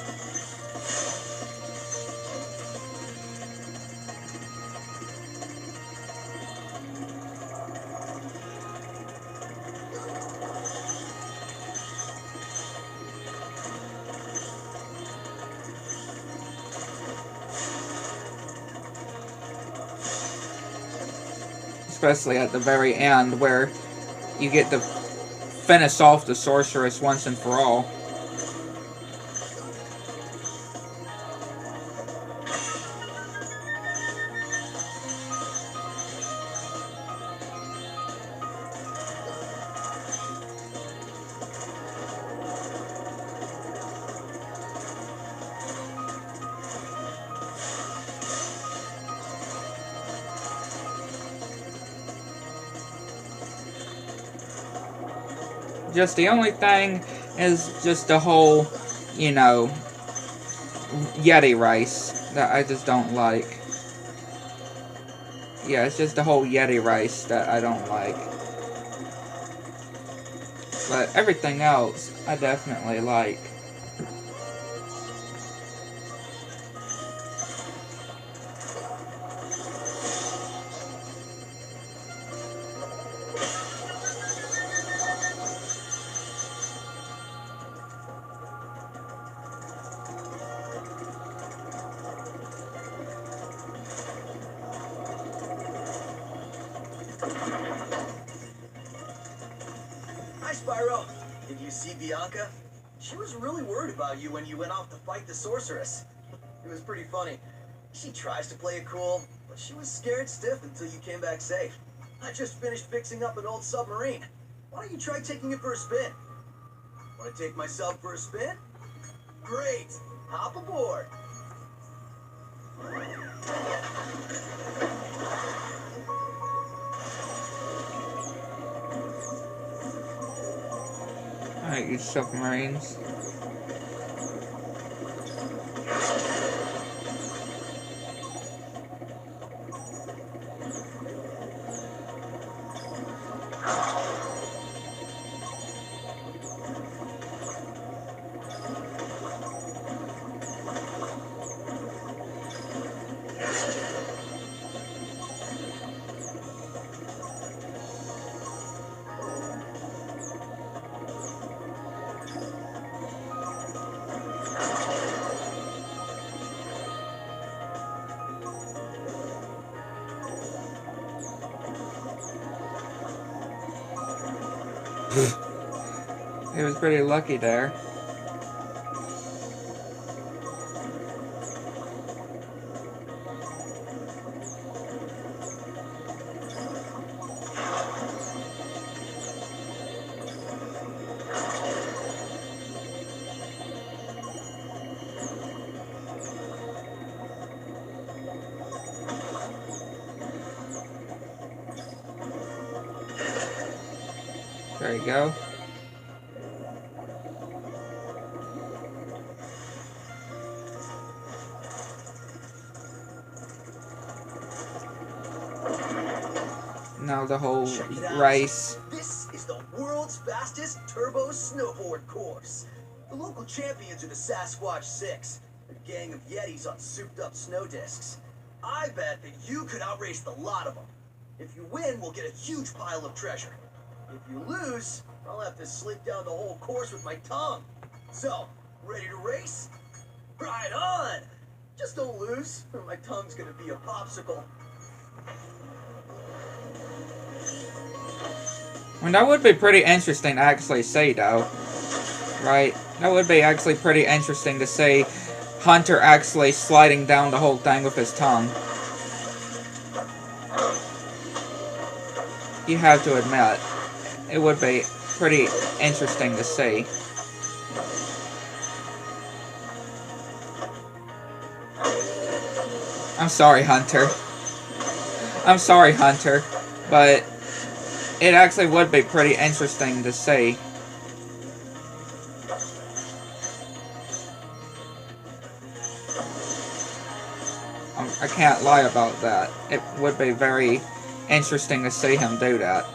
Especially at the very end where you get to finish off the sorceress once and for all. Just the only thing is just the whole, you know, Yeti rice that I just don't like. Yeah, it's just the whole Yeti rice that I don't like. But everything else, I definitely like. Hi, Spyro. Did you see Bianca? She was really worried about you when you went off to fight the sorceress. It was pretty funny. She tries to play it cool, but she was scared stiff until you came back safe. I just finished fixing up an old submarine. Why don't you try taking it for a spin? Want to take myself for a spin? Great. Hop aboard. I hate these submarines. He was pretty lucky there. There you go. Now the whole Check it out. rice. This is the world's fastest turbo snowboard course. The local champions are the Sasquatch 6, a gang of Yetis on souped-up snow discs. I bet that you could outrace the lot of them. If you win, we'll get a huge pile of treasure. If you lose, I'll have to slick down the whole course with my tongue. So, ready to race? Right on! Just don't lose, or my tongue's gonna be a popsicle. I mean, that would be pretty interesting to actually see, though. Right? That would be actually pretty interesting to see Hunter actually sliding down the whole thing with his tongue. You have to admit, it would be pretty interesting to see. I'm sorry, Hunter. I'm sorry, Hunter, but it actually would be pretty interesting to see. I can't lie about that. It would be very interesting to see him do that.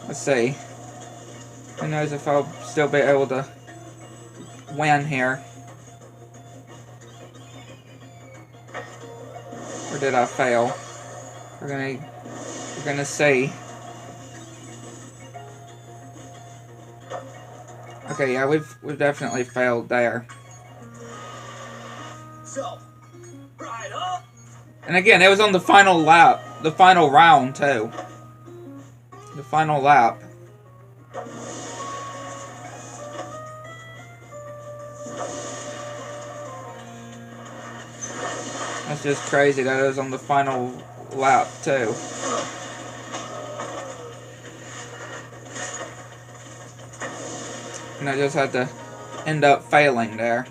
Let's see. Who knows if I'll still be able to win here. Or did I fail? We're gonna see. Okay, yeah, we've definitely failed there. So, right up. And again, it was on the final lap, the final round too. The final lap. That's just crazy that it was on the final lap too. And I just had to end up failing there.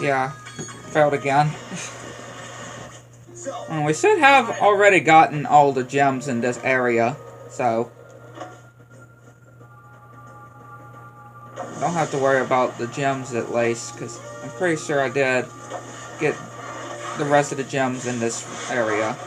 Yeah, failed again. And we should have already gotten all the gems in this area, so don't have to worry about the gems at least, because I'm pretty sure I did get the rest of the gems in this area.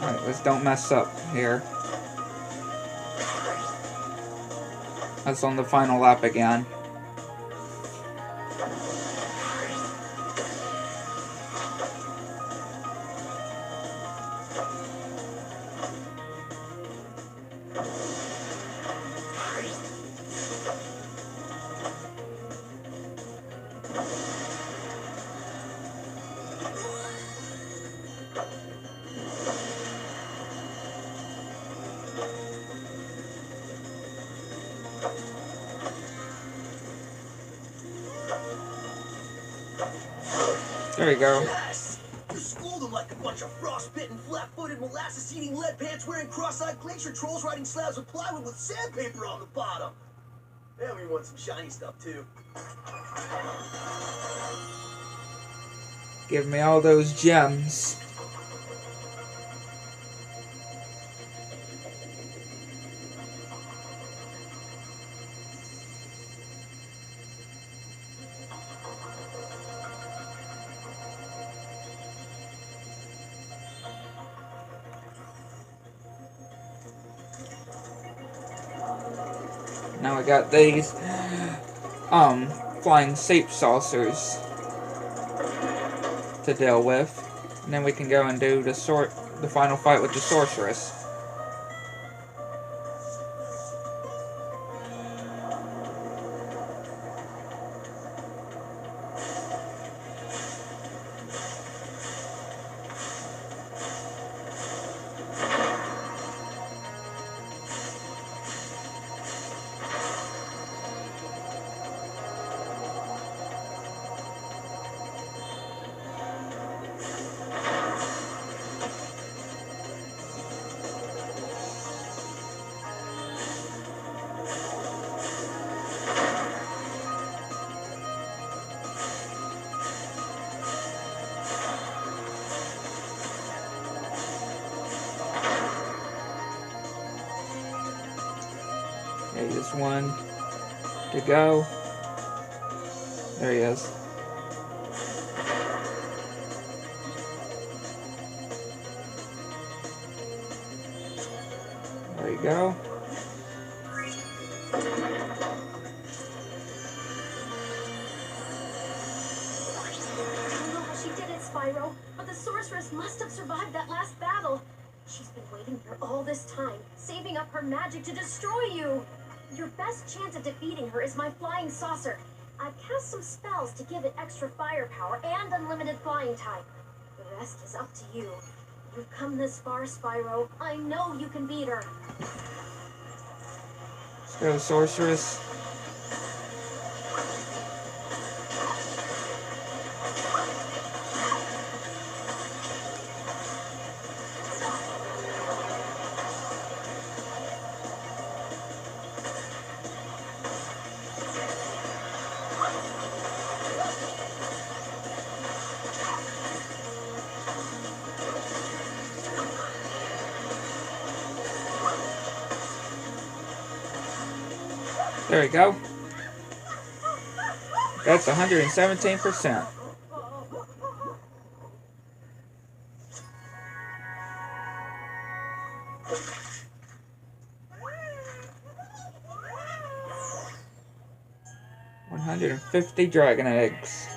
Alright, let's don't mess up here. That's on the final lap again. There we go. Yes! You schooled them like a bunch of frostbitten, flat-footed, molasses-eating, lead pants-wearing, cross-eyed glacier trolls riding slabs of plywood with sandpaper on the bottom. Yeah, we want some shiny stuff, too. Give me all those gems. Now I got these flying shape saucers to deal with, and then we can go and do the final fight with the sorceress. Just one to go. There he is. There you go. Spyro, but the sorceress must have survived that last battle. She's been waiting here all this time, saving up her magic to destroy you. Your best chance of defeating her is my flying saucer. I've cast some spells to give it extra firepower and unlimited flying time. The rest is up to you. You've come this far, Spyro. I know you can beat her. Let's go, sorceress. There we go. That's 117%. $150 dragon eggs.